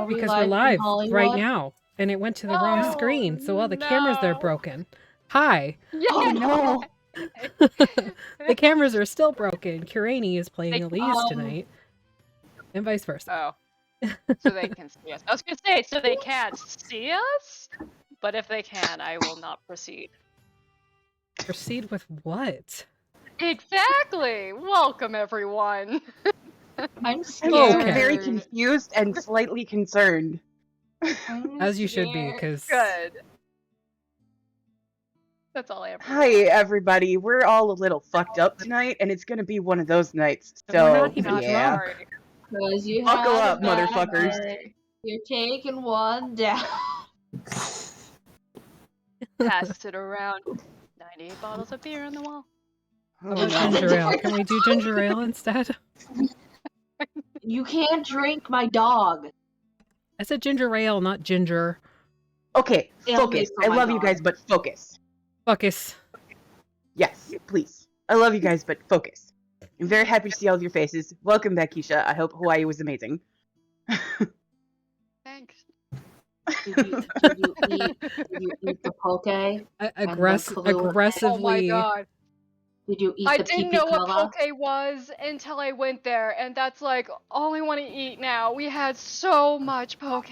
we because live we're from live Hollywood? right now, and it went to the wrong Oh, screen, so all the cameras there no. broken. Hi. Yeah, Oh no! The cameras are still broken. Kurani is playing They- Eliz tonight, and vice versa. Oh, so they can see us. I was gonna say, so they can't see us, but if they can, I will not proceed. Proceed with what? Exactly. Welcome, everyone. I'm I'm scared. Okay. very confused and slightly concerned. I'm As you should be, scared. because Good. That's all I have. Hi, everybody. We're all a little fucked up tonight, and it's gonna be one of those nights. And we're So, not even Not yeah. drunk. sorry. Because you Buckle had a up, bad motherfuckers. day. You're taking one down. Pass it around. 98 bottles of beer on the wall. How about ginger ale? Can we do ginger ale instead? You can't drink my dog. I said ginger ale, not ginger. Okay, It'll focus. be for I my love you dog. guys, but focus. Fuckus. Yes, please. I love you guys, but focus. I'm very happy to see all of your faces. Welcome back, Keisha. I hope Hawaii was amazing. Thanks. Did you eat the poke? Aggressively. Oh my god. Did you eat I the didn't pee know what cola? poke was until I went there, and that's like all I want to eat now. We had so much poke.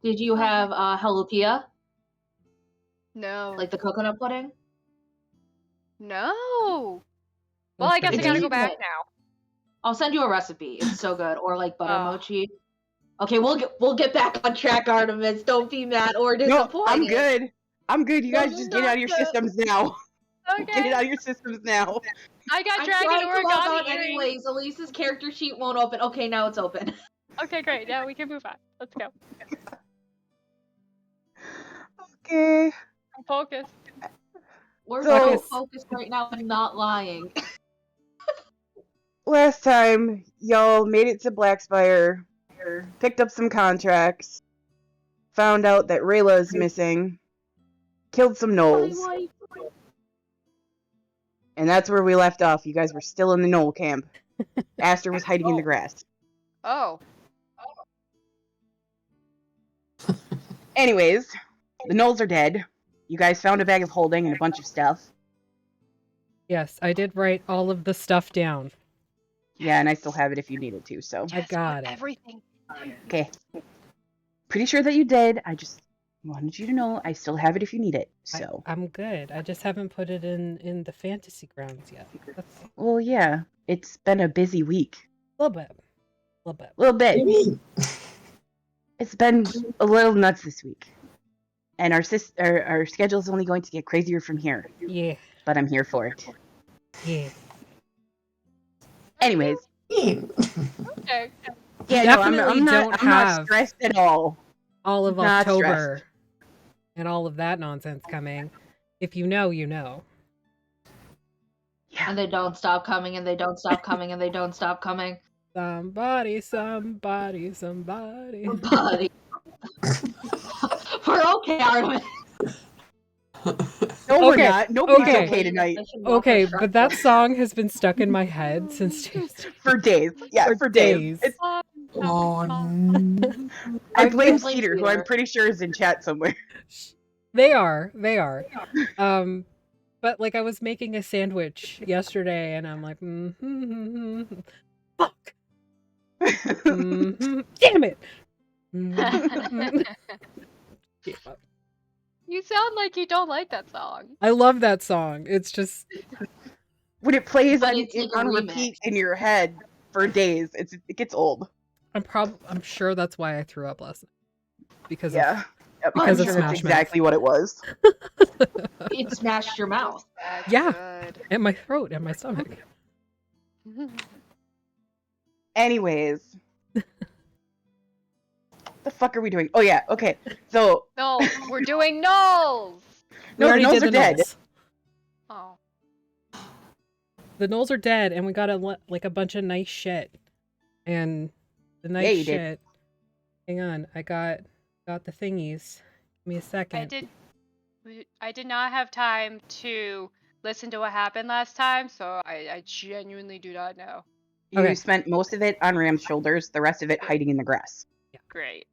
Did you have jalapia, No. like the coconut pudding? No. Well, I guess I It's gotta go easy. back now. I'll send you a recipe. It's so good. Or like butter Oh. mochi. Okay, we'll get back on track, Artemis. Don't be mad or No, disappointed. I'm good. I'm good. You No, guys you're just get it out of your not good. systems now. Get it Okay. out of your systems now. I got I'm dragon trying to log on origami earrings. anyways. Elise's character sheet won't open. Okay, now it's open. Okay, great. Now we can move on. Let's go. Okay. I'm focused. We're So- so focused right now. I'm not lying. Last time, y'all made it to Blackspire, picked up some contracts, found out that Rayla's missing, killed some gnolls, and that's where we left off. You guys were still in the gnoll camp. Aster was hiding in the grass. Oh. Anyways, the gnolls are dead. You guys found a bag of holding and a bunch of stuff. Yes, I did write all of the stuff down. Yeah, and I still have it if you need it too, so. I got it. Everything. Okay. Pretty sure that you did. I just wanted you to know I still have it if you need it, so. I'm good. I just haven't put it in the fantasy grounds yet. That's Well, yeah. It's been a busy week. a little bit. A little bit. A little bit. It's been a little nuts this week. And our schedule's only going to get crazier from here. Yeah. But I'm here for it. Yeah. Anyways. Okay. Yeah, Definitely no, I'm don't not have stressed at all. all of Not October stressed. and all of that nonsense coming. If you know, you know. Yeah. And they don't stop coming, and they don't stop coming, and they don't stop coming. Somebody, somebody, somebody. Buddy. We're okay, Artemis. No, we're Okay, not. Nobody's okay. okay tonight. Okay, but that song has been stuck in my head since Tuesday. For days. Yeah, for days. It's, Oh, I blame blame Cedar, who Cedar. I'm pretty sure is in chat somewhere. They are. But like I was making a sandwich yesterday, and I'm like, fuck, damn it. Give up. You sound like you don't like that song. I love that song. It's just When it plays But on, it's like a on remix. repeat in your head for days, it gets old. I'm sure that's why I threw up last night because Yeah. Yep, because I'm of sure that's Smash Mouth. exactly what it was. It smashed your mouth. That's Yeah. good. and my throat and my stomach. Anyways. The fuck are we doing? Oh yeah, okay. So No, we're doing gnolls. We no, the already gnolls did are the dead. Gnolls. Oh. The Gnolls are dead, and we got like a bunch of nice shit. And the nice Yeah, you did. shit. Hang on, I got the thingies. Give me a second. I did not have time to listen to what happened last time, so I genuinely do not know. You Okay. spent most of it on Ram's shoulders, the rest of it hiding in the grass. Great.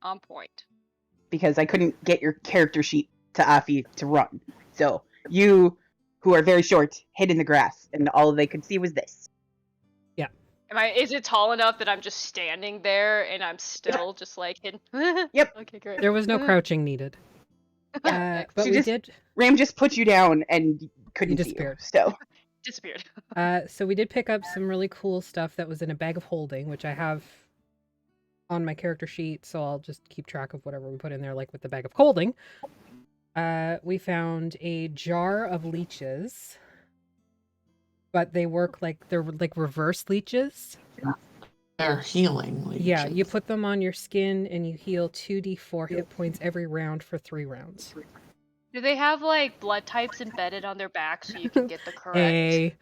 On point. because I couldn't get your character sheet to Afi to run. So you, who are very short, hid in the grass, and all they could see was this. Is it tall enough that I'm just standing there and I'm still just like hidden? Yep. Okay, great. There was no crouching needed. But She we just- did. Ram just put you down and couldn't see you. disappeared. So Disappeared. So we did pick up some really cool stuff that was in a bag of holding, which I have on my character sheet, so I'll just keep track of whatever we put in there, like with the bag of holding. We found a jar of leeches, but they work they're like reverse leeches. They're healing leeches. Yeah, you put them on your skin and you heal 2d4 hit points every round for 3 rounds. Do they have like blood types embedded on their back so you can get the correct? A,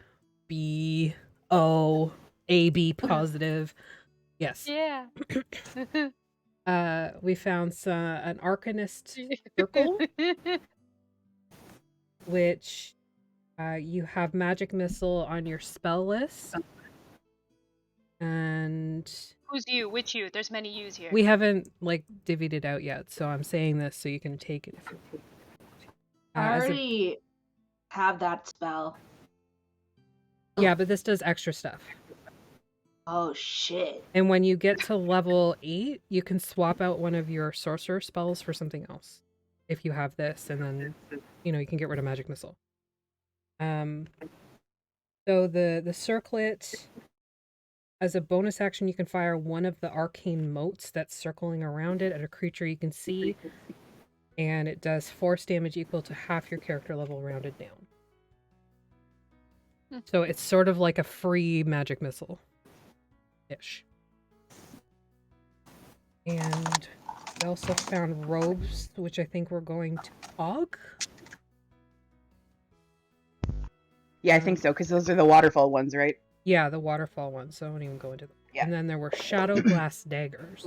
B, O, AB positive. Yes. Yeah. We found an Arcanist circle, which you have magic missile on your spell list. And Who's you? Which you? There's many yous here. we haven't divvied it out yet, so I'm saying this so you can take it. If you I as a- already have that spell. yeah, but this does extra stuff. Oh shit. And when you get to level 8, you can swap out one of your sorcerer spells for something else. If you have this, and then you can get rid of magic missile. So the circlet, as a bonus action, you can fire one of the arcane motes that's circling around it at a creature you can see, and it does force damage equal to half your character level rounded down. So it's sort of like a free magic missile ish. And we also found robes, which I think we're going to hog. yeah, I think so, because those are the waterfall ones, right? Yeah, the waterfall one, so I won't even go into them. Yeah. And then there were shadow glass daggers.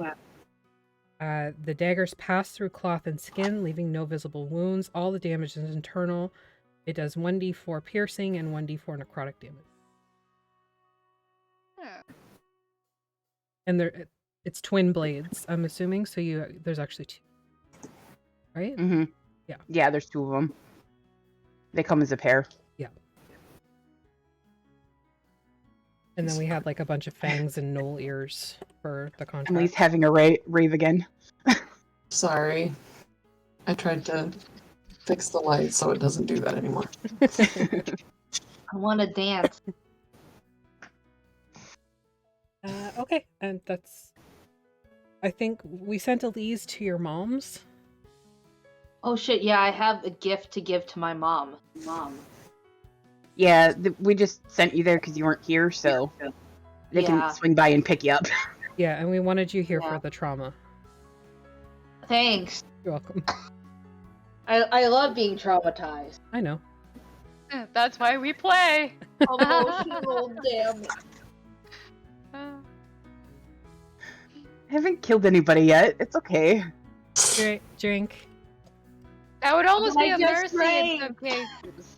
The daggers pass through cloth and skin, leaving no visible wounds. All the damage is internal. It does 1d4 piercing and 1d4 necrotic damage. And it's twin blades, I'm assuming, so there's actually 2. Right? Mm-hmm. Yeah. Yeah, there's 2 of them. They come as a pair. And then we had a bunch of fangs and gnoll ears for the contract. Emily's having a rave again. Sorry. I tried to fix the light so it doesn't do that anymore. I want to dance. Okay, and that's... I think we sent Eliz to your mom's. Oh shit, yeah, I have a gift to give to my mom. Yeah, we just sent you there because you weren't here, so they Yeah. can swing by and pick you up. Yeah, and we wanted you here Yeah. for the trauma. Thanks. You're welcome. I love being traumatized. I know. That's why we play. Emotional, damn it. I haven't killed anybody yet. It's okay. Drink. That would almost be I a just mercy in drank. some cases.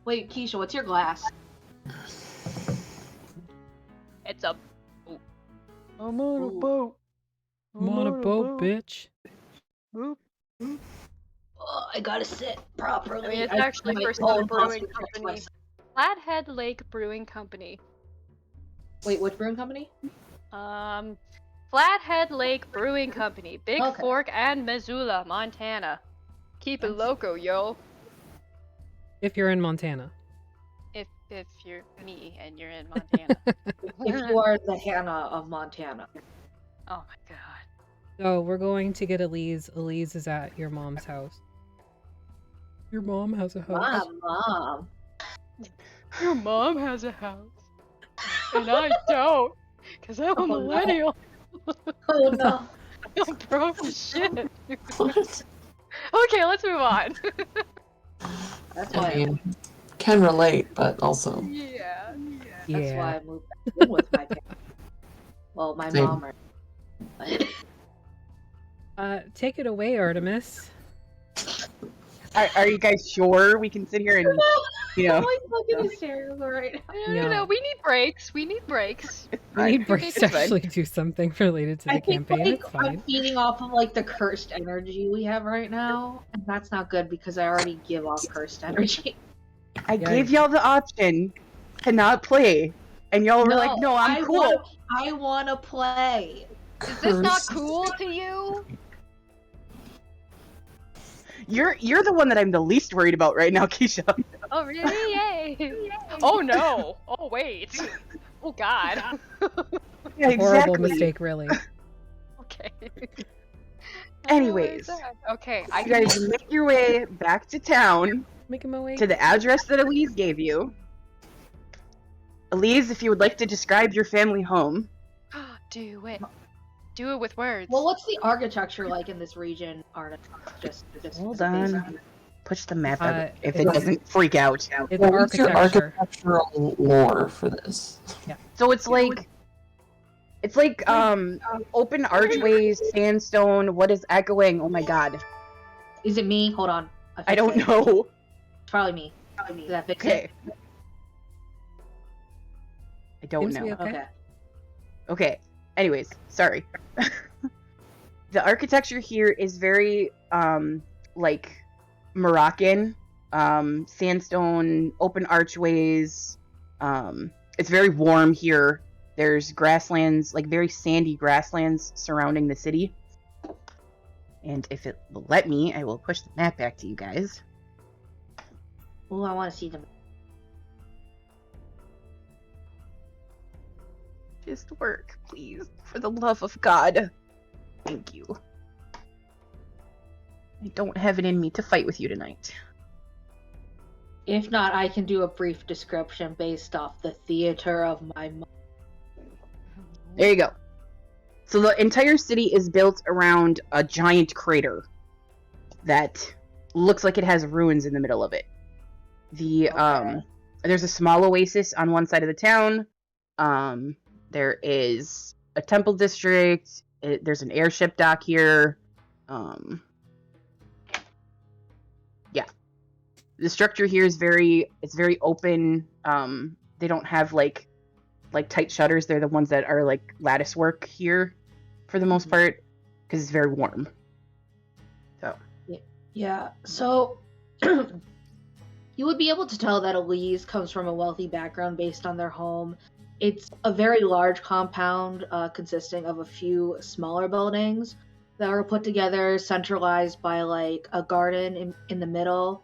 Wait, Keisha, what's your glass? It's a. I'm on a boat. I'm on a boat, bitch. Oh, I gotta sit properly. I mean, it's I actually my for some own brewing hospital company. twice. Flathead Lake Brewing Company. Wait, which brewing company? Flathead Lake Brewing Company, Big Okay. Fork and Missoula, Montana. Keep it loco, yo. If you're in Montana. If you're me and you're in Montana. If you are the Hannah of Montana. Oh my god. So we're going to get Eliz. Eliz is at your mom's house. Your mom has a house. Mom. Your mom has a house. And I don't. Because I'm a Oh, no. millennial. Oh no. I'm broke as shit. What? Okay, let's move on. That's I why. mean, can relate, but also Yeah. That's Yeah. why I moved back in with my parents. Well, my Same. mom. Take it away, Artemis. Are you guys sure we can sit here and You know, I'm like fucking hysterical right now. You know, we need breaks. We need breaks. We need fine. breaks It's to fine. actually do something related to the I think campaign. like It's I'm fine. feeding off of like the cursed energy we have right now, and that's not good because I already give off cursed energy. I Yeah, gave y'all the option to not play, and y'all were like, "No, I'm cool." I wanna play. Is this not Cursed. cool to you? You're the one that I'm the least worried about right now, Keisha. Oh really? Yay! Oh no! Oh wait! Oh god! Yeah, Horrible exactly. mistake, really. Okay. Anyways, Okay, I You can. guys make your way back to town Make him awake. to the address that Eliz gave you. Eliz, if you would like to describe your family home. Do it. Do it with words. Well, what's the architecture like in this region, Arna? Just Hold basic. on. Push the map out if it it's- doesn't freak out. It's What's your architecture. architectural lore for this? So it's like open archways, sandstone. What is echoing? Oh my god. Is it me? Hold on. I don't fixed it. know. It's probably me. Did that fix Okay. it? I don't Seems to be know. okay. Okay. Okay. Anyways, sorry. The architecture here is very like Moroccan, sandstone, open archways. It's very warm here. There's grasslands, like very sandy grasslands surrounding the city. And if it will let me, I will push the map back to you guys. Ooh, I want to see them. Just work, please. For the love of God. Thank you. I don't have it in me to fight with you tonight. If not, I can do a brief description based off the theater of my mind. There you go. So the entire city is built around a giant crater that looks like it has ruins in the middle of it. There's a small oasis on one side of the town. There is a temple district. There's an airship dock here. Yeah. The structure here is very open. They don't have like tight shutters. They're the ones that are like lattice work here for the most part because it's very warm. So Yeah, so you would be able to tell that Eliz comes from a wealthy background based on their home. It's a very large compound consisting of a few smaller buildings that are put together, centralized by like a garden in the middle.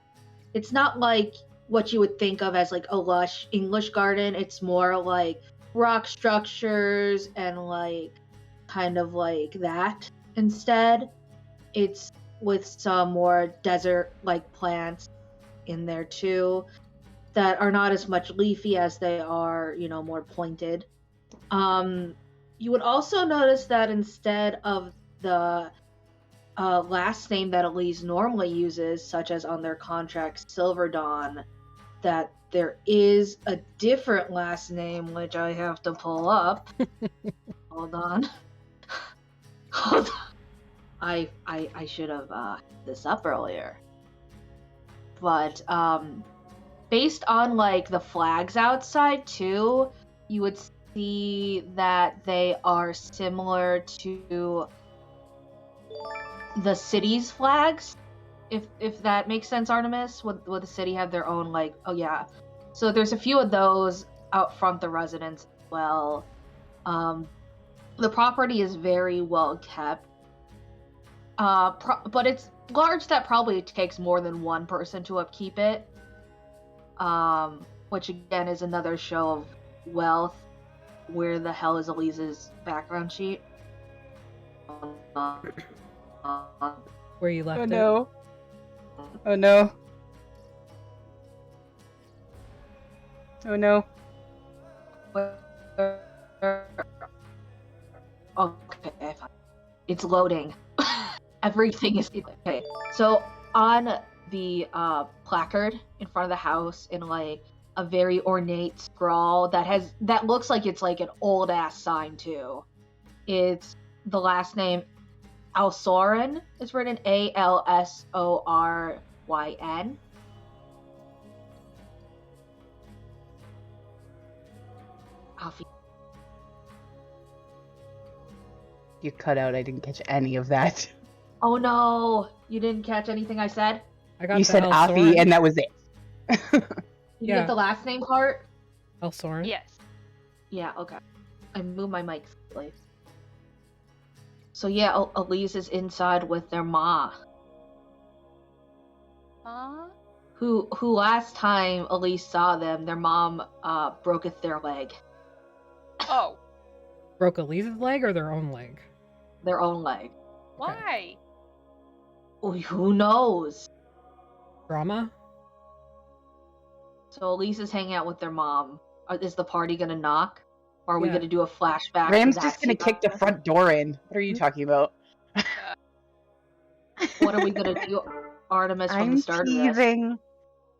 It's not like what you would think of as like a lush English garden. It's more like rock structures and like kind of like that instead. It's with some more desert-like plants in there too that are not as much leafy as they are, more pointed. You would also notice that instead of the last name that Eliz normally uses, such as on their contract Silver Dawn, that there is a different last name which I have to pull up. Hold on. Hold on. I should have this up earlier. But based on like the flags outside too, you would see that they are similar to the city's flags. If that makes sense, Artemis, would the city have their own like? Oh yeah, so there's a few of those out front the residence as well. The property is very well kept, but it's large that probably takes more than one person to upkeep it. Which again is another show of wealth. Where the hell is Eliz's background sheet? Where you left Oh it. no. Oh no. Oh no. Okay, it's loading. Everything is okay. So on the placard in front of the house, in like a very ornate scrawl that looks like it's like an old ass sign too. It's the last name Alsoryn. It's written Alsoryn. Alfie. You cut out. I didn't catch any of that. Oh no, you didn't catch anything I said? I got You the said El Afi, Soren. and that was it. You Yeah. get the last name part? El Soren. Yes. Yeah, okay. I moved my mic slightly. So yeah, Eliz is inside with their ma. Who last time Eliz saw them, their mom broketh their leg. Oh, Broke Eliz's leg or their own leg? Their own leg. why? Oh, who knows? Drama? So Eliz is hanging out with their mom. Is the party gonna knock? Or are we Yeah. gonna do a flashback? Ram's to just that gonna kick the scene? front door in. What are you talking about? What are we gonna do, Artemis, from I'm the start of this? teasing.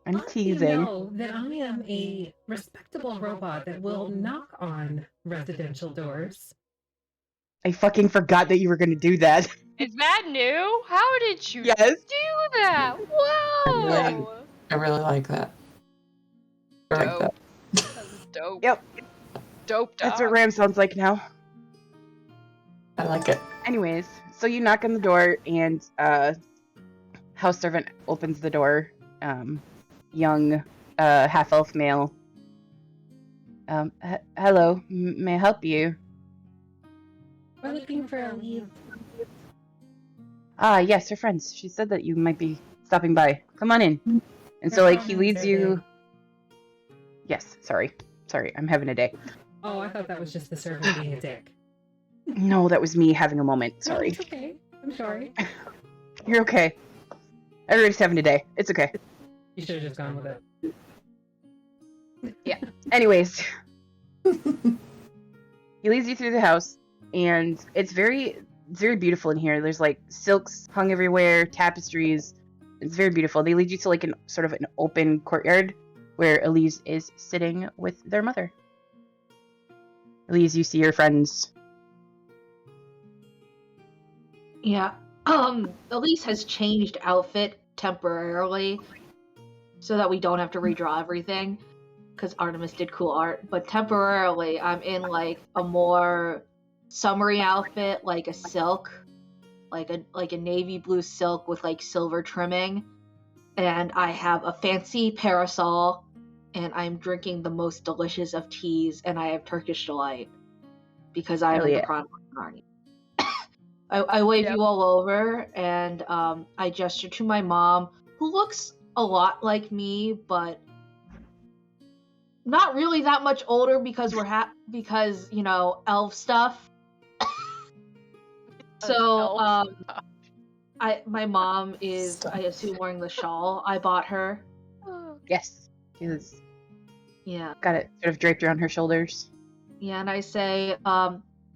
I'm teasing. know that I am a respectable robot that will knock on residential doors. I fucking forgot that you were gonna do that. Is that new? How did you Yes. do that? Whoa! I really like that. I like that. That's dope. Yep. Dope dog. That's what Ram sounds like now. I like it. Anyways, so you knock on the door, and house servant opens the door. Young, half-elf male. Hello, may I help you? We're looking for Eliz. Ah, yes, her friends. She said that you might be stopping by. Come on in. And so, like, he leads you. Yes, sorry, I'm having a day. Oh, I thought that was just the servant being a dick. No, that was me having a moment. No, Sorry. it's okay. I'm sorry. You're okay. Everybody's having a day. It's okay. You should have just gone with it. Anyways, he leads you through the house, and it's very beautiful in here. There's like silks hung everywhere, tapestries. It's very beautiful. They lead you to like an sort of an open courtyard where Eliz is sitting with their mother. Eliz, you see your friends. Yeah. Elise has changed outfit temporarily so that we don't have to redraw everything because Artemis did cool art, but temporarily I'm in like a more summery outfit, like a silk, like a navy blue silk with like silver trimming, and I have a fancy parasol, and I'm drinking the most delicious of teas, and I have Turkish delight because I'm Hell in yeah. the Chronicles of Narnia. I wave Yep. you all over, and I gesture to my mom, who looks a lot like me, but not really that much older because because you know, elf stuff. So Elf my mom is, I assume, wearing the shawl I bought her. Yes, she's Yeah. got it sort of draped around her shoulders. Yeah, and I say,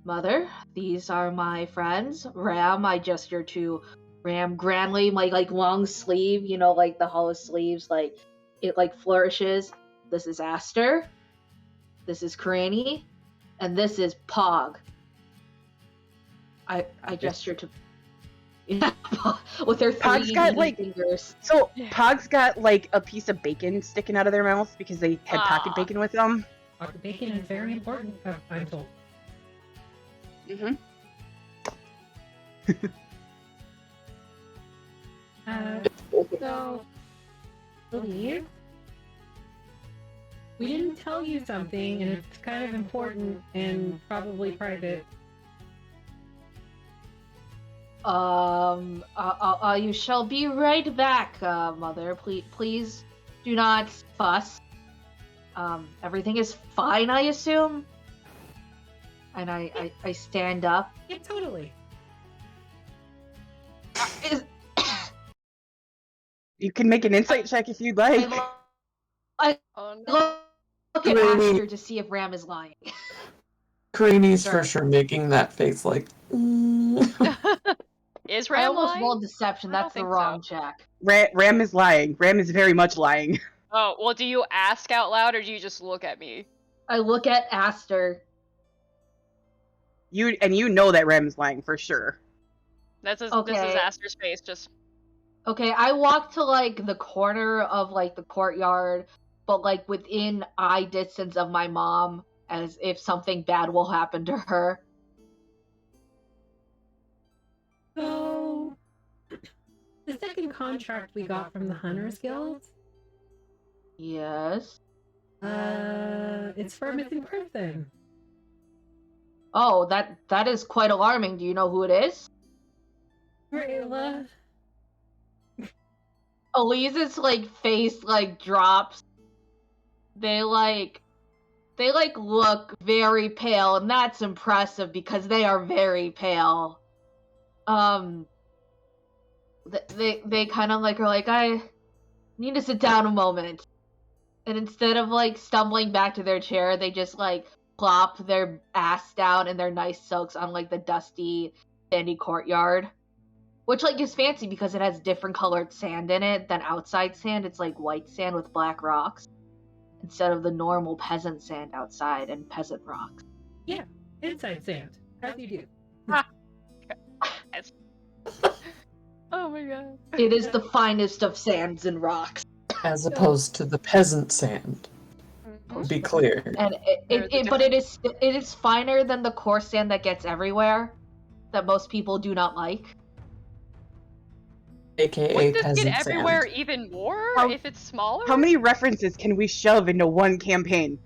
Mother, these are my friends. Ram, I gesture to Ram grandly, like long sleeve, you know, like the hollow sleeves, like it like flourishes. This is Aster. This is Cranny, and this is Pog. I gesture to with her Pog's three got, meaty like- fingers. So Pog's got like a piece of bacon sticking out of their mouth because they had pocket Aw. bacon with them. Bacon is very important, I'm told. Mm-hmm. So, Eliz, we didn't tell you something, and it's kind of important and probably private. You shall be right back, Mother. Please do not fuss. Everything is fine, I assume? And I stand up. Yeah, totally. You can make an insight check if you'd like. I Oh no. look at Aster to see if Ram is lying. Creamy's Sure. for sure making that face like. Is I Ram almost lying? rolled deception. I don't That's the think wrong so. check. Ram is lying. Ram is very much lying. Oh, well, do you ask out loud or do you just look at me? I look at Aster. You know that Ram is lying for sure. This is Okay. Aster's face, just Okay, I walk to like the corner of like the courtyard, but like within eye distance of my mom, as if something bad will happen to her. So, the second contract we got from the Hunters Guild, Yes. it's for a missing person. Oh, that is quite alarming. Do you know who it is? Rayla. Eliz's face drops. They look very pale, and that's impressive because they are very pale. They kind of are I need to sit down a moment. And instead of stumbling back to their chair, they just plop their ass down in their nice silks on the dusty, sandy courtyard. Which is fancy because it has different colored sand in it than outside sand. It's white sand with black rocks instead of the normal peasant sand outside and peasant rocks. Yeah, inside sand. As you do. Oh my god. It is the finest of sands and rocks. As opposed to the peasant sand. Mhm. Be clear. And it is finer than the coarse sand that gets everywhere, that most people do not like. AKA Wouldn't this peasant get everywhere sand. even more if it's smaller? How many references can we shove into one campaign?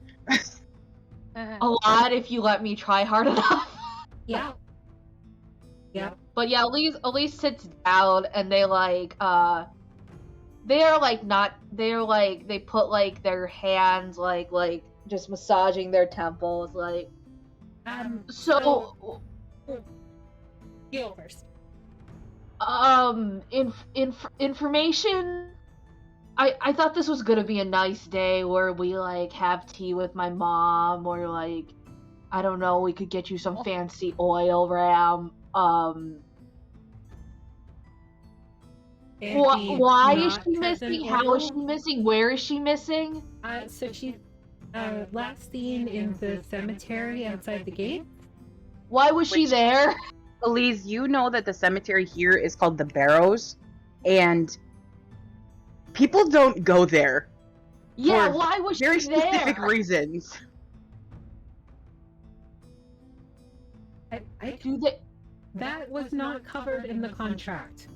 A lot if you let me try hard enough. Yeah. Yeah. But yeah, Elise sits down and they they put their hands just massaging their temples so You go first. Information. I thought this was gonna be a nice day where we have tea with my mom, or I don't know, we could get you some fancy oil ram. Why is she missing? How is she missing? Where is she missing? So she's last seen in the cemetery outside the gate. Why was she there? Eliz, you know that the cemetery here is called the Barrows, and people don't go there. Yeah, for why was very she there? specific reasons. That was not covered in the contract.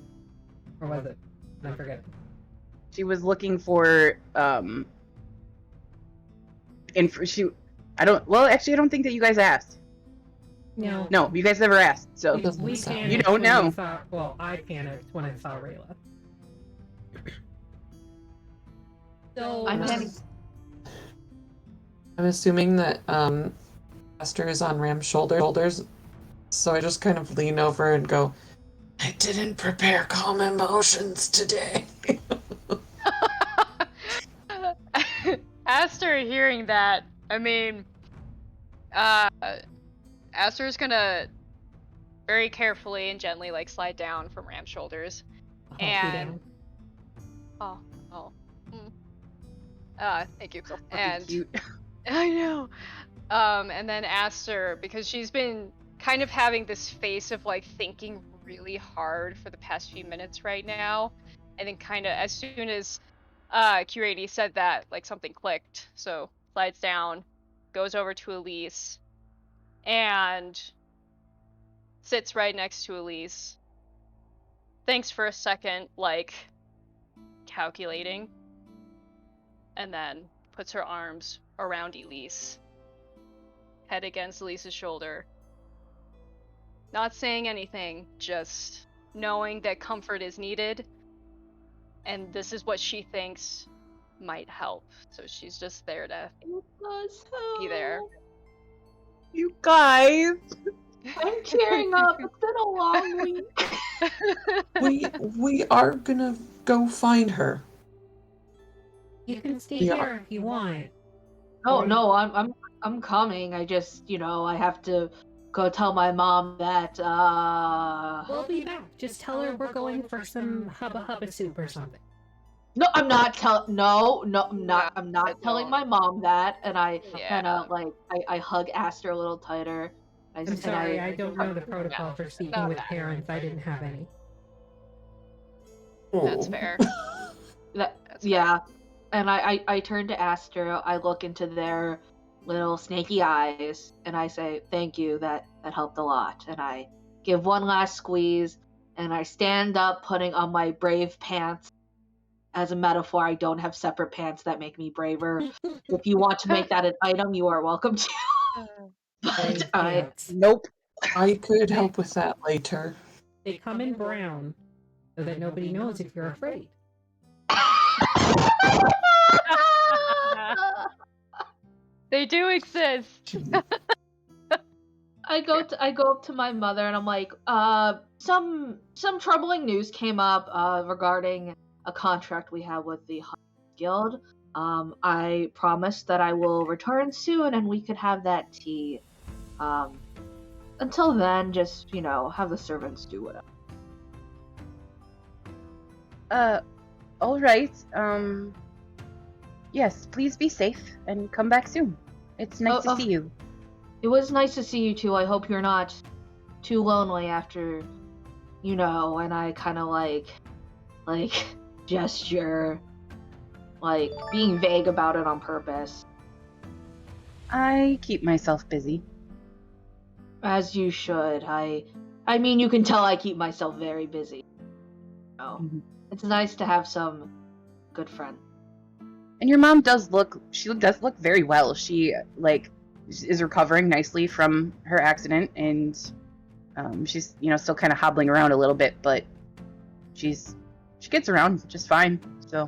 Or was it? I forget. She was looking for I don't think that you guys asked. No. No, you guys never asked. So We You panicked don't when know. we saw- well, I panicked when I saw Rayla. So I'm I'm assuming that Aster is on Ram's shoulders, so I just kind of lean over and go, I didn't prepare calm emotions today. Aster hearing that, I mean, Aster's gonna very carefully and gently slide down from Ram's shoulders. I'll hold you And down. thank you. so fucking And cute. I know. And then Aster, because she's been kind of having this face of thinking really hard for the past few minutes right now, and then kind of as soon as Curati said that, something clicked. So slides down, goes over to Elise, and sits right next to Elise. Thinks for a second, calculating, and then puts her arms around Elise, head against Elise's shoulder. Not saying anything, just knowing that comfort is needed, and this is what she thinks might help. So she's just there to be there. You guys. I'm tearing up. It's been a long week. We are gonna go find her. You can stay Yeah. here if you want. No, I'm coming. I just, I have to go tell my mom that We'll be back. Just tell her we're going for some hubba hubba soup or something. No, I'm not telling. No, I'm not. I'm not it telling won't. my mom that. And I Yeah. kind of I hug Aster a little tighter. I'm sorry, I don't know the protocol for speaking not with bad. parents. I didn't have any. That's Oh. fair. That, That's yeah, and I turn to Aster. I look into their little snaky eyes, and I say, "Thank you, that helped a lot." And I give one last squeeze, and I stand up, putting on my brave pants. As a metaphor, I don't have separate pants that make me braver. If you want to make that an item, you are welcome to. But Brave I pants. Nope. I could help with that later. They come in brown, so that nobody knows if you're afraid. They do exist. I go up to my mother and I'm like, some troubling news came up regarding a contract we have with the Hunters Guild. I promise that I will return soon and we could have that tea. Until then, just, have the servants do whatever. All right. Yes, please be safe and come back soon. It's nice to see you. It was nice to see you too. I hope you're not too lonely after, and I kind of like gesture, like being vague about it on purpose. I keep myself busy. As you should. I mean, you can tell I keep myself very busy. It's nice to have some good friends. And your mom does look very well. She is recovering nicely from her accident, and she's still kind of hobbling around a little bit, but she gets around just fine. So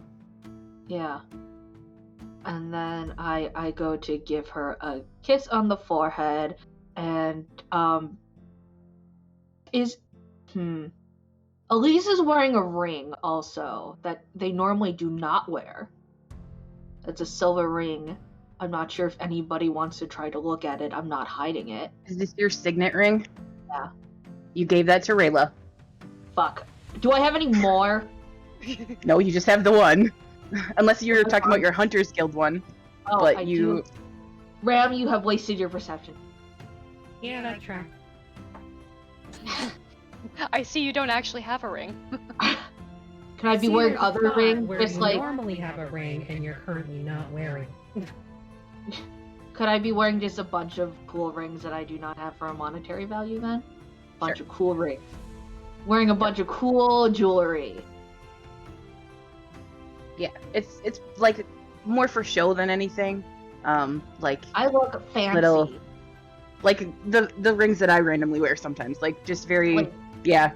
yeah. And then I go to give her a kiss on the forehead, and Eliz is wearing a ring also that they normally do not wear. It's a silver ring. I'm not sure if anybody wants to try to look at it. I'm not hiding it. is this your signet ring? Yeah. You gave that to Rayla. Fuck. Do I have any more? No, you just have the one. Unless you're talking about your Hunters Guild one. Oh, But I you... do. Ram, you have wasted your perception. Yeah, that track. I see you don't actually have a ring. Can I be wearing other rings? Where Just you like, normally have a ring and you're currently not wearing. could I be wearing just a bunch of cool rings that I do not have for a monetary value then? Bunch of cool rings. Wearing a bunch of cool jewelry. Yeah, it's like more for show than anything. Like I look fancy. little, like the rings that I randomly wear sometimes, like just very, Like- yeah.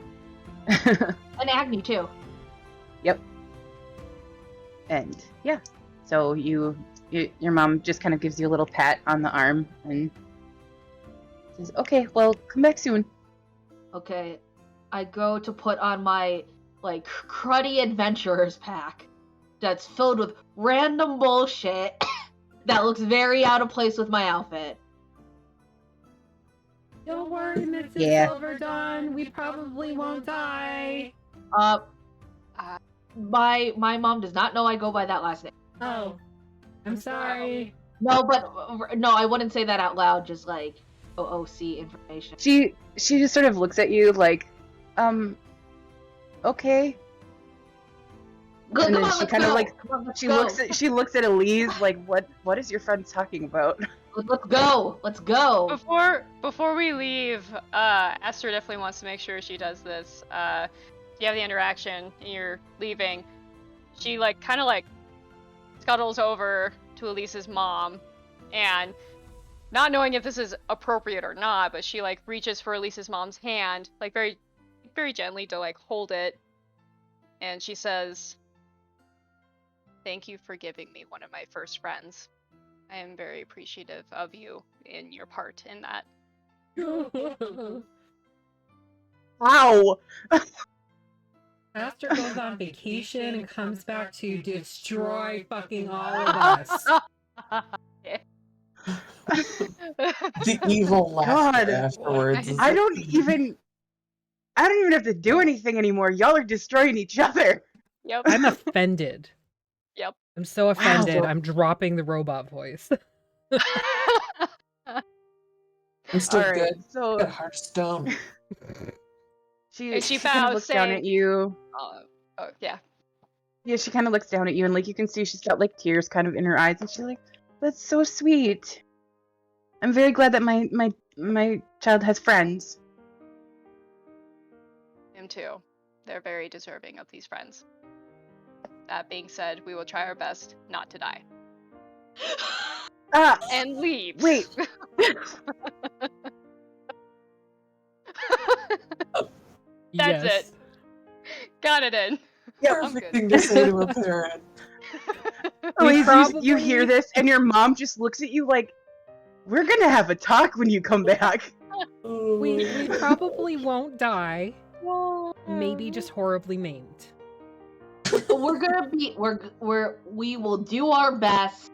And acne too. Yep. And yeah, so your mom just kind of gives you a little pat on the arm and says, "Okay, well, come back soon." Okay. I go to put on my cruddy adventurer's pack that's filled with random bullshit that looks very out of place with my outfit. Don't worry, Mrs. Yeah. Silverdawn. We probably won't die. My mom does not know I go by that last name. Oh, I'm sorry. No, but no, I wouldn't say that out loud. Just like OOC information. She just sort of looks at you like, okay. Good, And come then on, she let's kind of go. like Come on, let's she go. looks at Eliz like, what is your friend talking about? Let's go. Let's go. Before we leave, Esther definitely wants to make sure she does this. You have the interaction and you're leaving. She kind of scuttles over to Elise's mom, and not knowing if this is appropriate or not, but she reaches for Elise's mom's hand, very, very gently to hold it, and she says, "Thank you for giving me one of my first friends. I am very appreciative of you and your part in that." Ow! Aster goes on vacation and comes back to destroy fucking all of us. The evil laughter God. afterwards. is- I don't even have to do anything anymore. Y'all are destroying each other. Yep. I'm offended. Yep. I'm so offended. Wow. I'm dropping the robot voice. I'm still All right, good so at Hearthstone. she And she kind of bows, looks down saying- at you. Oh, yeah. Yeah, she kind of looks down at you, and you can see she's got tears kind of in her eyes, and she's like, "That's so sweet." I'm very glad that my child has friends. Him too. They're very deserving of these friends. That being said, we will try our best not to die. And leave. Wait. That's Yes. it. Got it in. Perfect thing to say to a parent. Eliz, you hear this, and your mom just looks at you like, we're gonna have a talk when you come back. We probably won't die. Maybe just horribly maimed. We're gonna be we will do our best.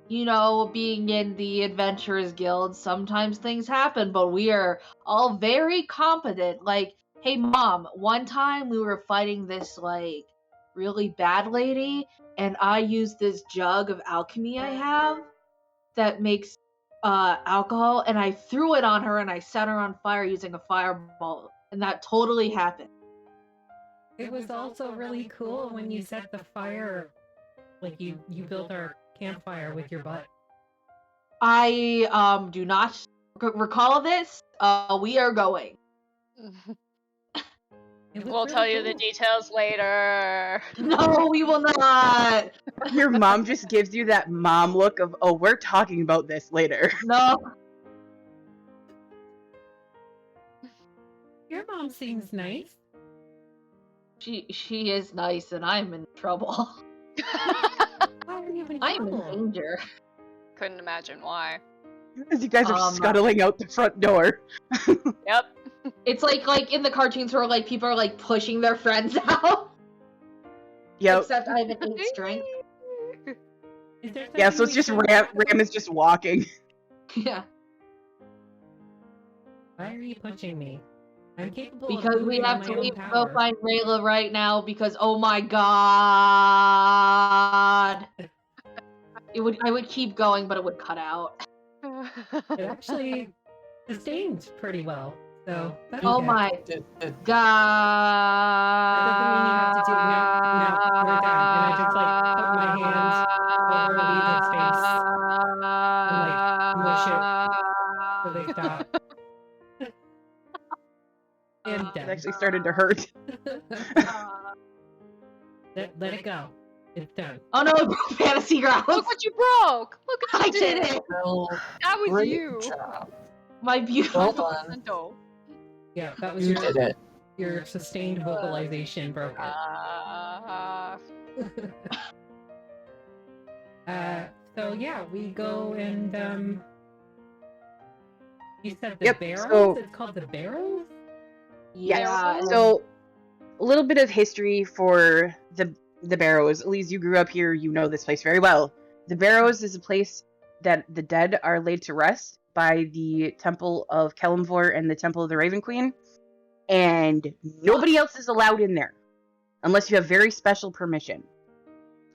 You know, being in the Adventurers Guild, sometimes things happen, but we are all very competent. Like, hey mom, one time we were fighting this like really bad lady, and I used this jug of alchemy I have that makes alcohol, and I threw it on her and I set her on fire using a fireball, and that totally happened. It was also really cool when you set the fire, like you built our campfire with your butt. I do not recall this. We are going. We'll tell you the details later. No, we will not. Your mom just gives you that mom look of, oh, we're talking about this later. No. Your mom seems nice. She is nice, and I'm in trouble. Why are you in I'm in trouble? danger. Couldn't imagine why. As you guys are scuttling out the front door. Yep. It's like in the cartoons where like people are like pushing their friends out. Yep. Except I have an 8 strength. Yeah, so it's just Ram is just walking. Yeah. Why are you pushing me? I'm capable Because of we moving have on to my own leave to go power. find Rayla right now because oh my god. I would keep going, but it would cut out. It actually sustained pretty well. So that's Oh okay. my god. That doesn't mean you have to do it now. No, we're done. And I just like put my hand over Eliz's face and like mush it so they stop. And It done. actually started to hurt. Let it go. It's done. Oh no, fantasy grounds. Look what you broke! Look what I you did it. Well, That was great you. job. My beautiful. Well done. No. Yeah, that was You did it. your sustained vocalization broke it. So yeah, we go and you said the Yep, Barrows? so- It's called the Barrows? Yes. Yeah. So, a little bit of history for the Barrows. Eliz, you grew up here. You know this place very well. The Barrows is a place that the dead are laid to rest by the Temple of Kelimvor and the Temple of the Raven Queen, and nobody else is allowed in there unless you have very special permission.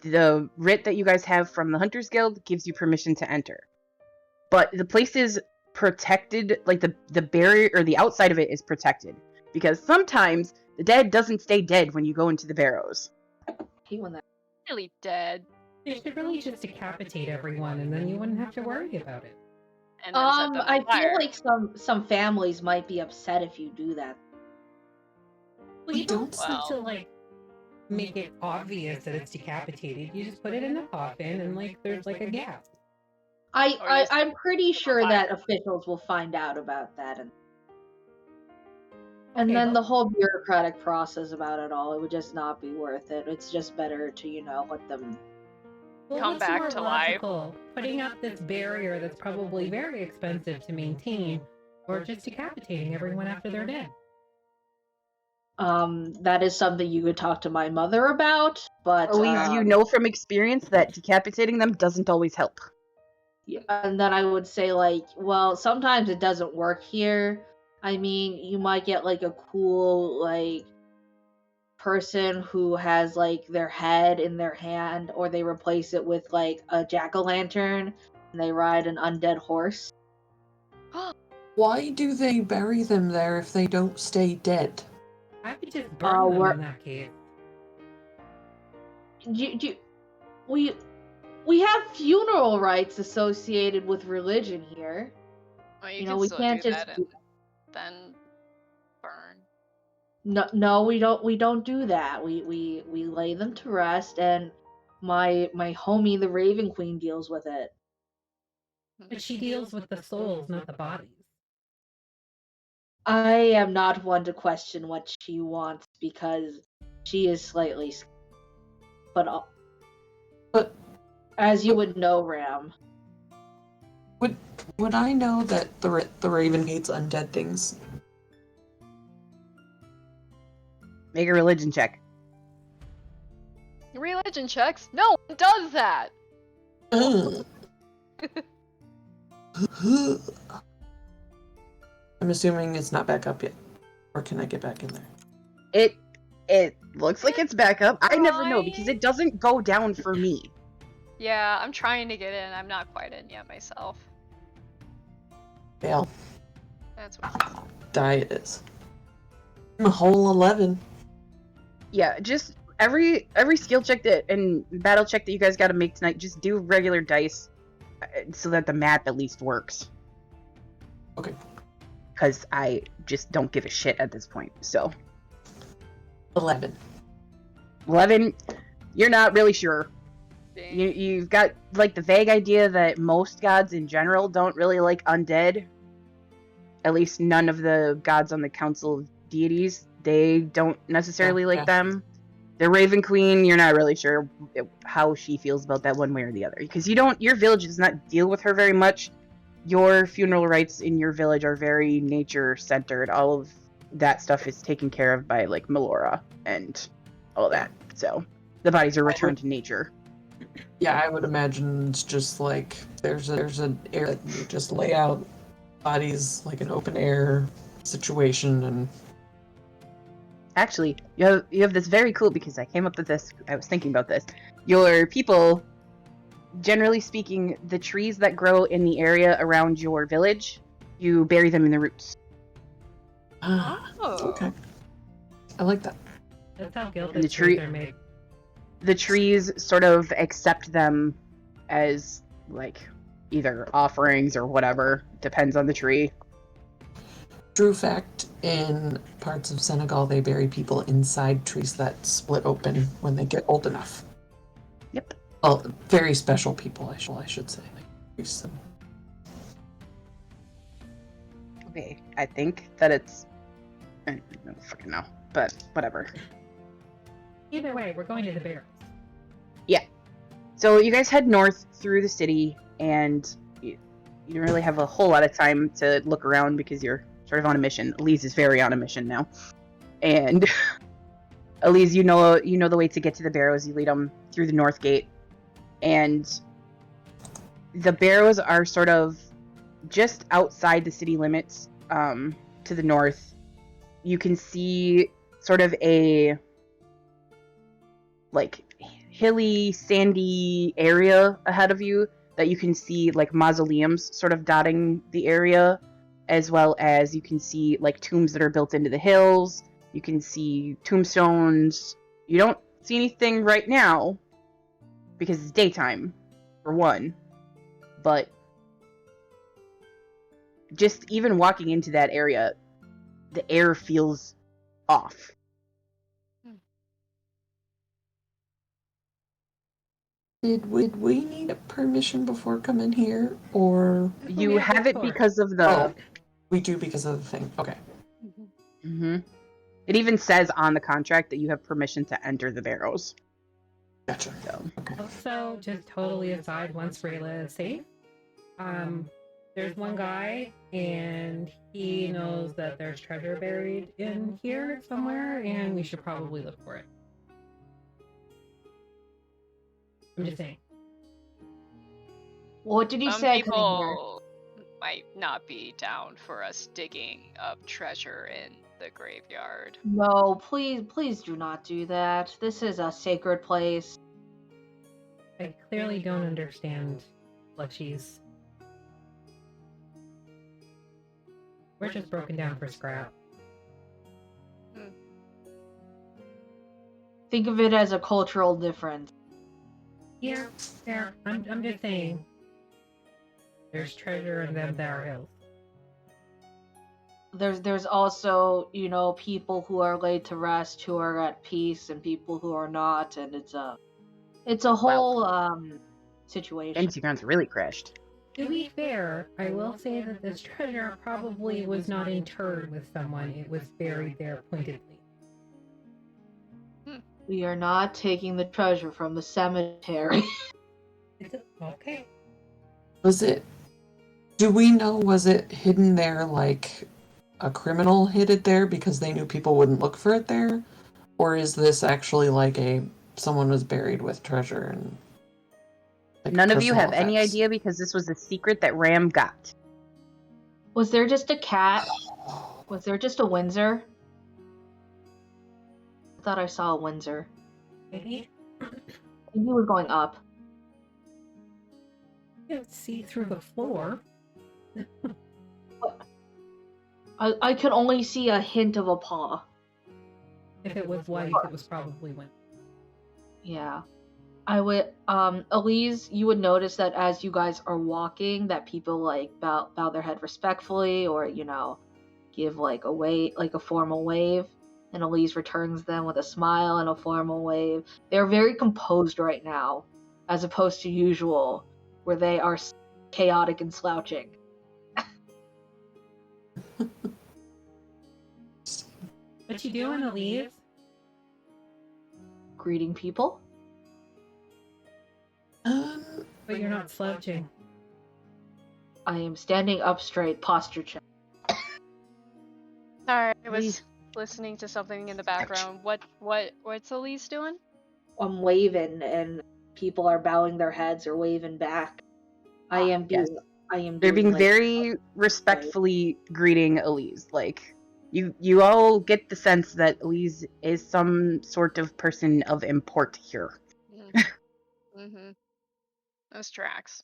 The writ that you guys have from the Hunters Guild gives you permission to enter, but the place is protected. Like the barrier or the outside of it is protected because sometimes the dead doesn't stay dead when you go into the Barrows. I hate when that. Really dead. They should really just decapitate everyone and then you wouldn't have to worry about it. And then set them on I fire. feel like some families might be upset if you do that. Well, you don't Well- have to like make it obvious that it's decapitated. You just put it in the coffin and like there's like a gap. I'm pretty sure fire. that officials will find out about that, and Okay, then well- the whole bureaucratic process about it all, it would just not be worth it. It's just better to let them. Well, Come what's back more to life. logical? Putting up this barrier that's probably very expensive to maintain, or just decapitating everyone after they're dead. That is something you could talk to my mother about, but Eliz, you know from experience that decapitating them doesn't always help. yeah, and then I would say like, well, sometimes it doesn't work here. I mean, you might get like a cool like person who has like their head in their hand, or they replace it with like a jack-o'-lantern and they ride an undead horse. Why do they bury them there if they don't stay dead? I would just burn them we're- in that case. We have funeral rites associated with religion here. Well, you You can know, we still can't do just. that and then burn. No, we don't. We don't do that. We lay them to rest, and my homie, the Raven Queen, deals with it. But she deals with the souls, not the bodies. I am not one to question what she wants because she is slightly, but But as you would know, Ram. would I know that the Raven hates undead things? Make a religion check. Religion checks? No one does that! Ugh. I'm assuming it's not back up yet. Or can I get back in there? It looks like it's back up. I never know because it doesn't go down for me. Yeah, I'm trying to get in. I'm not quite in yet myself. Fail. That's what Die it is. I'm a whole 11. Yeah, just every skill check and battle check that you guys got to make tonight, just do regular dice so that the map at least works. Okay. Because I just don't give a shit at this point. So 11. 11, you're not really sure. Dang. You've got like the vague idea that most gods in general don't really like undead. At least none of the gods on the Council of Deities, they don't necessarily like them. The Raven Queen, you're not really sure how she feels about that one way or the other. Because your village does not deal with her very much. Your funeral rites in your village are very nature-centered. All of that stuff is taken care of by, like, Melora and all that. So, the bodies are returned to nature. Yeah, I would imagine it's just like there's an area that you just lay out bodies like an open air situation and Actually, you have this very cool, because I came up with this, I was thinking about this. Your people, generally speaking, the trees that grow in the area around your village, you bury them in the roots. Okay. I like that. That's how And gilded trees are made. The trees sort of accept them as, like, either offerings or whatever. Depends on the tree. True fact, in parts of Senegal, they bury people inside trees that split open when they get old enough. Yep. Well, very special people, I should say. Okay, I think that it's... I don't fucking know, but whatever. Either way, we're going to the Barrows. So you guys head north through the city, and you don't really have a whole lot of time to look around because you're sort of on a mission. Eliz is very on a mission now. And Eliz, you know the way to get to the Barrows. You lead them through the north gate. And the Barrows are sort of just outside the city limits, to the north. You can see sort of a, like, hilly, sandy area ahead of you that you can see, like, mausoleums sort of dotting the area, as well as you can see, like, tombs that are built into the hills. You can see tombstones. You don't see anything right now because it's daytime, for one. But just even walking into that area, the air feels off. Did we need a permission before coming here, or You have it because of the... Oh, we do because of the thing? Okay. Mm-hmm. It even says on the contract that you have permission to enter the Barrows. Gotcha. So. Okay. Also, just totally aside, once Rayla is safe, there's one guy, and he knows that there's treasure buried in here somewhere, and we should probably look for it. I'm just saying. What did you Some say? I couldn't hear. people might not be down for us digging up treasure in the graveyard. No, please do not do that. This is a sacred place. I clearly don't understand what she's... We're just broken down for scrap. Think of it as a cultural difference. Yeah. I'm just saying. There's treasure in them there hills. there's also, people who are laid to rest who are at peace and people who are not, and it's a whole situation. Pentagon's really crashed. To be fair, I will say that this treasure probably was not interred with someone. It was buried there pointedly. We are not taking the treasure from the cemetery. Okay. Do we know, was it hidden there like a criminal hid it there because they knew people wouldn't look for it there? Or is this actually like someone was buried with treasure and like None of you personal have any effects? idea because this was a secret that Ram got. Was there just a cat? Was there just a Windsor? I thought I saw a Windsor. Maybe. He was going up. You can't see through the floor. I could only see a hint of a paw. If it was white, it was probably went. Yeah. I would, Eliz, you would notice that as you guys are walking, that people, like, bow their head respectfully, or, give, like, a formal wave, and Eliz returns them with a smile and a formal wave. They're very composed right now, as opposed to usual, where they are chaotic and slouching. What you doing, Eliz? Greeting people? But you're not slouching. I am standing up straight, posture check. Sorry, I was listening to something in the background. What's Elise doing? I'm waving, and people are bowing their heads or waving back. They're Doing, being like, very respectfully greeting Eliz. Like, you all get the sense that Eliz is some sort of person of import here. Mm-hmm. Those tracks.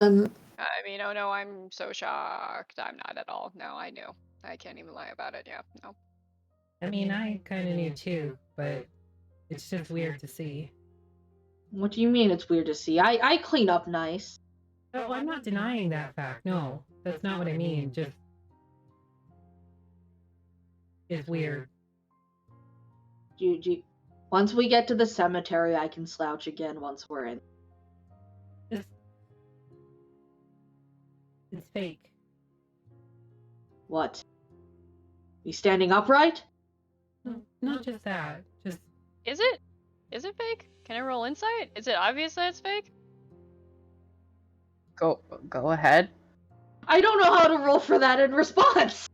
Um, I mean, oh no, I'm so shocked. I'm not at all. No, I knew. I can't even lie about it. Yeah, no. I mean, I kind of knew too, but it's just weird to see. What do you mean it's weird to see? I clean up nice. Oh, I'm not denying that fact. No, that's not what I mean. Just it's weird. Once we get to the cemetery, I can slouch again once we're in. It's fake. What? You standing upright? No, not just that. Just Is it? Is it fake? Can I roll insight? Is it obvious that it's fake? Go ahead. I don't know how to roll for that in response.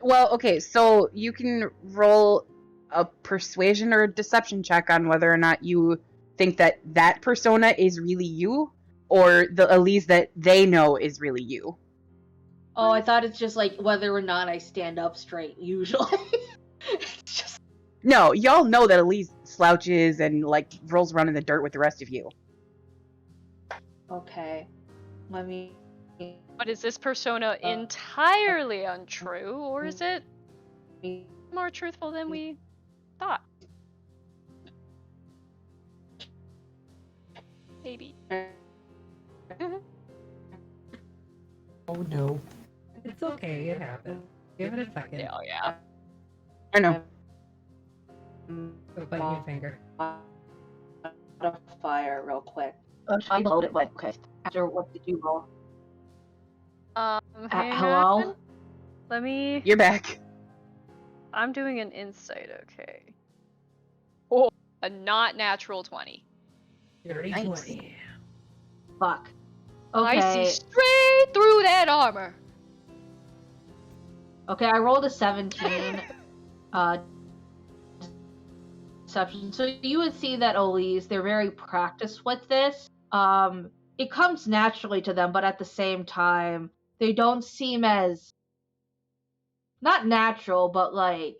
Well, okay, so you can roll a persuasion or a deception check on whether or not you think that that persona is really you, or the Eliz that they know is really you. Oh, I thought it's just like whether or not I stand up straight, usually. It's just... No, y'all know that Eliz slouches and, like, rolls around in the dirt with the rest of you. Okay. Let me... But is this persona entirely untrue, or is it more truthful than we thought? Maybe. oh no. it's okay. It happens. Give it a second. Yeah, yeah. I know. Go bite your finger. Fire real quick. I load it like quick. After what did you roll? Hang hello? on. Let me. You're back. I'm doing an insight. Okay. Oh, a not natural 20. Dirty Nice. 20. Fuck. I Okay. see straight through that armor. Okay, I rolled a 17. Deception. So you would see that Eliz, they're very practiced with this. It comes naturally to them, but at the same time, they don't seem as not natural, but like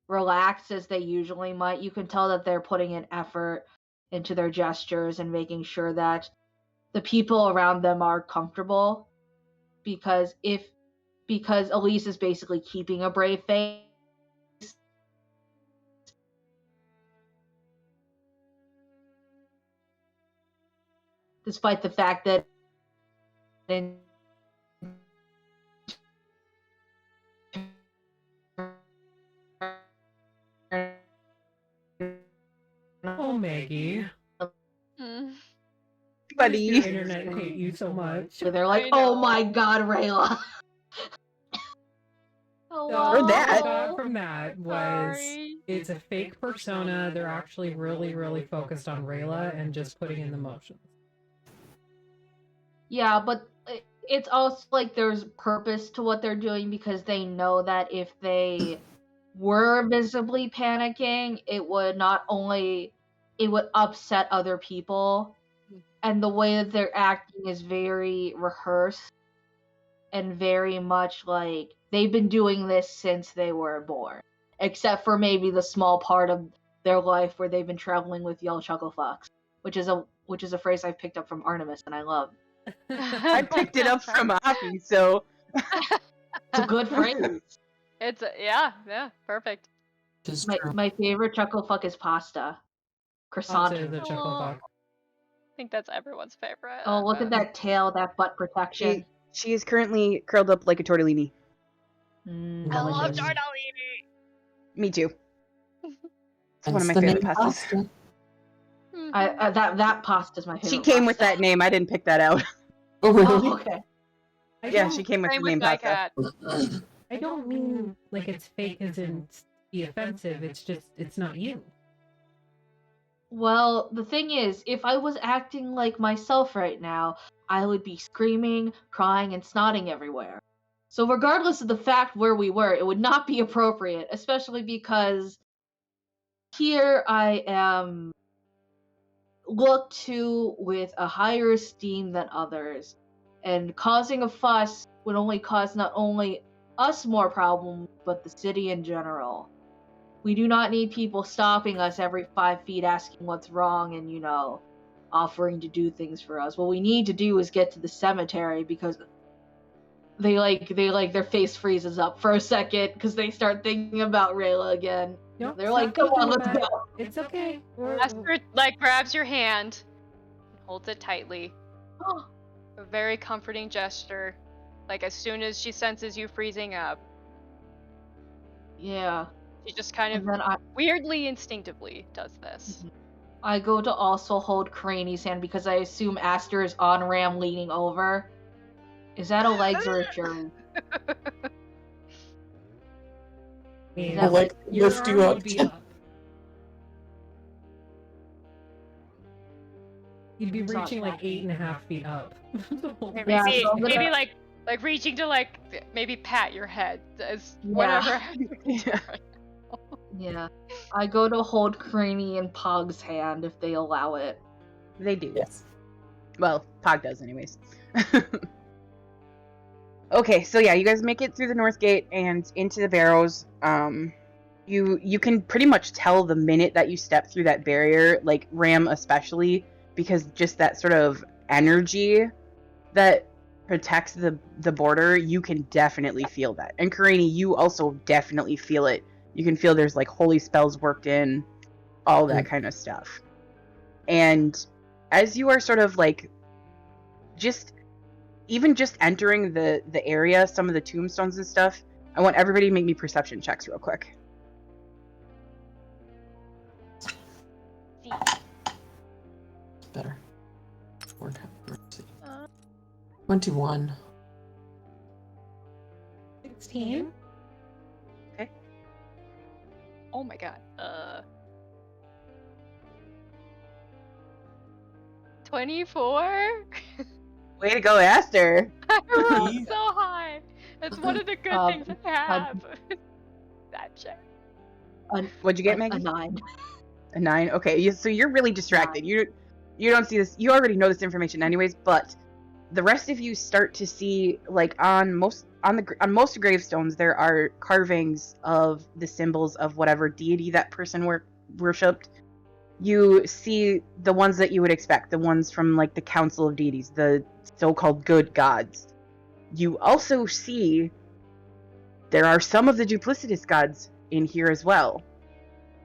relaxed as they usually might. You can tell that they're putting an effort into their gestures and making sure that the people around them are comfortable. Because Eliz is basically keeping a brave face. Despite the fact that in Maggie. Mm. Why does Buddy. your internet hate you so much? So they're like, I oh know. my god, Rayla. So Or what that. I got from that was Sorry. it's a fake persona. They're actually really, really focused on Rayla and just putting in the motions. Yeah, but it's also like there's purpose to what they're doing because they know that if they were visibly panicking, it would upset other people. And the way that they're acting is very rehearsed and very much like they've been doing this since they were born. Except for maybe the small part of their life where they've been traveling with Yellow Chuckle Fox, which is a phrase I've picked up from Artemis and I love. I picked it up from Afi, so It's a good phrase. Yeah, perfect. It's My, true. my favorite chuckle fuck is pasta. Croissant. Also the chuckle Aw. fuck. I think that's everyone's favorite. Oh, look at that tail, that butt protection. she is currently curled up like a tortellini. I love Delicious. tortellini. Me too. It's one Hence of my the favorite name pastas. pasta. I that pasta is my favorite. She came with pasta. that name. I didn't pick that out. Oh, really? Oh, okay. Yeah, she came with Same the name with my pasta. cat. I don't mean like it's fake as in be offensive. It's just it's not you. Well, the thing is, if I was acting like myself right now, I would be screaming, crying, and snotting everywhere. So regardless of the fact where we were, it would not be appropriate, especially because here I am looked to with a higher esteem than others, and causing a fuss would only cause not only us more problems, but the city in general. We do not need people stopping us every 5 feet asking what's wrong and, offering to do things for us. What we need to do is get to the cemetery because they their face freezes up for a second because they start thinking about Rayla again. No, They're like, come on, let's go. It's okay. Aster grabs your hand and holds it tightly. A very comforting gesture. Like as soon as she senses you freezing up, Yeah. she just kind of And then weirdly instinctively does this. I go to also hold Craney's hand because I assume Aster is on Ram leaning over. Is that a legs or a jury? And I'll, like, your lift arm you would up. be up. You'd be reaching like 8.5 feet up. Maybe, Yeah, so I'm maybe gonna- like reaching to maybe pat your head as Yeah. whatever. Yeah. I go to hold Craney and Pog's hand if they allow it. They do. Yes. Well, Pog does anyways. Okay, so yeah, you guys make it through the north gate and into the Barrows. You can pretty much tell the minute that you step through that barrier, like Ram especially, because just that sort of energy that protects the border, you can definitely feel that. And Karini, you also definitely feel it. You can feel there's like holy spells worked in, all that kind of stuff. And as you are sort of like just entering the area, some of the tombstones and stuff, I want everybody to make me perception checks real quick. It's better. Let's see. 21. 16. Oh my god. 24? Way to go, Aster! I rolled so high. That's one of the good things I have. That check. What'd you get, A Maggie? 9. A 9? Okay, so you're really distracted. You don't see this. You already know this information anyways, but the rest of you start to see, like, on most gravestones, there are carvings of the symbols of whatever deity that person worshipped. You see the ones that you would expect, the ones from, like, the Council of Deities, the so-called good gods. You also see there are some of the duplicitous gods in here as well.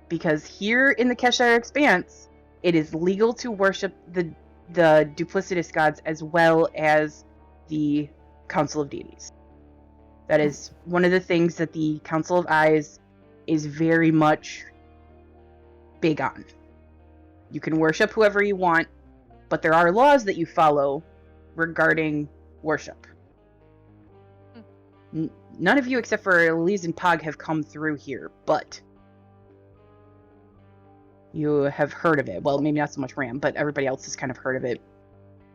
Because here in the Cheshire Expanse, it is legal to worship the duplicitous gods as well as the Council of Deities. That is one of the things that the Council of Eyes is very much big on. You can worship whoever you want, but there are laws that you follow regarding worship. None of you except for Eliz and Pog have come through here, but you have heard of it. Well, maybe not so much Ram, but everybody else has kind of heard of it.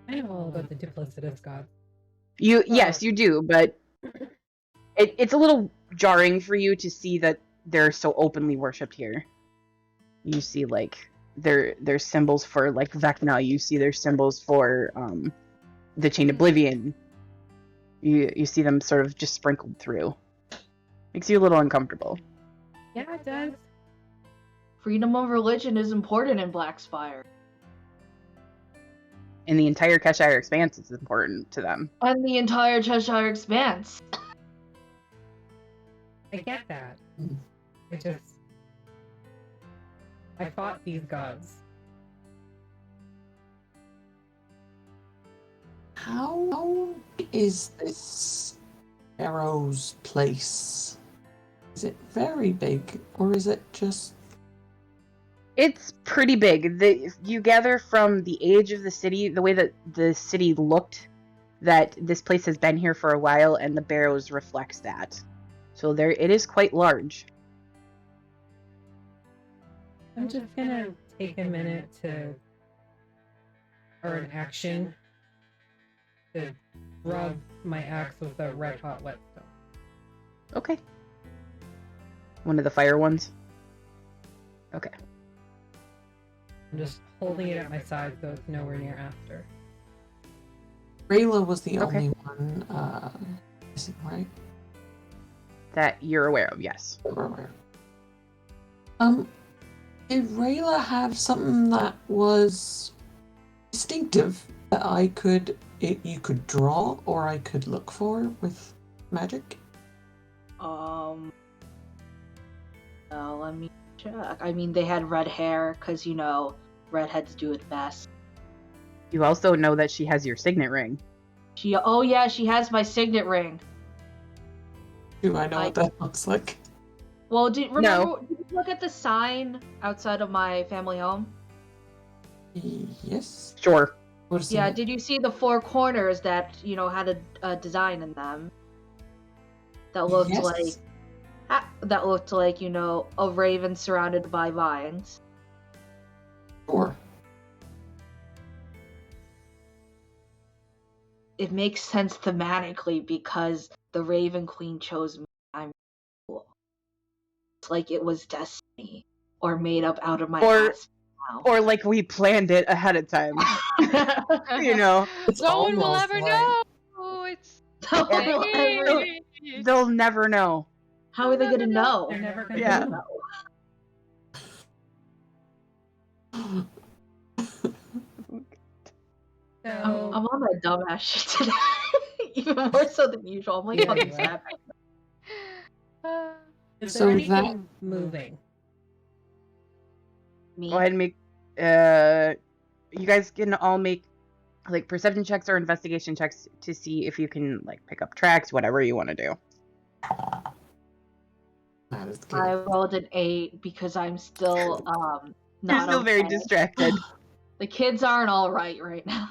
I know all about the duplicitous god. Yes, you do, but it's a little jarring for you to see that they're so openly worshipped here. You see, like, there's symbols for, like, Vecna. You see there's symbols for the Chained Oblivion. You see them sort of just sprinkled through. Makes you a little uncomfortable. Yeah, it does. Freedom of religion is important in Blackspire. And the entire Cheshire Expanse is important to them. And the entire Cheshire Expanse. I get that. I fought these gods. How is this Barrows place? Is it very big, or is it just... It's pretty big. You gather from the age of the city, the way that the city looked, that this place has been here for a while, and the Barrows reflects that. So it is quite large. I'm just gonna take a minute or an action, to rub my axe with a red hot whetstone. Okay. One of the fire ones? Okay. I'm just holding it at my side so it's nowhere near after. Rayla was the Okay. only one missing, right? That you're aware of, yes. We're aware. Did Rayla have something that was distinctive that you could draw or I could look for with magic? Let me check. I mean, they had red hair, because, redheads do it best. You also know that she has your signet ring. She has my signet ring. Do I know what that looks like? Well, did you look at the sign outside of my family home? Yes. Sure. What is Yeah, it? did you see the four corners that, had a design in them? That looked Yes. like, a raven surrounded by vines. Sure. It makes sense thematically because the Raven Queen chose me. I'm cool. It's like it was destiny, or made up out of my ass. Or like we planned it ahead of time. It's No one will almost ever like- know. It's They'll never know. How are they gonna know? They're never gonna Yeah. know. So, I'm on that dumbass shit today. Even more so than usual. I'm like Yeah, fucking you are. sad. is So there anything moving? Me. Go ahead and make you guys can all make like perception checks or investigation checks to see if you can like pick up tracks, whatever you want to do. That is good. I rolled an 8 because I'm still You're not still very okay. distracted. The kids aren't all right now.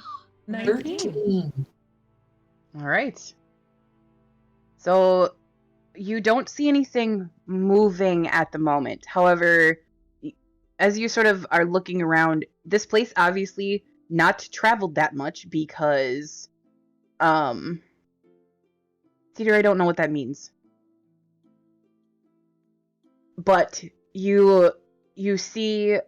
19. 13. All right. So you don't see anything moving at the moment. However, as you sort of are looking around, this place obviously not traveled that much because Cedar, I don't know what that means. But you see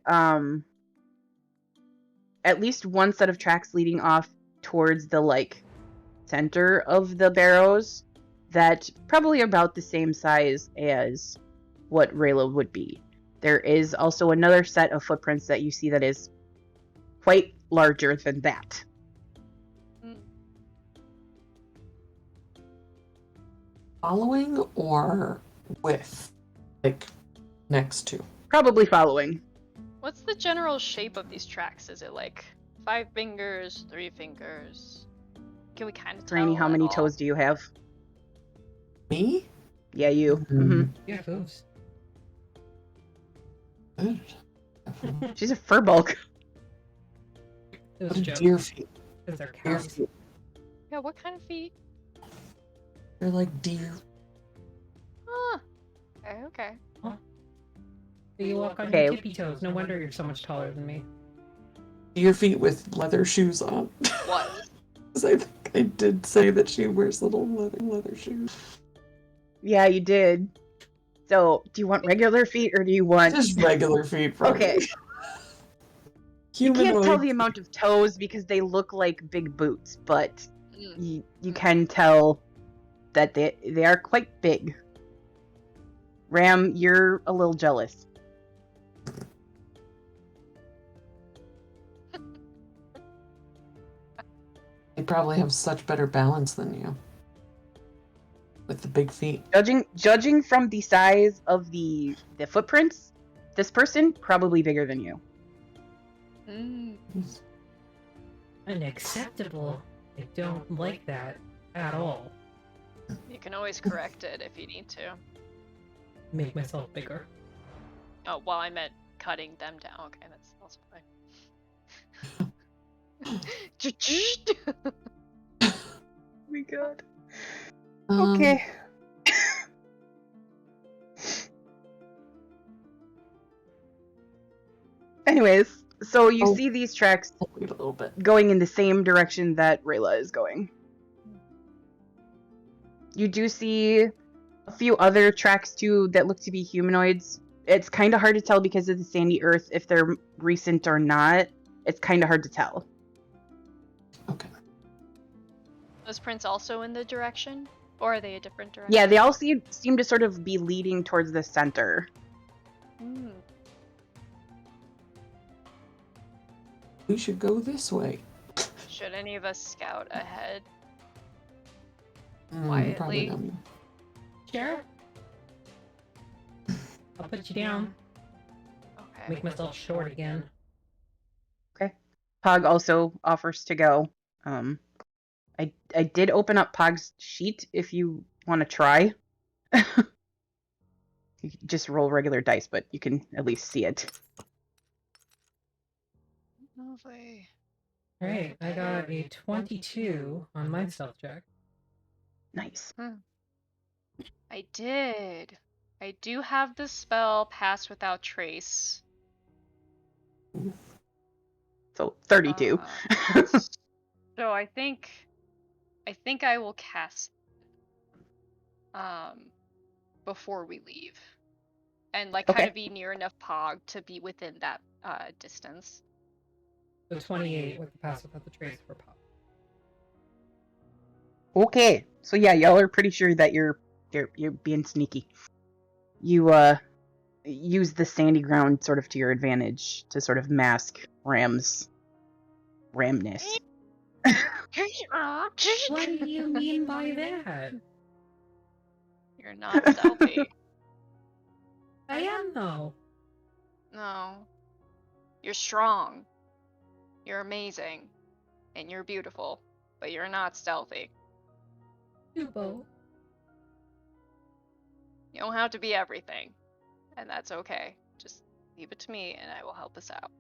at least one set of tracks leading off towards the like center of the Barrows that probably about the same size as what Rayla would be. There is also another set of footprints that you see that is quite larger than that. Following or with? Like, next to. Probably following. What's the general shape of these tracks? Is it like 5 fingers, 3 fingers? Can we kind of tell? Rainy, how at many all? toes do you have? Me? Yeah, you. Mhm. You have hooves. Good. She's a fur bulk. It was What a are joke. deer feet? Because they're Deer cows. feet. Yeah, what kind of feet? They're like deer. Huh. Okay. You walk on Okay. your tippy toes. No wonder you're so much taller than me. Deer feet with leather shoes on. What? 'Cause I think I did say that she wears little leather shoes. Yeah, you did. So, do you want regular feet or do you want... Just regular feet, probably. Okay. You can't tell Humanoid. the amount of toes because they look like big boots, but Mm. you can tell that they are quite big. Ram, you're a little jealous. They probably have such better balance than you. With the big feet. Judging from the size of the footprints, this person probably bigger than you. Mm. Unacceptable. I don't like that at all. You can always correct it if you need to. Make myself bigger. Oh, well, I meant cutting them down. Okay, that's also fine. Oh my god. Um, Okay. Anyways, so you Oh. see these tracks Wait a little bit. going in the same direction that Rayla is going. You do see a few other tracks too that look to be humanoids. It's kind of hard to tell because of the sandy earth if they're recent or not. It's kind of hard to tell. Okay. Those prints also in the direction? Or are they a different direction? Yeah, they all seem to sort of be leading towards the center. Mm. We should go this way. Should any of us scout ahead? Probably Quietly. not me. Sure. I'll put you down. Okay. Make myself short again. Pog also offers to go. I did open up Pog's sheet if you want to try. You can just roll regular dice, but you can at least see it. Lovely. Alright, I got a 22 on my stealth check. Nice. I did. I do have the spell Pass Without Trace. So 32. So I think I will cast before we leave. And like kind Okay. of be near enough Pog to be within that distance. So 28 with the pass without the trace for pop. Okay. So yeah, y'all are pretty sure that you're being sneaky. You use the sandy ground sort of to your advantage to sort of mask Ram's ramness. What do you mean by that? You're not stealthy. I am though. No. You're strong. You're amazing. And you're beautiful. But you're not stealthy. Dubo. You don't have to be everything. And that's okay. Just leave it to me and I will help us out.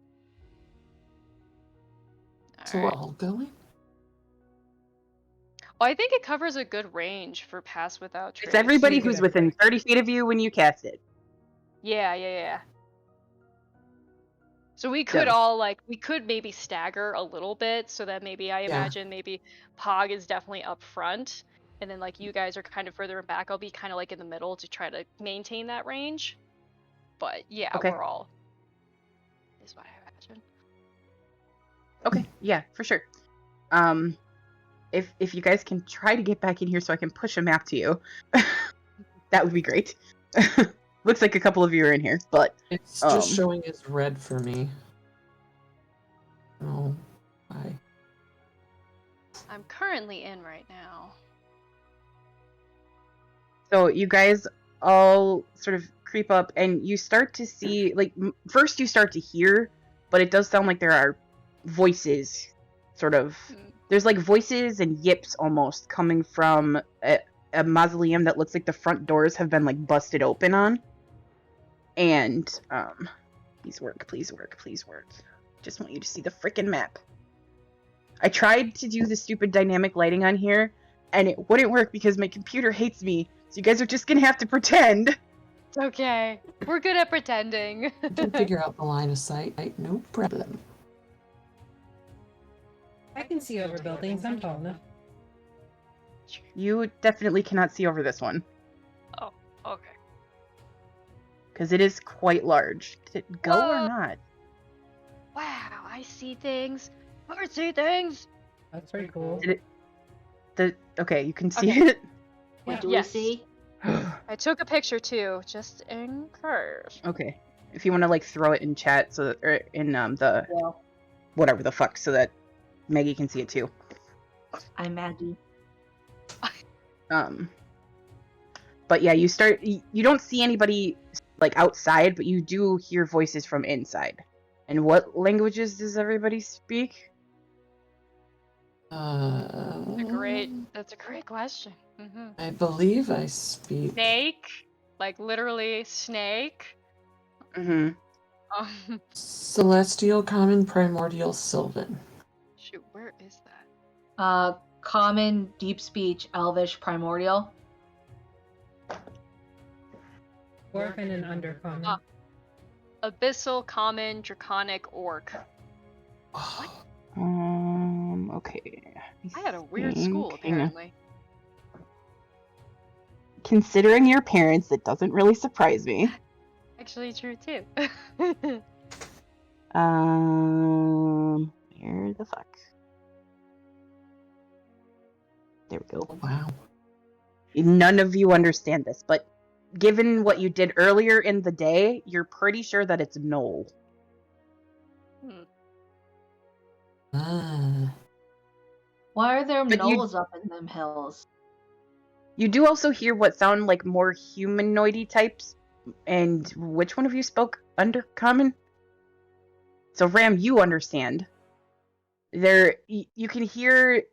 So we're Alright. all going? Well, I think it covers a good range for Pass Without Trace. It's everybody Pretty good, who's within 30 feet of you when you cast it. Yeah. So we could Yeah. all we could maybe stagger a little bit so that maybe I Yeah. imagine maybe Pog is definitely up front and then you guys are kind of further back. I'll be kind of in the middle to try to maintain that range. But yeah, Okay. we're all is what I imagine. Okay, yeah, for sure. If you guys can try to get back in here so I can push a map to you, that would be great. Looks like a couple of you are in here, but It's just showing as red for me. Oh, hi. I'm currently in right now. so you guys all sort of creep up and you start to see, first you start to hear, but it does sound like there are voices, sort of. There's voices and yips almost coming from a mausoleum that looks like the front doors have been busted open on. And please work. Just want you to see the frickin' map. I tried to do the stupid dynamic lighting on here, and it wouldn't work because my computer hates me. So you guys are just gonna have to pretend. It's okay. We're good at pretending. I can figure out the line of sight. No problem. I can see over buildings. I'm tall enough. You definitely cannot see over this one. Oh, okay. Because it is quite large. Did it go Whoa. or not? Wow, I see things. I see things. That's pretty cool. Did it... Okay, you can see Okay. it? What do Yes. we see? I took a picture too, just in case. Okay. If you want to, like, throw it in chat, so that, or in, the... Yeah. Whatever the fuck, so that Maggie can see it too. I'm Maggie. But yeah, you don't see anybody, like, outside, but you do hear voices from inside. And what languages does everybody speak? That's a great question. Mm-hmm. I believe I speak. Snake, like literally snake. Mm-hmm. Celestial, Common, Primordial, Sylvan. Shoot, where is that? Common, Deep Speech, Elvish, Primordial. Dwarven and Undercommon. Abyssal, common, draconic, orc. Okay. I had a weird think- school hang on. apparently. Considering your parents, it doesn't really surprise me. Actually, true too. Where the fuck? There we go. Wow. None of you understand this, but given what you did earlier in the day, you're pretty sure that it's Gnoll. Ah. Why are there But you- gnolls up in them hills? You do also hear what sound like more humanoidy types. And which one of you spoke Undercommon? So Ram, you understand. You can hear.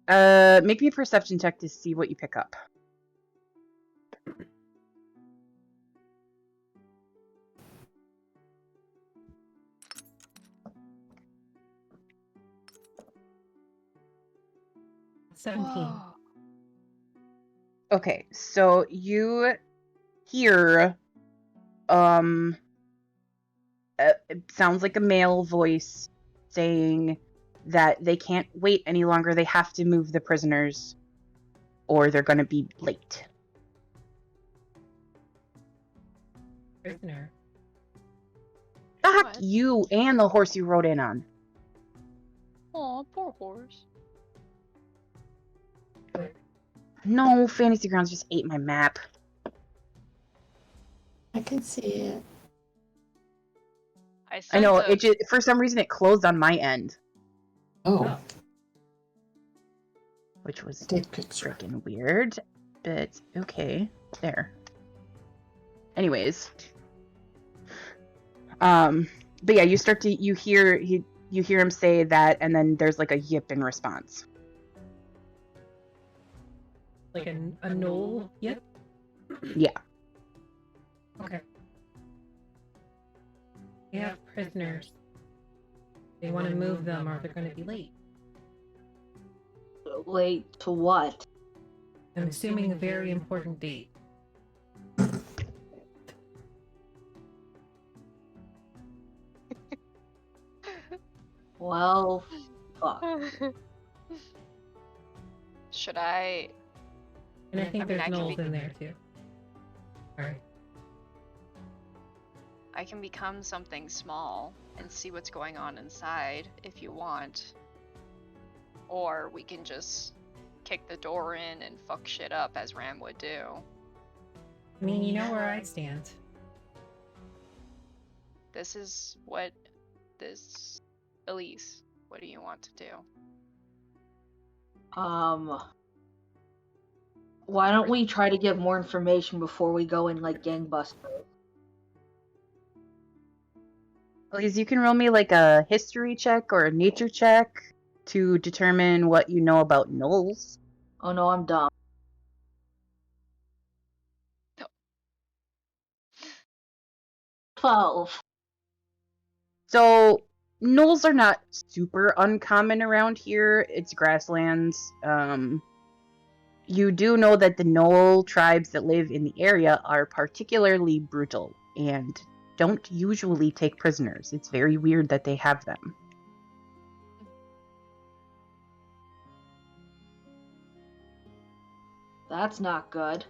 Make me a perception check to see what you pick up. $17. Okay, so you hear, it sounds like a male voice saying that they can't wait any longer. They have to move the prisoners, or they're gonna be late. Prisoner. Fuck What? you and the horse you rode in on. Aw, poor horse. No, Fantasy Grounds just ate my map. I can see it. I know, it just, for some reason it closed on my end, Oh, which was take picture. freaking weird, but okay, there. Anyways, but yeah, you hear him say that, and then there's like a yip in response. Like a gnoll? Yep. Yeah. Okay. We have prisoners. They want to move them or they're going to be late. Late to what? I'm assuming a very important date. Well, fuck. Should I? And I think I mean, there's I can gnolls be- in there too. Alright. I can become something small and see what's going on inside if you want. Or we can just kick the door in and fuck shit up as Ram would do. I mean, you know where I stand. This is what this Eliz, what do you want to do? Why don't we try to get more information before we go in like gangbusters? Please, you can roll me like a history check or a nature check to determine what you know about gnolls. Oh no, I'm dumb. No. 12. So, Gnolls are not super uncommon around here. It's grasslands. You do know that the Gnoll tribes that live in the area are particularly brutal and don't usually take prisoners. It's very weird that they have them. That's not good.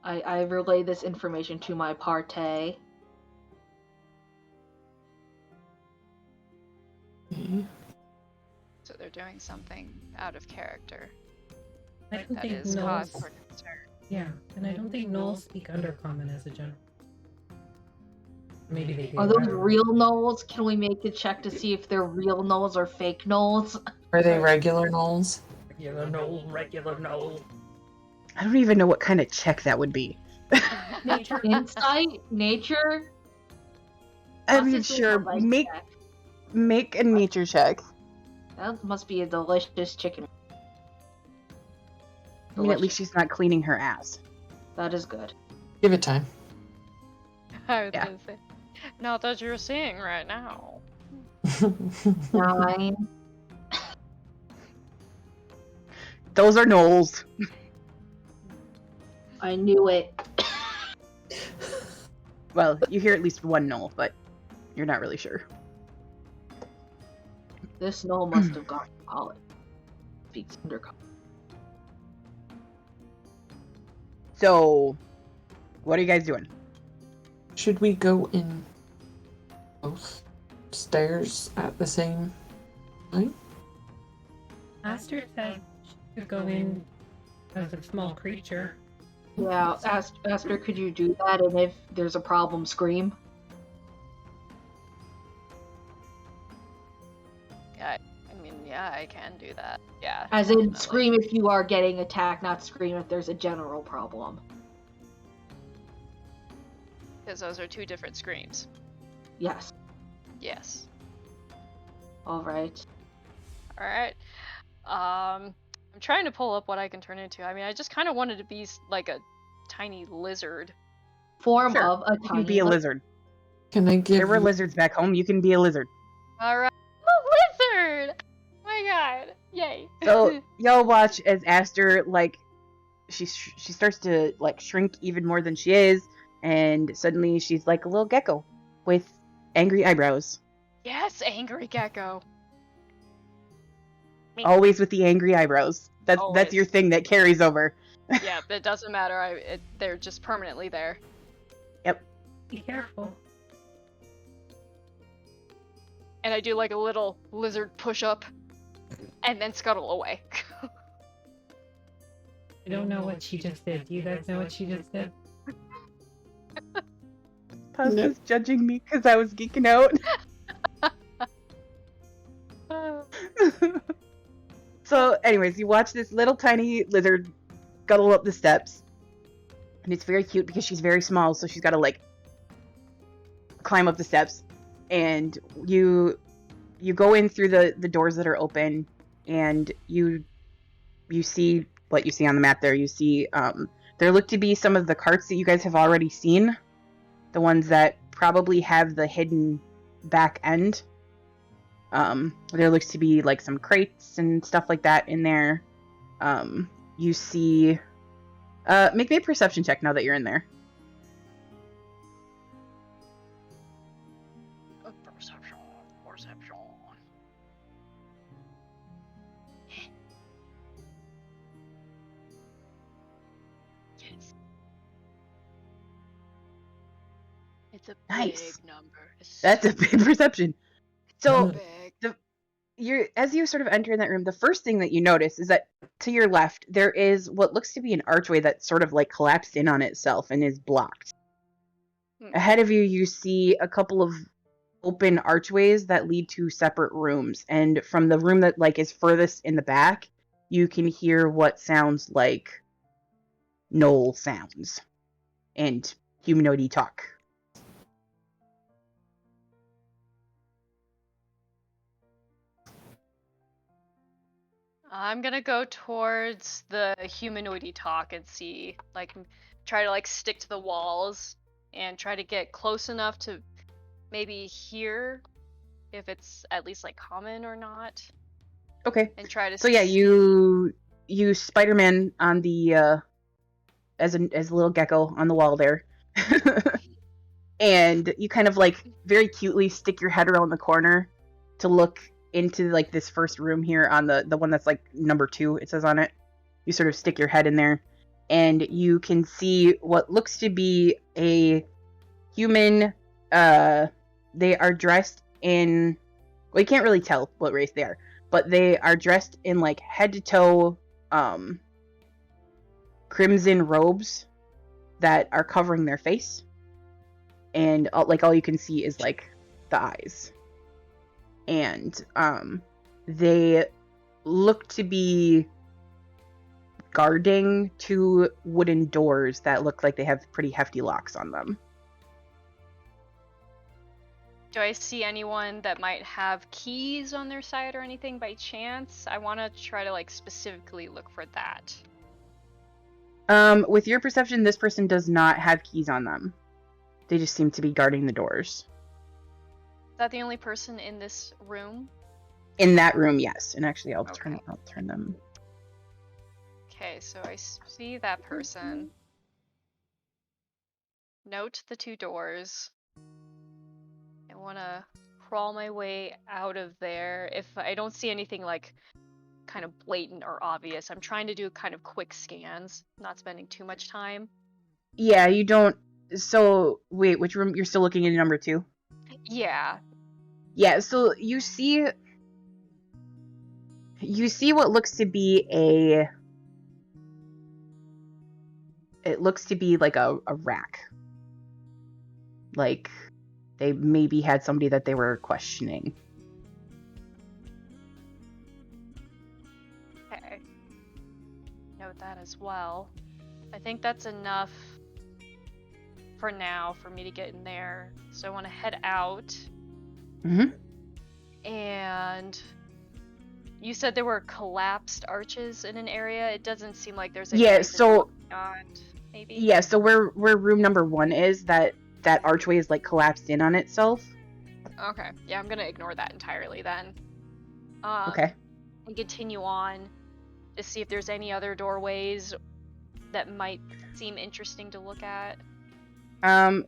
I relay this information to my party. Okay. So they're doing something out of character. I don't That think is cause gnolls. for concern. Yeah, and I don't think gnolls speak Undercommon as a general. Maybe they do. Are I those don't know. real gnolls? Can we make a check to see if they're real gnolls or fake gnolls? Are they regular gnolls? Regular gnoll, regular gnoll. I don't even know what kind of check that would be. Nature. Insight? Nature? I mean, Possibly sure, a life check. make a nature check. That must be a delicious chicken. I mean, at least she's not cleaning her ass. That is good. Give it time. I was Yeah. gonna say, not that you're seeing right now. 9. Those are gnolls. I knew it. Well, you hear at least one gnoll, but you're not really sure. This gnoll must have gotten solid. Speaks undercommon. So, what are you guys doing? Should we go in both stairs at the same time? Aster said she could go in as a small creature. Yeah, Aster, could you do that? And if there's a problem, scream. Yeah, I can do that. Yeah. As in, definitely. scream if you are getting attacked, not scream if there's a general problem. Because those are two different screams. Yes. Yes. Alright. Alright. I'm trying to pull up what I can turn into. I mean, I just kind of wanted to be like a tiny lizard. Form Sure, of a You tiny can be a lizard. Can I give There were you... lizards back home. You can be a lizard. Alright. A lizard! Oh my god. Yay. So y'all watch as Aster she starts to shrink even more than she is, and suddenly she's like a little gecko with angry eyebrows. Yes, angry gecko. Always with the angry eyebrows. That's Always. your thing that carries over. Yeah, it doesn't matter. They're just permanently there. Be careful. And I do like a little lizard push up and then scuttle away. I don't know what she just did. Do you guys know what she just did? Pasta's judging me because I was geeking out. So, anyways, you watch this little tiny lizard scuttle up the steps, and it's very cute because she's very small, so she's got to climb up the steps, and you go in through the doors that are open, and you see what you see on the map there. You see there look to be some of the carts that you guys have already seen, the ones that probably have the hidden back end. There looks to be some crates and stuff like that in there. You see make me a perception check now that you're in there. Perception. Yes. It's a Nice. big number. It's That's a big perception. So big. as you sort of enter in that room, the first thing that you notice is that to your left there is what looks to be an archway that sort of collapsed in on itself and is blocked. Ahead of you, you see a couple of open archways that lead to separate rooms, and from the room that is furthest in the back, you can hear what sounds like Gnoll sounds and humanoidy talk. I'm gonna go towards the humanoidy talk and see, try to stick to the walls and try to get close enough to maybe hear if it's at least like common or not, Okay. and try to. So yeah, you Spider-Man on the as a little gecko on the wall there. And you kind of like very cutely stick your head around the corner to look into like this first room here on the one that's like number 2, it says on it. You sort of stick your head in there and you can see what looks to be a human. They are dressed in, well, you can't really tell what race they are, but they are dressed in like head to toe crimson robes that are covering their face. And like all you can see is like the eyes, and they look to be guarding 2 wooden doors that look like they have pretty hefty locks on them. Do I see anyone that might have keys on their side or anything by chance? I want to try to like specifically look for that. With your perception, this person does not have keys on them. They just seem to be guarding the doors. Is that the only person in this room? In that room, yes. And actually, I'll Okay. turn them. Okay, so I see that person. Note the 2 doors. I want to crawl my way out of there. If I don't see anything like kind of blatant or obvious, I'm trying to do kind of quick scans, not spending too much time. Yeah, you don't. So wait, which room? You're still looking at number 2? Yeah. Yeah. So you see what looks to be a. It looks to be like a rack. Like they maybe had somebody that they were questioning. Okay. Note that as well. I think that's enough for now for me to get in there. So I want to head out. And you said there were collapsed arches in an area. It doesn't seem like there's any Yeah. reason So beyond, maybe. yeah. So where room number 1 is, that archway is like collapsed in on itself. Okay. Yeah, I'm gonna ignore that entirely then. Okay. And continue on to see if there's any other doorways that might seem interesting to look at.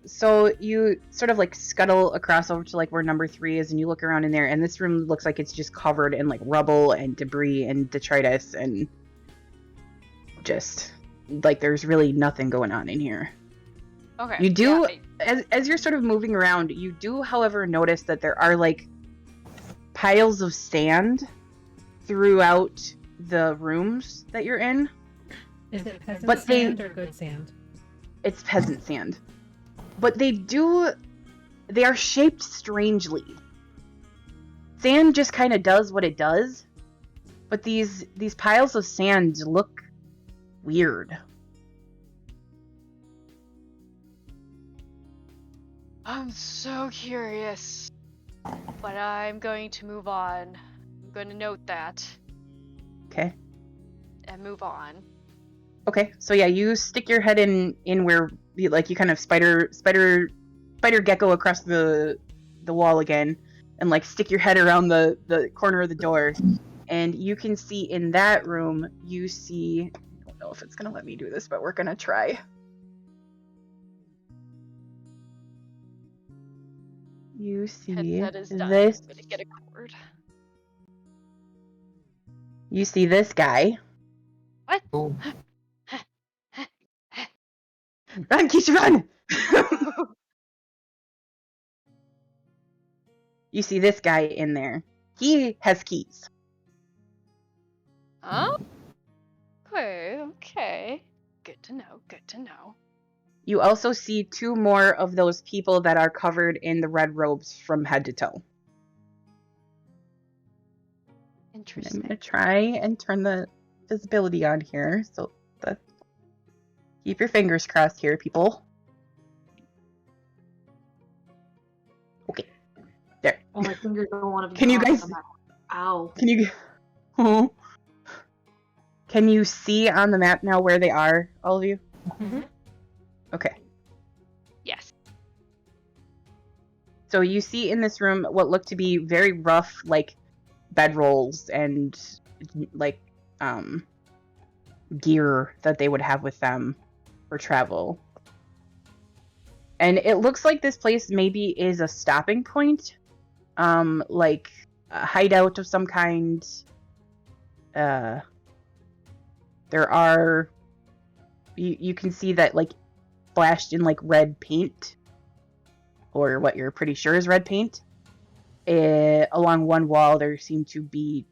So you sort of like scuttle across over to like where number 3 is, and you look around in there, and this room looks like it's just covered in like rubble and debris and detritus, and just like there's really nothing going on in here. Okay. You do, yeah, as you're sort of moving around, you do, however, notice that there are like piles of sand throughout the rooms that you're in. Is it peasant But they- sand or good sand? It's peasant sand. But they are shaped strangely. Sand just kind of does what it does, but these piles of sand look weird. I'm so curious, but I'm going to move on. I'm going to note that Okay. and move on. Okay. So yeah, you stick your head in where you kind of spider gecko across the wall again, and like stick your head around the corner of the door, and you can see in that room, you see, I don't know if it's gonna let me do this, but we're gonna try. You see Headset is done. this. I'm going to get a cord. You see this guy. What? Oh, Run, Keisha, run! You see this guy in there. He has keys. Huh? Okay. Good to know, good to know. You also see 2 more of those people that are covered in the red robes from head to toe. And I'm Interesting. gonna try and turn the visibility on here, so that keep your fingers crossed here, people. Okay, there. Oh, my fingers don't want to be. Can you caught guys- on that. Ow. Can you? Oh. Can you see on the map now where they are, all of you? Mhm. Okay. Yes. So you see in this room what look to be very rough, like, bedrolls and, like, gear that they would have with them for travel. And it looks like this place maybe is a stopping point, like a hideout of some kind. There are, you can see that, like, splashed in, like, red paint, or what you're pretty sure is red paint. Along one wall there seem to be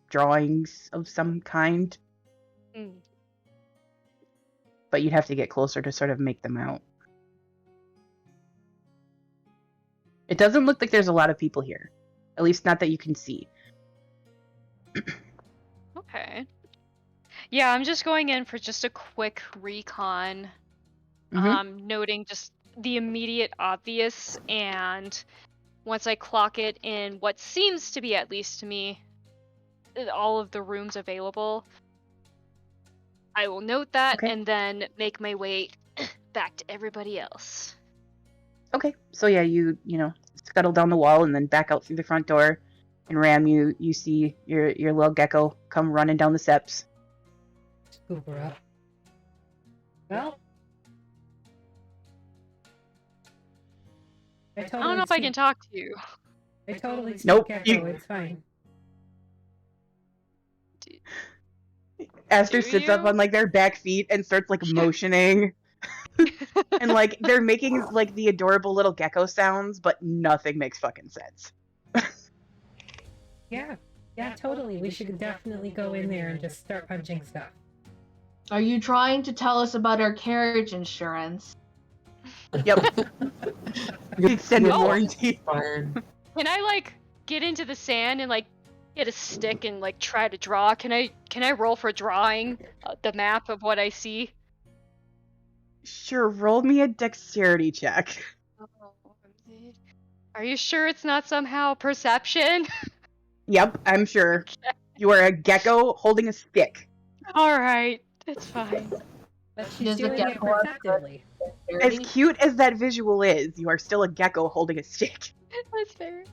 drawings of some kind. But you'd have to get closer to sort of make them out. It doesn't look like there's a lot of people here. At least not that you can see. Okay. Yeah, I'm just going in for just a quick recon. Noting just the immediate obvious, and once I clock it in what seems to be, at least to me, all of the rooms available, I will note that and then make my way back to everybody else. Okay, so yeah, you scuttle down the wall and then back out through the front door, and Ram, you see your little gecko come running down the steps. Scoop her up. Well, I don't know if I can talk to you. I totally speak Nope, Gecko, it's fine. Aster sits up on, like, their back feet and starts, like, motioning. And, like, they're making, like, the adorable little gecko sounds, but nothing makes fucking sense. Yeah, totally. We should definitely go in there and just start punching stuff. Are you trying to tell us about our carriage insurance? Yep. Extended warranty. Can I, like, get into the sand and, like, get a stick and, like, try to draw? Can I roll for drawing the map of what I see? Sure, roll me a dexterity check. Are you sure it's not somehow perception? Yep, I'm sure. Okay. You are a gecko holding a stick. Alright, it's fine. But she's doing it perceptively. As cute as that visual is, you are still a gecko holding a stick. That's fair.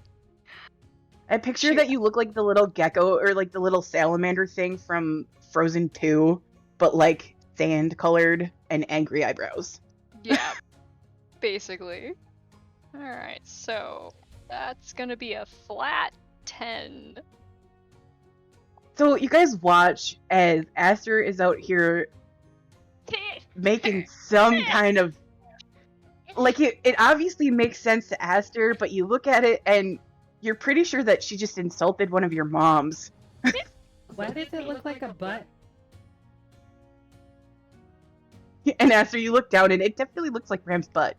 I picture that you look like the little gecko, or like the little salamander thing from Frozen 2, but like sand-colored and angry eyebrows. Yeah, basically. Alright, so that's gonna be a flat 10. So you guys watch as Aster is out here making some kind of... Like, it obviously makes sense to Aster, but you look at it and you're pretty sure that she just insulted one of your moms. Why does it look like a butt? And Aster, you look down and it definitely looks like Ram's butt.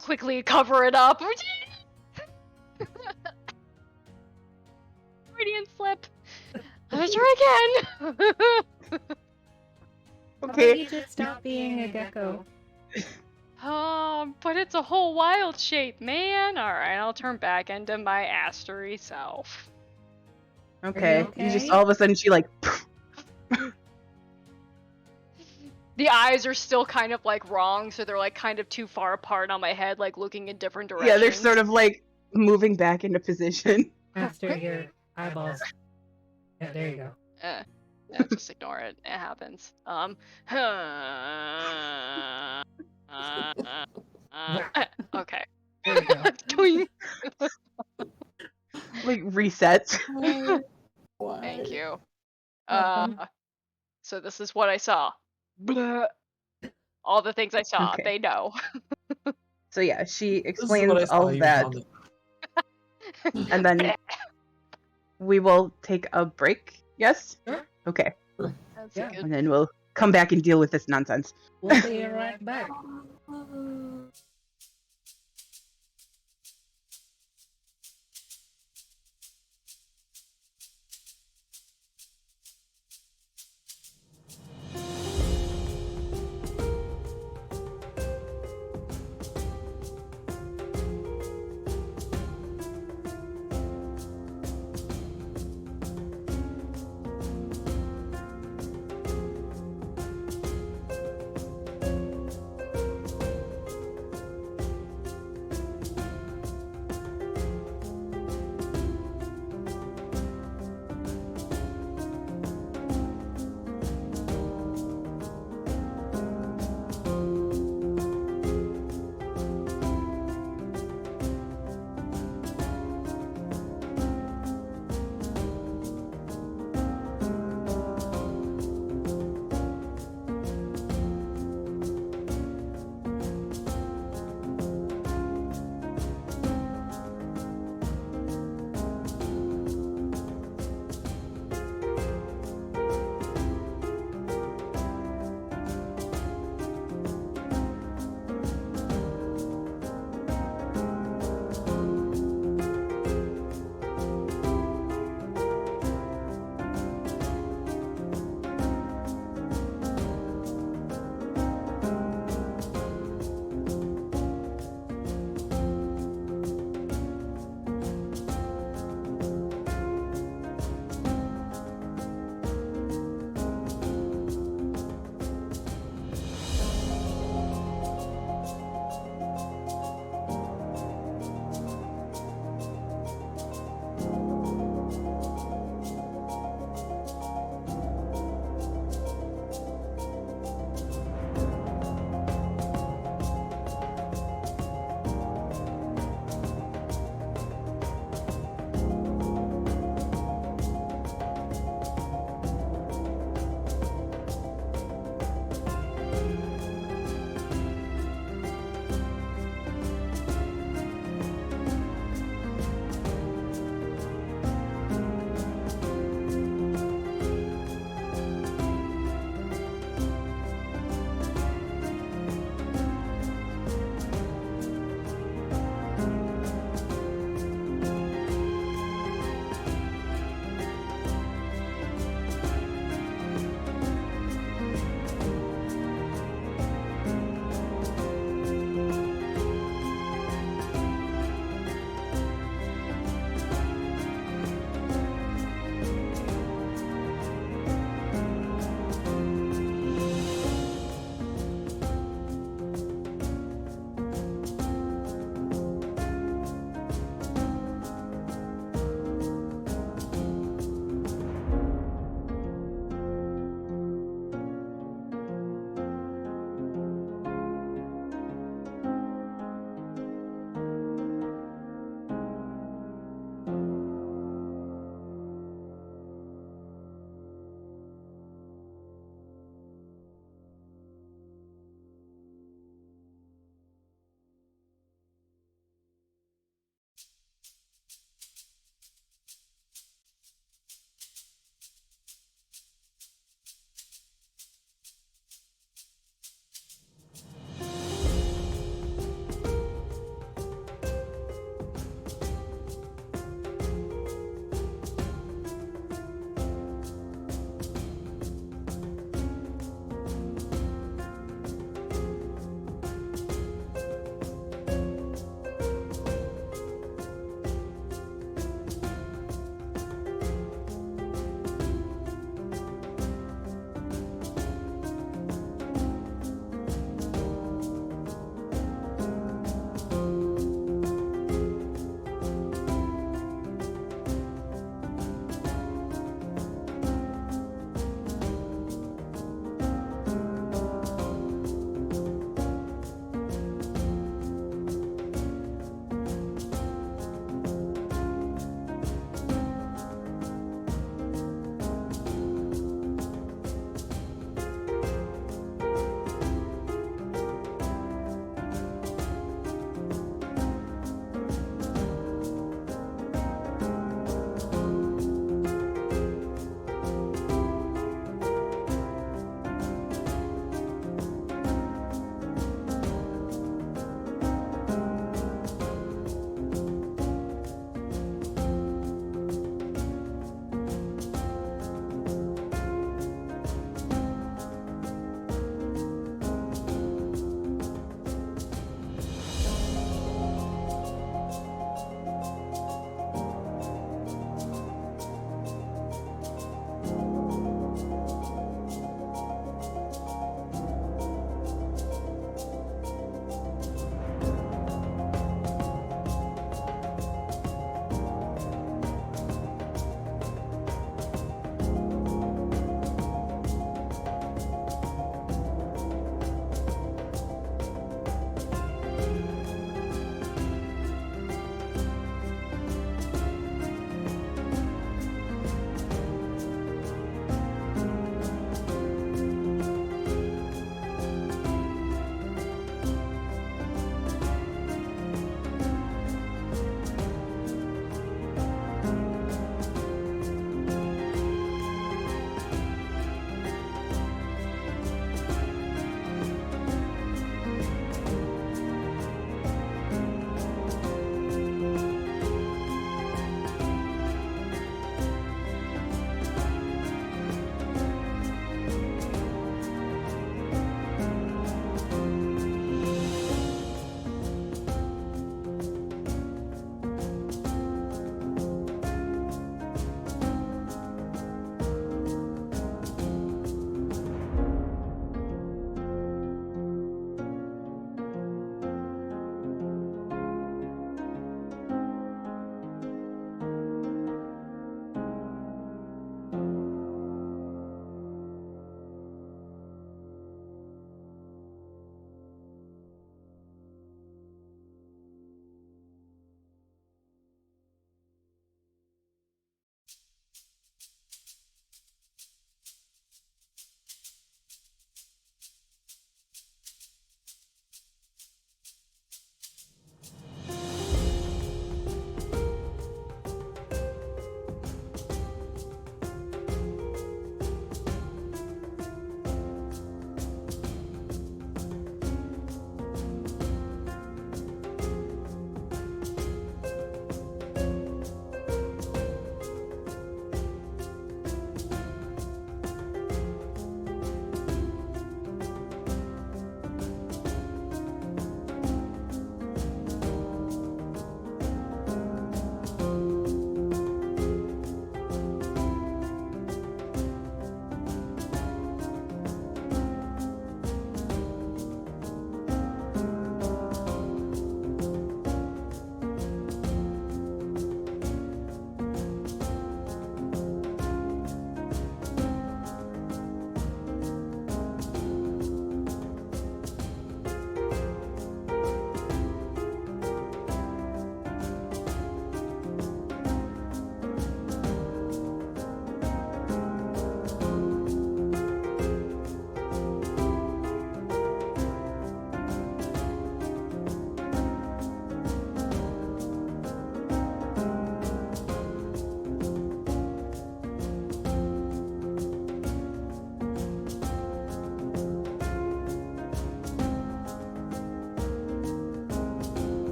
Quickly cover it up. Freudian slip. Let's try again. Okay. You just stop being a gecko. But it's a whole wild shape, man. Alright, I'll turn back into my Astery self. Okay. Okay? You just all of a sudden she like... The eyes are still kind of like wrong, so they're like kind of too far apart on my head, like looking in different directions. Yeah, they're sort of like moving back into position. Aster, your eyeballs. Yeah, there you go. Yeah, just ignore it. It happens. Okay. There you go. Doing. Like resets. Thank you. Welcome. So this is what I saw. Blah. All the things I saw, Okay. they know. So yeah, she This is what I explains saw, all of you that, found it. and then we will take a break. Yes? Sure. Okay. That's Yeah. good. And then we'll come back and deal with this nonsense. We'll be right back.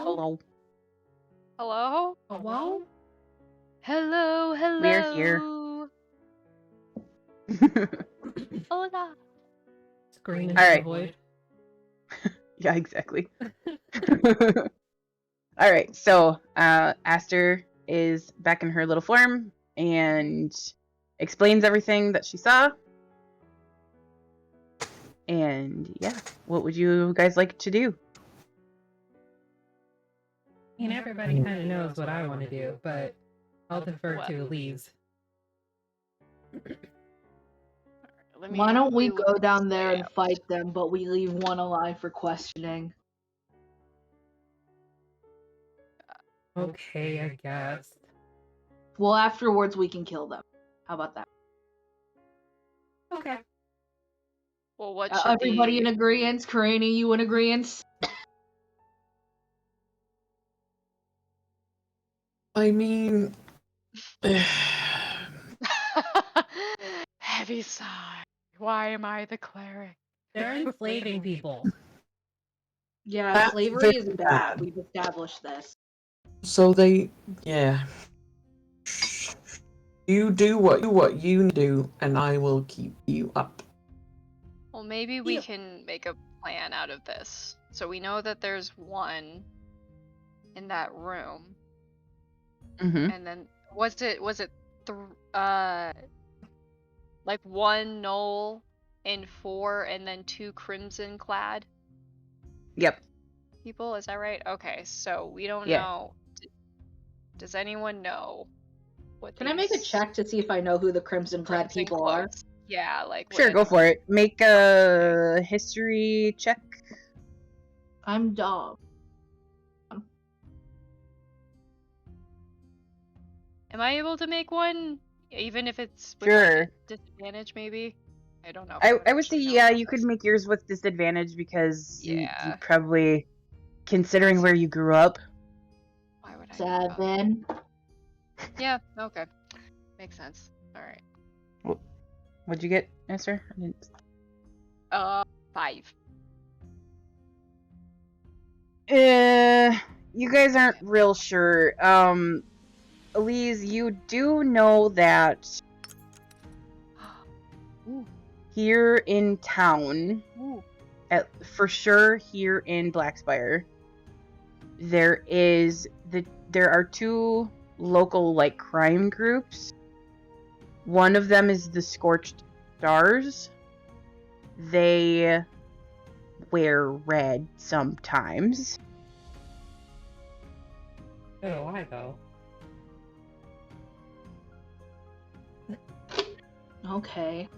Hello. Hello? Hello? Hello, hello. We're here. Hola. Scream All into the right. void. Yeah, exactly. All right, so Aster is back in her little form and explains everything that she saw. And yeah, what would you guys like to do? I mean, everybody kind of knows what I want to do, but I'll defer What? to Eliz. Let me Why don't we look go this down there and out. fight them, but we leave one alive for questioning? Okay, I guess. Well, afterwards we can kill them. How about that? Okay. Well, what should Everybody in the... agreement? Karani, you in agreement? I mean, Heavy sigh. Why am I the cleric? They're enslaving people. Yeah, That's slavery is very bad. bad. We've established this. so they, yeah. You do what you do, and I will keep you up. Well, maybe we Yeah. can make a plan out of this. So we know that there's one in that room, Mm-hmm. and then was it like one Gnoll and 4, and then 2 crimson clad Yep. people? Is that right? Okay, so we don't Yeah. know. Does anyone know what? Can I make a these check to see if I know who the Crimson Clad crimson people are? cloaks- Yeah, like Sure, go for it. Make a history check. I'm dumb. Am I able to make one, even if it's with Sure. like, disadvantage? Maybe. I don't know. I would say, yeah, you could make yours with disadvantage because you Yeah. probably, considering where you grew up. Why would I? know about that? 7. Yeah. Okay. Makes sense. All right. What'd you get, Esther? I didn't... 5. You guys aren't real sure. Eliz, you do know that Ooh. here in town, Ooh. for sure here in Blackspire, there are 2 local like crime groups. One of them is the Scorched Stars. They wear red sometimes. So do I, though. Okay.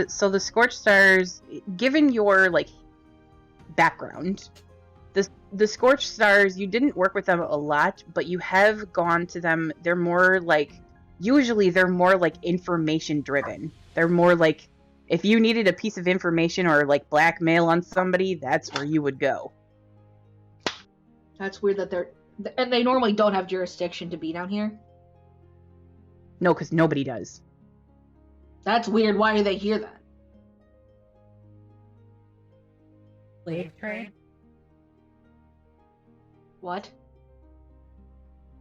So the Scorched Stars, given your like background, the Scorched Stars, you didn't work with them a lot, but you have gone to them. They're more like information driven. They're more like, if you needed a piece of information or like blackmail on somebody, that's where you would go. That's weird that and they normally don't have jurisdiction to be down here. No, because nobody does. That's weird. Why are they here then? Slave trade? What?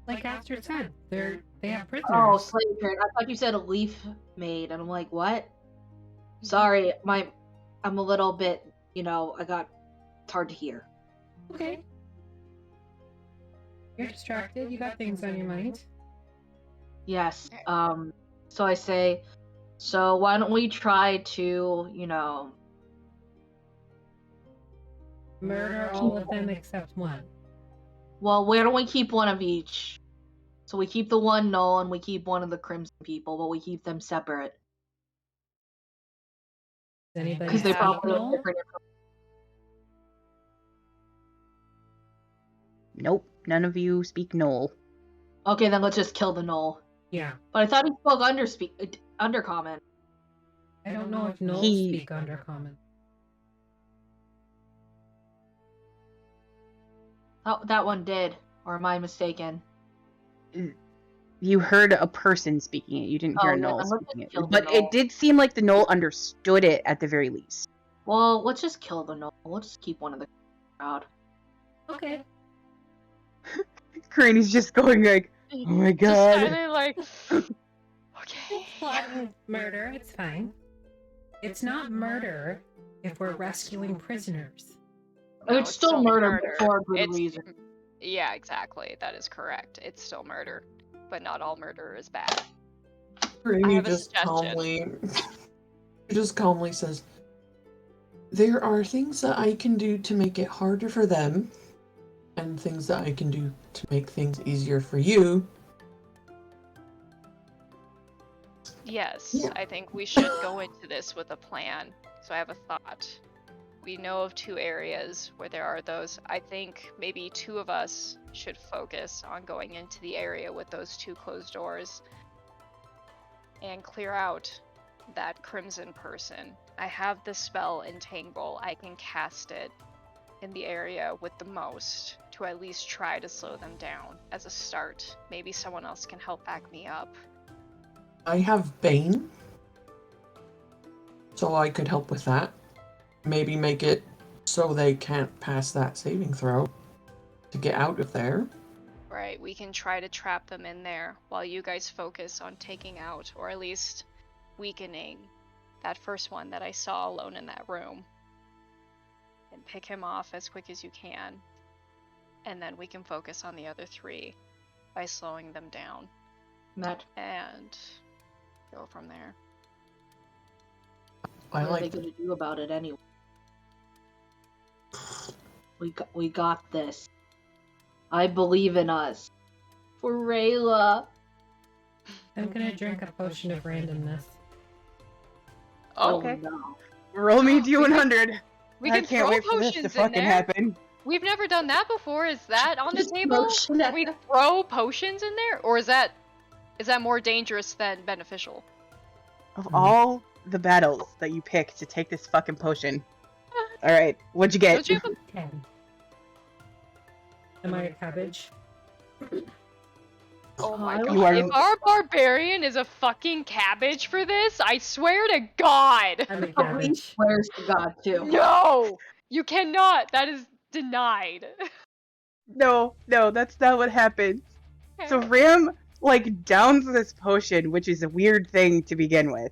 Like Aster said, they have prisoners. Oh, slave trade. I thought you said a leaf maid, and I'm like, what? Sorry, I'm a little bit, it's hard to hear. Okay. You're distracted. You got things on your mind. Yes. So I say, so why don't we try to, Murder all of them except one. well, why don't we keep one of each? So we keep the one Gnoll and we keep one of the Crimson people, but we keep them separate. Does anybody Because they speak probably have Gnoll? different. Nope, none of you speak Gnoll. Okay, then let's just kill the Gnoll. Yeah. But I thought he spoke Undercommon. I don't know if Gnolls He- speak Undercommon. Oh, that one did. Or am I mistaken? You heard a person speaking it. You didn't hear Oh, a yeah, Gnoll then let's speaking it. kill the But Gnoll. it did seem like the Gnoll understood it at the very least. Well, let's just kill the Gnoll. We'll just keep one of the crowd. Okay. Crane's just going like, oh my Just god. standing like, okay. Plotting murder, it's fine. It's not murder if we're rescuing prisoners. No, It's still murder, but for a good It's- reason. Yeah, exactly. That is correct. It's still murder, but not all murder is bad. Rainy have a just suggestion. calmly says, there are things that I can do to make it harder for them, and things that I can do to make things easier for you. Yes, Yeah. I think we should go into this with a plan. So I have a thought. We know of 2 areas where there are those. I think maybe 2 of us should focus on going into the area with those 2 closed doors and clear out that crimson person. I have the spell Entangle. I can cast it in the area with the most to at least try to slow them down as a start. Maybe someone else can help back me up. I have Bane, so I could help with that. Maybe make it so they can't pass that saving throw to get out of there. Right, we can try to trap them in there while you guys focus on taking out, or at least weakening, that first one that I saw alone in that room. And pick him off as quick as you can. And then we can focus on the other 3 by slowing them down. Matt, And go from there. I what are they like gonna do about it anyway? We got this. I believe in us. For Rayla. I'm gonna drink a potion of randomness. Oh, Okay. no. Roll me D100. we I can can't throw wait for this to potions in fucking there. happen. We've never done that before. Is that on the Just table? motion at Can we them. throw potions in there? Or is that more dangerous than beneficial? Of all the battles that you pick to take this fucking potion. Alright, what'd you get? Don't you have a 10. Am I a cabbage? Oh my I god. You are- If our barbarian is a fucking cabbage for this, I swear to God! I'm a He cabbage. swears to God too. No! You cannot! That is denied. No, that's not what happens. So Ram, like, downs this potion, which is a weird thing to begin with.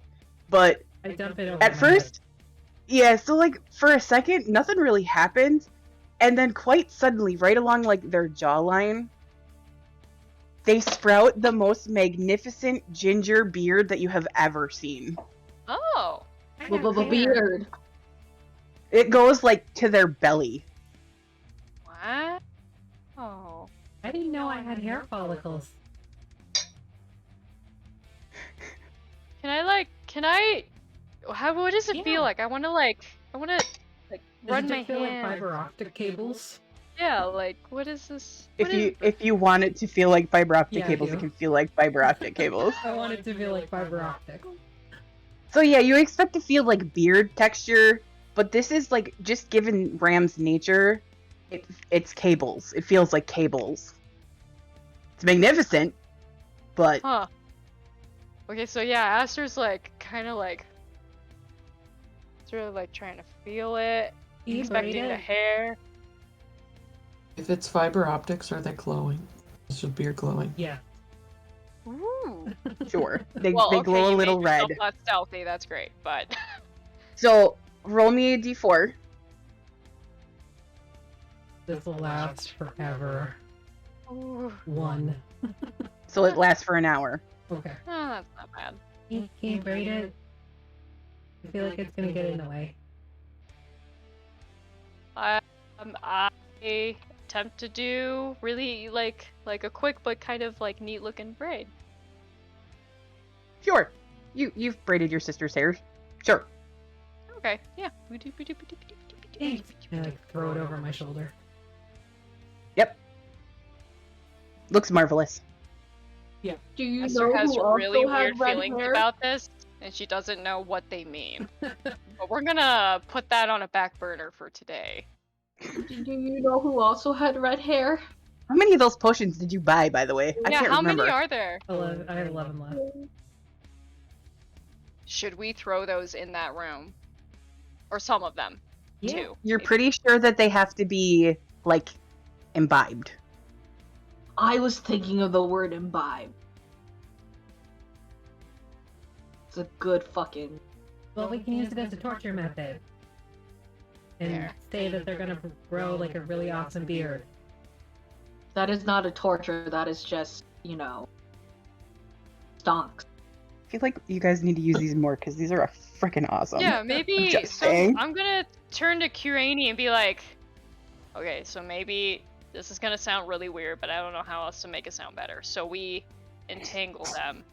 But I dump it over at my first, yeah, so, like, for a second, nothing really happens. And then quite suddenly, right along, like, their jawline, they sprout the most magnificent ginger beard that you have ever seen. Oh. head. I have hair. Beard. It goes, like, to their belly. What? Oh. I didn't know I had hair follicles. What does it Yeah. feel like? I wanna Does run it my feel like hand. fiber optic cables? Yeah, like, what is this? What If you want it to feel like fiber optic Yeah, I cables, do. it can feel like fiber optic cables. I want it to feel like fiber optic. So yeah, you expect to feel like beard texture, but this is like just given Ram's nature, it's cables. It feels like cables. It's magnificent, but Huh. Okay, so yeah, Aster's like, kind of like, sort of like trying to feel it, You braid expecting the it? hair. if it's fiber optics, are they glowing? Is your beard glowing? Yeah. Ooh. sure, they Well, okay, glow a you little made red. yourself less stealthy. That's great, but So roll me a d4. This will last forever. Ooh. 1. So it lasts for an hour. Okay. Oh, that's not bad. Can you braid it? I feel like it's gonna get in the way. I attempt to do really like a quick but kind of like neat looking braid. Sure, you've braided your sister's hair. Sure. Okay, yeah. Thanks. I like throw it over my shoulder. Looks marvelous. Do you Esther know has who also really had weird red feelings hair? about this, and she doesn't know what they mean. But we're gonna put that on a back burner for today. Do you know who also had red hair? How many of those potions did you buy, by the way? I Yeah, can't how remember. many are there? 11. I have 11 left. Should we throw those in that room? or some of them, Yeah. too. You're maybe. pretty sure that they have to be, like, imbibed. I was thinking of the word imbibe. It's a good fucking. Well, we can use it as a torture method. And There. say that they're gonna grow like a really awesome beard. That is not a torture. That is just, stonks. I feel like you guys need to use these more because these are freaking awesome. Yeah, maybe. Just So saying. I'm gonna turn to Kurani and be like, okay, so maybe this is gonna sound really weird, but I don't know how else to make it sound better. So we entangle them,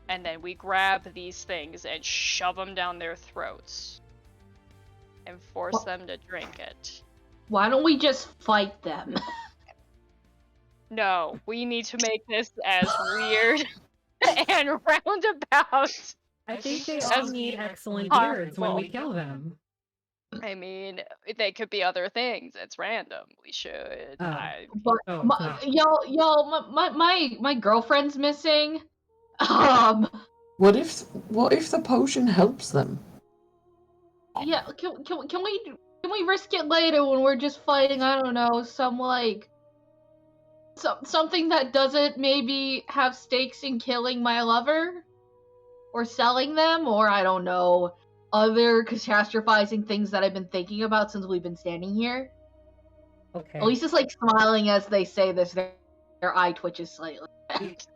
and then we grab these things and shove them down their throats, and force What? them to drink it. Why don't we just fight them? No, we need to make this as weird and roundabout. I think they all As need excellent possible. beards when we kill them. I mean, they could be other things. It's random. We should. Oh. But Oh, my, no. y'all, my girlfriend's missing. What if the potion helps them? Yeah, can we risk it later when we're just fighting? I don't know, something that doesn't maybe have stakes in killing my lover, or selling them, or I don't know, other catastrophizing things that I've been thinking about since we've been standing here. Okay. Elise is like smiling as they say this. Their eye twitches slightly.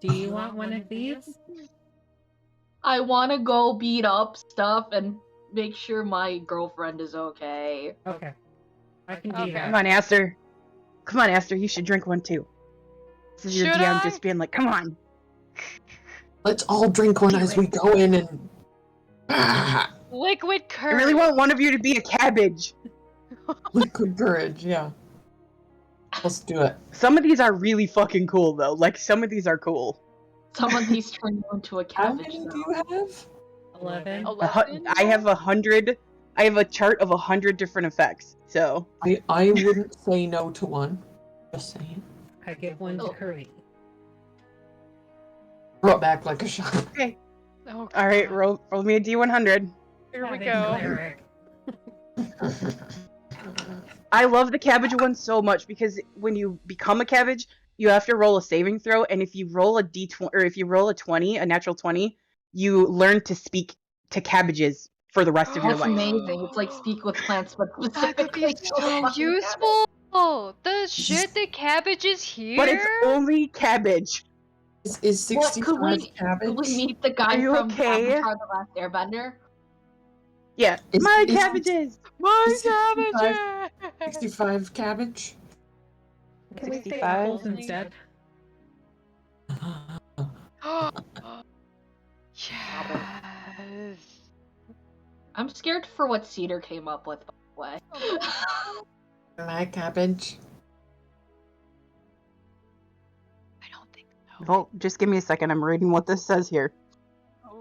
Do you want one of these? I want to go beat up stuff and make sure my girlfriend is okay. Okay. I can do Okay. that. Come on, Aster. Come on, Aster. You should drink one too. This is your Should DM I? just being like, come on. Let's all drink one as we go in and. Liquid I courage. really want one of you to be a cabbage. Liquid courage, yeah. Let's do it. Some of these are really fucking cool though. Like some of these are cool. Some of these turn you into a How cabbage. many though. do you have? 11. 11? I have 100. I have a chart of 100 different effects. So I wouldn't say no to one. Just saying. I give one to Oh. Curry. Throw it back like a shot. Oh, all right, God. roll me a D100. Here we Having go. cleric. I love the cabbage one so much because when you become a cabbage, you have to roll a saving throw, and if you roll a D20 or if you roll a 20, a natural 20, you learn to speak to cabbages for the rest of your That's life. amazing. It's like speak with plants, but That could be specifically to a so fucking useful. The shit that cabbages here. But it's only cabbage. Is What, 65 could we cabbage? meet the guy Are you from okay? Avatar: The Last Airbender? Yeah, Is- my is- cabbages. My Is 65 cabbages. 65 cabbage? Can we say 65? apples instead? Yes. I'm scared for what Cedar came up with, by the way. My cabbage. I don't think so. Oh, just give me a second. I'm reading what this says here.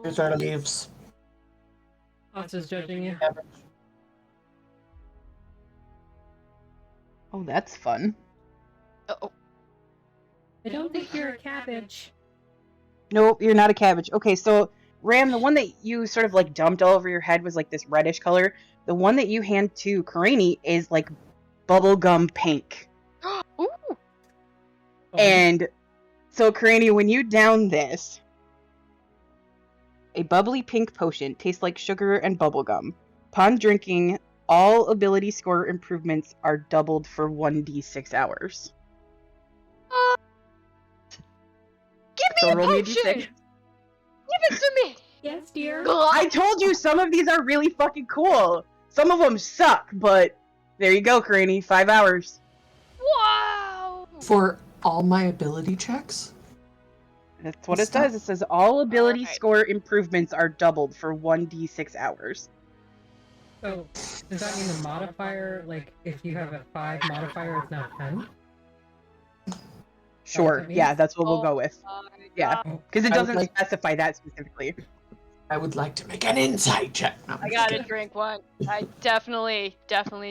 Here's our leaves. Austin's judging you. Cabbage. Oh, that's fun. Oh, I don't think you're a cabbage. Nope, you're not a cabbage. Okay, so Ram, the one that you sort of like dumped all over your head was like this reddish color. The one that you hand to Karini is like bubblegum pink. Ooh. Oh, And so, Karini, when you down this, a bubbly pink potion tastes like sugar and bubblegum. Upon drinking, all ability score improvements are doubled for 1d6 hours. Give me So a roll me a potion. d6. Give it to me. yes, dear. I told you some of these are really fucking cool. Some of them suck, but there you go, Karini. 5 hours. Wow. For all my ability checks? That's what it Stop. says. It says all ability Alright. score improvements are doubled for 1d6 hours. So, does that mean the modifier, like, if you have a 5 modifier, it's now 10? Sure, what it yeah, means? that's what we'll Oh go with. my Yeah. God. Because it I would doesn't like- specify that specifically. I would like to make an insight check. No, I'm I just gotta kidding. drink one. I definitely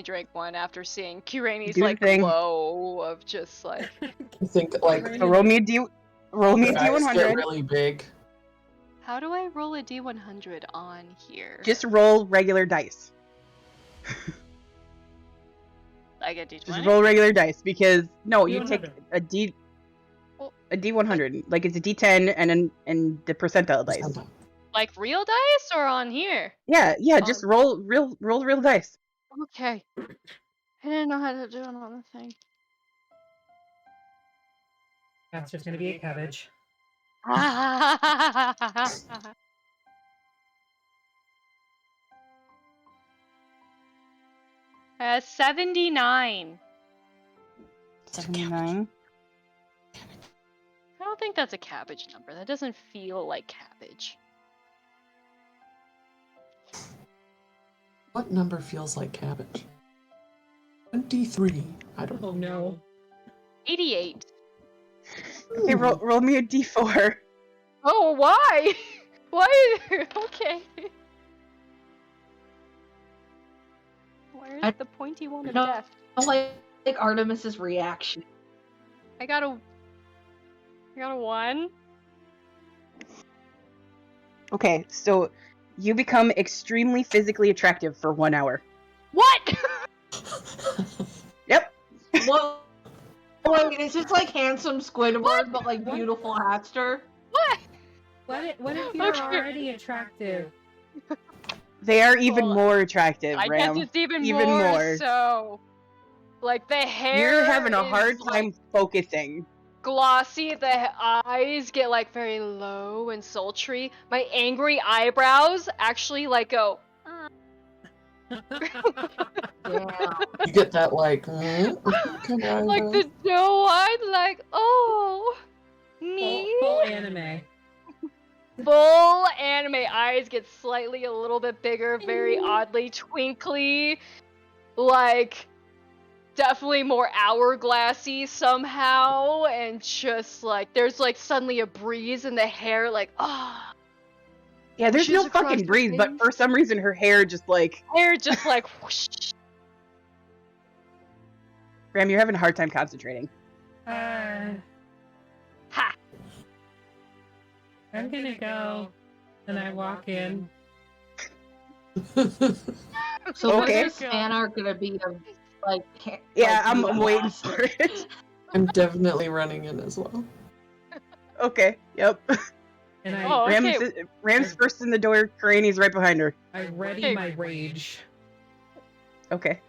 drink one after seeing Kirani's Do the like thing. glow of just like. I think like So roll me a D100. get really big. How do I roll a D100 on here? Just roll regular dice. I get D20. Just roll regular dice because you take D100. a D100, like it's a D10 and the percentile dice. Percentile. Like real dice or on here? Yeah, just roll real dice. Okay. I didn't know how to do it on the thing. That's just gonna be a cabbage. 79. 79. I don't think that's a cabbage number. That doesn't feel like cabbage. What number feels like cabbage? 23. I don't know. Oh no. 88. Okay, roll me a D4. Oh, why? Why? Okay. Where's I the pointy one of don't- death? I don't like Artemis's reaction. I got a 1. Okay, so you become extremely physically attractive for 1 hour. What? Yep. What? Wait, is this like handsome Squidward, but like beautiful Hatster? What? What if you're Okay. already attractive? They are even Well, more attractive, I Ram. guess it's even Even more, more. so. Like the hair. You're having a is, hard like, time focusing. glossy. The eyes get like very low and sultry. My angry eyebrows actually like go. Yeah. You get that like, kind of Like eyebrow. the doe eyed, like, oh, me. Full anime. Full anime eyes get slightly a little bit bigger, very oddly twinkly, like definitely more hourglassy somehow, and just like there's like suddenly a breeze in the hair, like Yeah, there's She's no across fucking the breeze, but face. for some reason her hair just like... hair just like whoosh. Ram, you're having a hard time concentrating. Ha! I'm gonna go, and I walk in. So Okay. what's this fan art gonna be of like? Yeah, like, I'm beautiful waiting Hatster? for it. I'm definitely running in as well. Okay, yep. And I, Oh, okay. Ram's first in the door, Karani's right behind her. I ready Okay. my rage. Okay.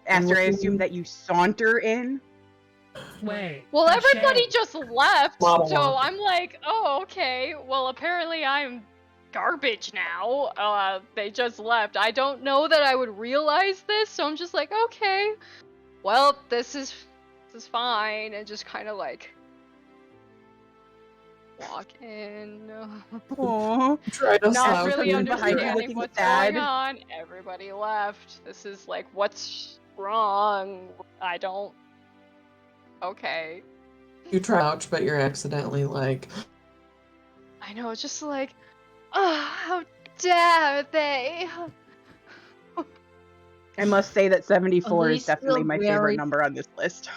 After I assume that you saunter in. Sway. Well, everybody Sashay. just left, Model so walk. I'm like, oh, okay. Well, apparently I'm garbage now. They just left. I don't know that I would realize this, so I'm just like, okay. Well, this is fine, and just kind of like walk in. Aww. Try to Not slouch really in behind you. understanding looking what's sad. going on. Everybody left. This is like, what's wrong? I don't. Okay. You crouch, but you're accidentally like, I know, it's just like, oh, how dare they? I must say that 74 Elise is definitely feels my very- favorite number on this list.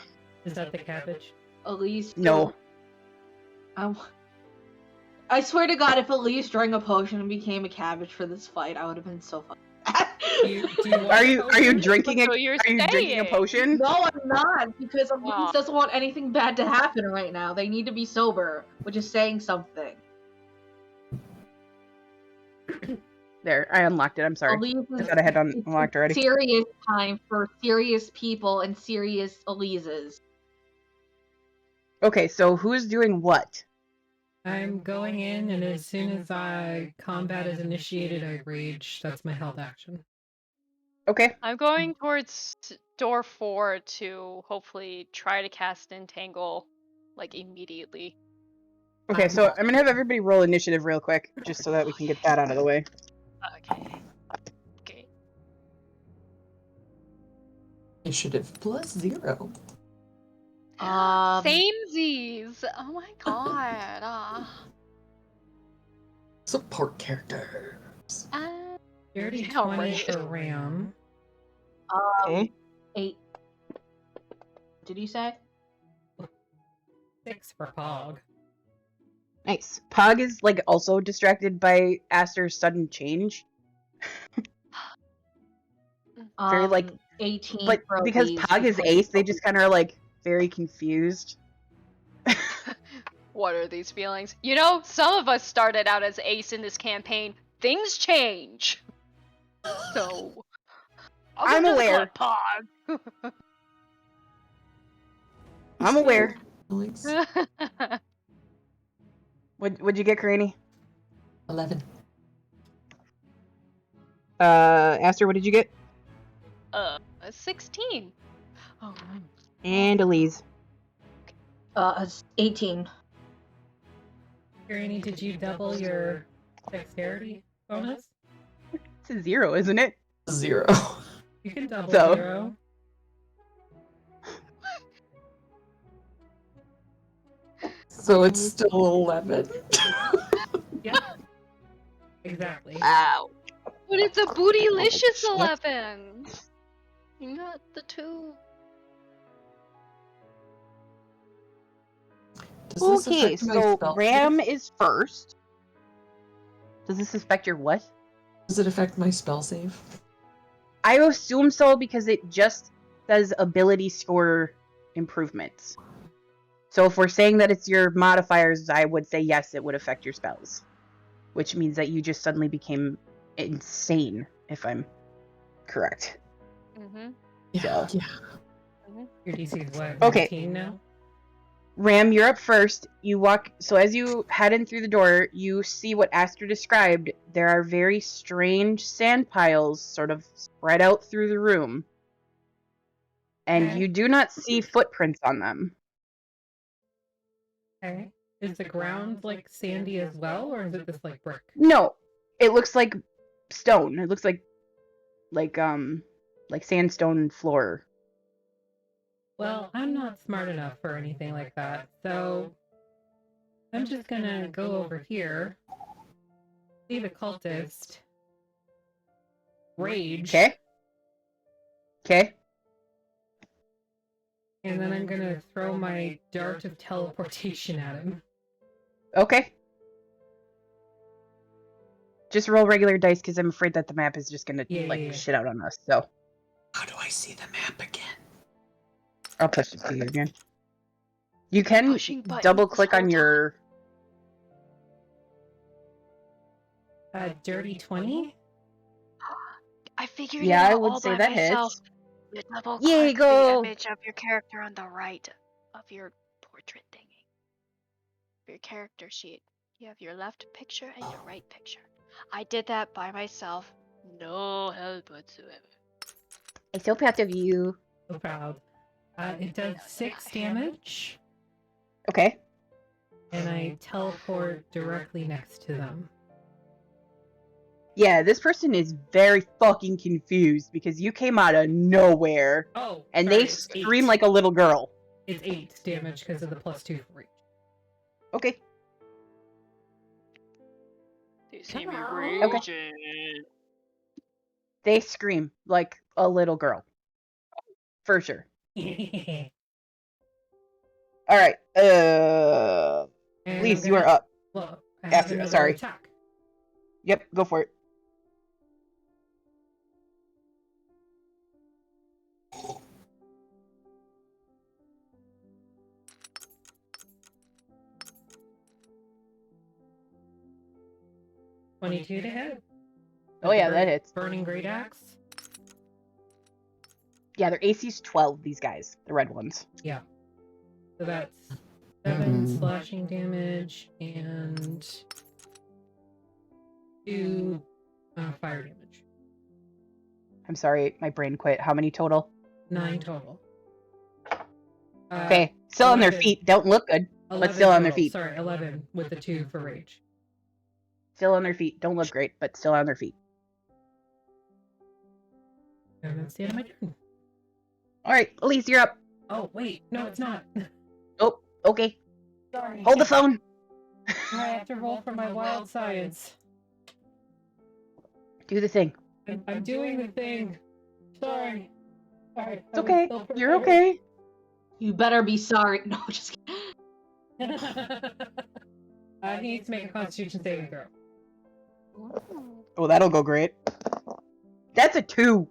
Is that the cabbage? Elise. No. I swear to God, if Elise drank a potion and became a cabbage for this fight, I would have been so funny. Do you want Are a you potion? drinking So it? you're Are you drinking a saying- potion? No, I'm not, because Elise Aw. doesn't want anything bad to happen right now. They need to be sober, which is saying something. There, I unlocked it. I'm sorry. Elise I is thought I had it's unlocked already. serious time for serious people and serious Elises. Okay, so who's doing what? I'm going in, and as soon as combat is initiated, I rage. That's my held action. Okay. I'm going towards door 4 to hopefully try to cast Entangle, like, immediately. Okay, so I'm gonna have everybody roll initiative real quick, just so that we can get that out of the way. Okay. Okay. initiative +0. Samesies! Oh my god. Support characters. Dirty Yeah, 20 right. for Ram. Okay. 8. Did you say? 6 for Pog. Nice. Pog is like also distracted by Aster's sudden change. Very, like, 18 but for because Eliz, Pog is ace, they just kind of are like very confused. What are these feelings? You know, some of us started out as ace in this campaign. Things change. So, I'm aware. I'm aware. Alex? What'd you get, Karini? 11. Aster, what did you get? 16. Oh. And Eliz. It's 18. Granny, did you double your dexterity bonus? It's a 0, isn't it? 0. You can double So- 0. So it's still 11. Yep. Exactly. Ow. But it's a bootylicious shit. 11. You got the 2. Does this Okay, affect my so spell Ram save? is first. Does this affect your what? Does it affect my spell save? I assume so because it just says ability score improvements. So if we're saying that it's your modifiers, I would say yes, it would affect your spells. Which means that you just suddenly became insane, if I'm correct. Mm-hmm. Yeah. So- Yeah. Your DC is what? Okay. 19 now? Ram, you're up first. You walk. So as you head in through the door, you see what Aster described. There are very strange sand piles sort of spread out through the room. And Okay. you do not see footprints on them. Okay. Is the ground like sandy as well, or is it just like brick? No, it looks like stone. It looks like sandstone floor. Well, I'm not smart enough for anything like that, so I'm just gonna go over here, see the cultist, rage, Okay. Okay. and then I'm gonna throw my dart of teleportation at him. Okay. Just roll regular dice because I'm afraid that the map is just gonna Yeah. shit out on us. So How do I see the map again? I'll push it to you again. You can Pushing buttons double this click whole on time. your. Dirty 20? I figured Yeah, it I out would all say by that myself. hits. You double Yay, click go! the image of your character on the right of your portrait thingy. Your character sheet. You have your left picture and your right picture. I did that by myself. No help whatsoever. I'm so proud of you. So proud. It does 6 damage, Okay. and I teleport directly next to them. Yeah, this person is very fucking confused because you came out of nowhere Oh, and sorry, they it's scream 8. like a little girl. It's 8 damage because of the +2 for reach. Okay. You see me Hello? raging. They scream like a little girl. For sure. Alright. And Please, I'm you are gonna- up. Well, I have After- another sorry. attack. Yep, go for it. $22 to hit. Oh yeah, that hits. Burning Great Axe. Yeah, their AC's 12, these guys. The red ones. Yeah. So that's 7 Mhm. slashing damage and 2 fire damage. I'm sorry, my brain quit. How many total? 9 total. Okay, still on their 11. feet. Don't look good. 11 still on their total. feet. Sorry, 11 with the 2 for rage. Still on their feet. Don't look great, but still on their feet. And that's the end of my turn. Alright, Elise, you're up. Oh, wait. No, it's not. Oh, okay. Sorry. Hold the phone. I have to roll for my wild science. Do the thing. I'm doing the thing. Sorry. Sorry. It's okay. You're okay. You better be sorry. No, just kidding. He needs to make a Constitution saving throw. Oh, that'll go great. That's a 2.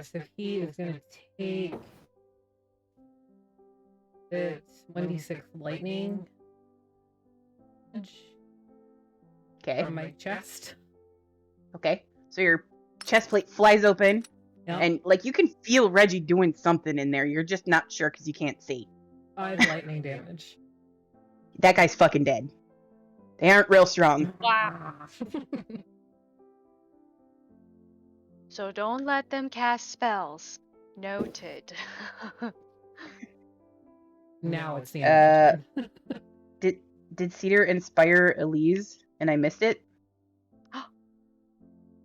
So he is going to take it's 1d6 lightning Okay. from my chest. Okay. So your chest plate flies open, Yep. and like you can feel Reggie doing something in there. You're just not sure because you can't see. 5 lightning damage. That guy's fucking dead. They aren't real strong. Wow. So don't let them cast spells. Noted. Now it's the end of the turn. Did Cedar inspire Eliz and I missed it?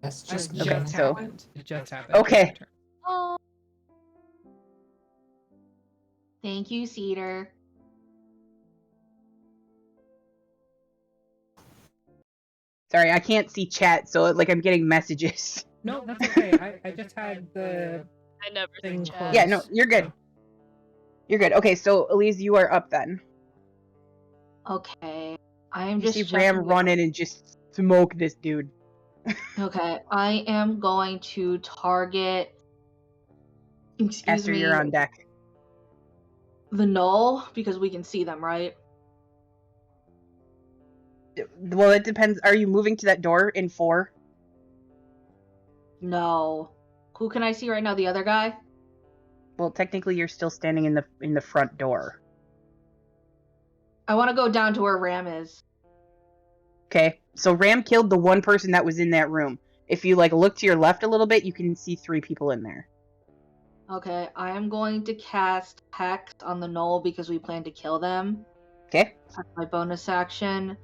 That's just It okay, just so- happened. It just happened. Okay. Your turn. Oh. Thank you, Cedar. Sorry, I can't see chat, so like I'm getting messages. No, that's okay. I just had the I never thing think closed. Yeah, no, you're good. You're good. Okay, so Eliz, you are up then. Okay. I am You just see checking Ram run in and just smoke this dude. Okay, I am going to target. Excuse Aster, me. you're on deck. The Gnoll, because we can see them, right? Well, it depends. Are you moving to that door in 4? No. Who can I see right now? The other guy? Well, technically, you're still standing in the front door. I want to go down to where Ram is. Okay, so Ram killed the one person that was in that room. If you like look to your left a little bit, you can see 3 people in there. Okay, I am going to cast Hex on the Gnoll because we plan to kill them. Okay, That's my bonus action.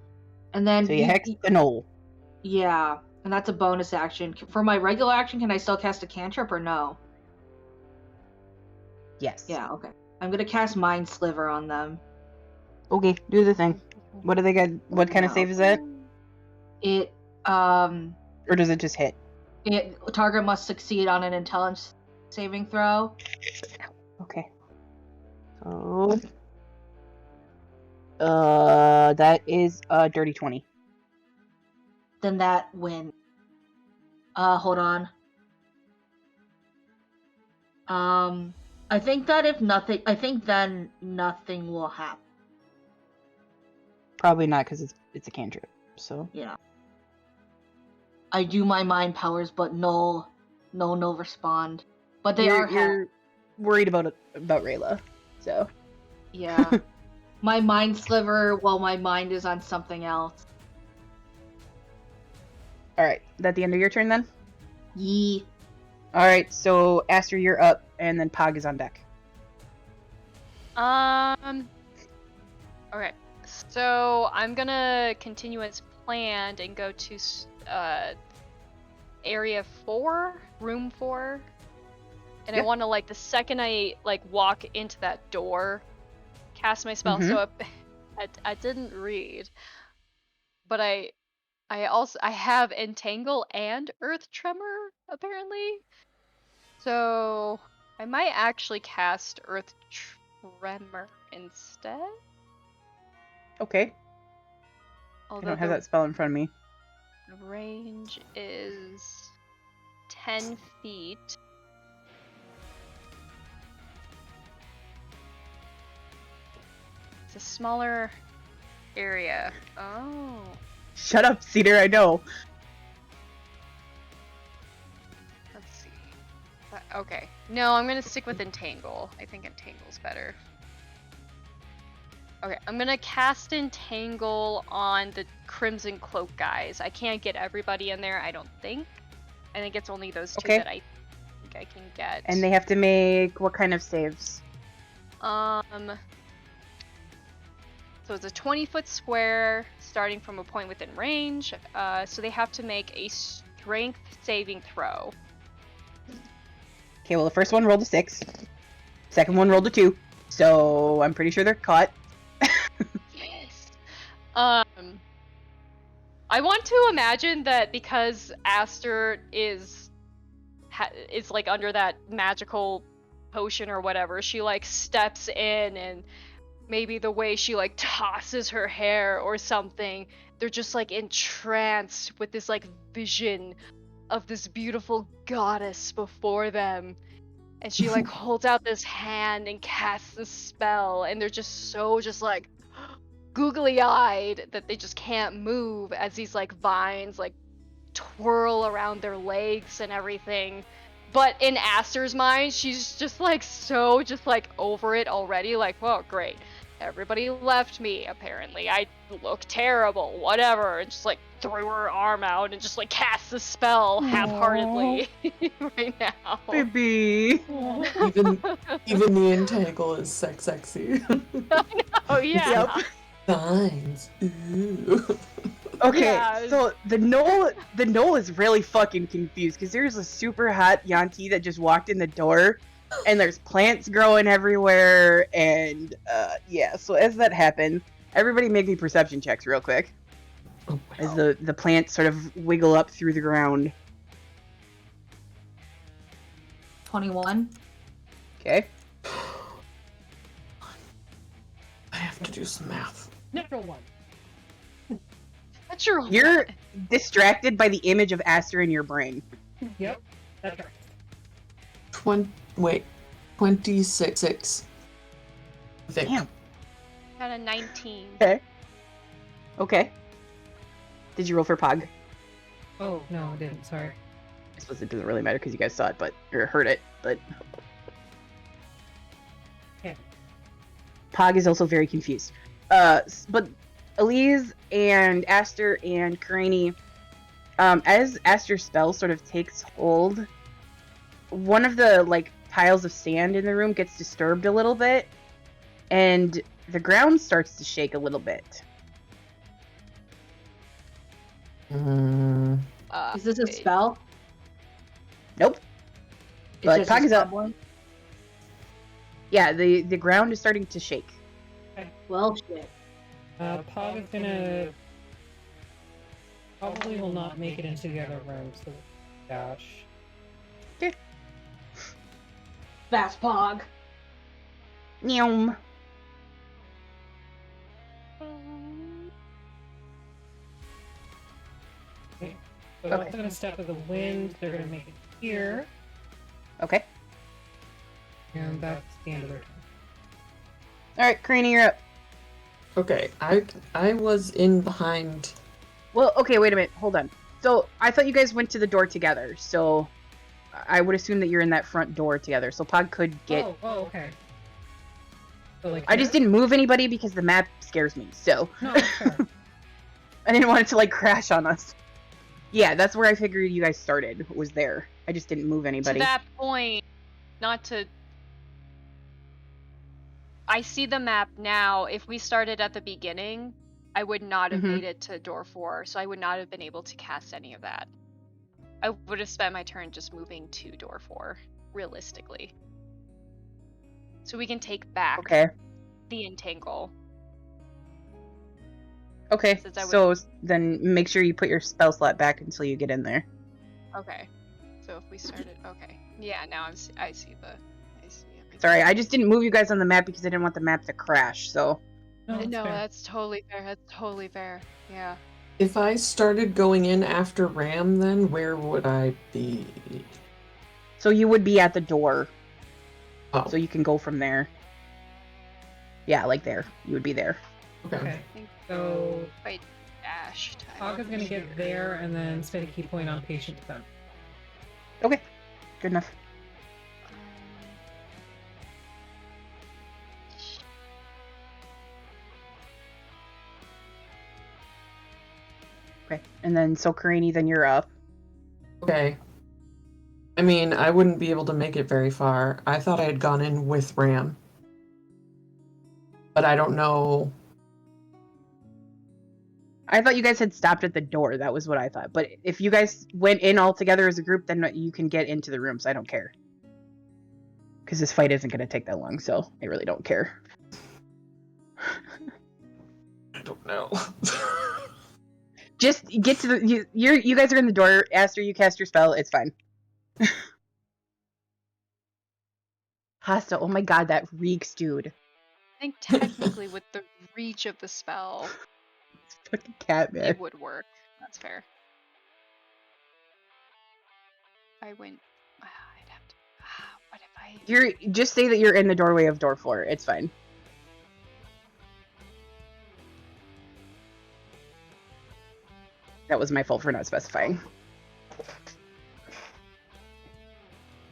And then so you hex the Gnoll. Yeah, and that's a bonus action. For my regular action, can I still cast a cantrip or no? Yes. Yeah, okay. I'm gonna cast Mind Sliver on them. Okay, do the thing. What do they got? What kind of No. save is that? It Or does it just hit? target must succeed on an intelligence saving throw. Okay. So that is a dirty 20. Then that win. Hold on. I think that then nothing will happen. Probably not because it's a cantrip. So Yeah. I do my mind powers, but no respond. But they are you're worried about Rayla. So yeah. My mind sliver while my mind is on something else. all right, that the end of your turn then. Yee. All right, so Aster, you're up, and then Pog is on deck. Okay. So I'm gonna continue as planned and go to area 4, room 4. And I Yep. want to, like, the second I like walk into that door, cast my spell. So I didn't read, but I have Entangle and Earth Tremor apparently. So I might actually cast Earth Tremor instead. Okay. I Although don't have that spell in front of me. the range is 10 feet. It's a smaller area. Oh. Shut up, Cedar. I know. Let's see. Okay. No, I'm gonna stick with Entangle. I think Entangle's better. Okay, I'm gonna cast Entangle on the Crimson Cloak guys. I can't get everybody in there, I don't think. I think it's only those 2 Okay. that I think I can get. And they have to make what kind of saves? So it's a 20-foot square starting from a point within range. So they have to make a strength saving throw. Okay, well the first one rolled a 6. Second one rolled a 2. So I'm pretty sure they're caught. Yes. I want to imagine that because Aster is like under that magical potion or whatever, she like steps in and maybe the way she like tosses her hair or something, they're just like entranced with this like vision of this beautiful goddess before them. And she like holds out this hand and casts this spell, and they're just so just like googly eyed that they just can't move as these like vines like twirl around their legs and everything. But in Aster's mind, she's just like so just like over it already, like, well, great. Everybody left me, apparently. I look terrible, whatever. And just like threw her arm out and just like cast the spell half-heartedly right now. Baby. Even the entangle is sexy. Oh yeah. Yep. Vines. Ooh. Okay, Yeah. so the Gnoll is really fucking confused because there's a super hot Yanti that just walked in the door, and there's plants growing everywhere, and yeah. So as that happens, everybody make me perception checks real quick Oh, as wow. the plants sort of wiggle up through the ground. 21. Okay. I have to do some math. Natural 1. That's your You're distracted by the image of Aster in your brain. Yep, that's right. 26. I think. Damn. got a 19. Okay. Did you roll for Pog? Oh, no, I didn't. Sorry. I suppose it doesn't really matter because you guys saw it, or heard it, but. Yeah. Pog is also very confused. But Eliz and Aster and Karani, as Aster's spell sort of takes hold, one of the like tiles of sand in the room gets disturbed a little bit, and the ground starts to shake a little bit. Mm, Is this a spell? Nope. It's But just a Pog is up. stumbling? Yeah, the ground is starting to shake. Well, shit. Pog is gonna... Probably will not make it into the other room, so... Gosh. Fast Pog. Meow. So Okay. that's gonna step of the wind, they're gonna make it here, Okay. and that's the end of their turn. Alright, Karani, you're up. okay, I was in behind. Well, okay, wait a minute. Hold on. So, I thought you guys went to the door together, so I would assume that you're in that front door together, so Pog could get... Oh, okay. So, like, I just didn't move anybody because the map scares me, so No, that's fair. I didn't want it to, like, crash on us. Yeah, that's where I figured you guys started, was there. I just didn't move anybody. To that point, not to... I see the map now. If we started at the beginning, I would not have Mhm. made it to door 4, so I would not have been able to cast any of that. I would have spent my turn just moving to door 4, realistically. So we can take back Okay. the entangle. Okay, Since I would- so then make sure you put your spell slot back until you get in there. Okay. So if we started... Okay. Yeah, now I see everything. Sorry, I just didn't move you guys on the map because I didn't want the map to crash, so... No, that's No, fair. that's totally fair. That's totally fair. Yeah. If I started going in after Ram, then where would I be? So you would be at the door, Oh, so you can go from there. Yeah, like there. You would be there. okay. Okay, so If I dashed... Pog is gonna get there and then spend a key point on patient defense. Okay, good enough. Okay, and then so Karani, then you're up. Okay. I mean, I wouldn't be able to make it very far. I thought I had gone in with Ram. But I don't know. I thought you guys had stopped at the door. That was what I thought. But if you guys went in all together as a group, then you can get into the rooms. I don't care. Because this fight isn't going to take that long, so I really don't care. I don't know. Just get to the... You guys are in the door. Aster, you cast your spell. It's fine. Hasta, oh my god, that reeks, dude. I think technically with the reach of the spell... Fucking cat man. It would work. That's fair. I went. I'd have to. What if I? You're just say that you're in the doorway of door 4. It's fine. That was my fault for not specifying.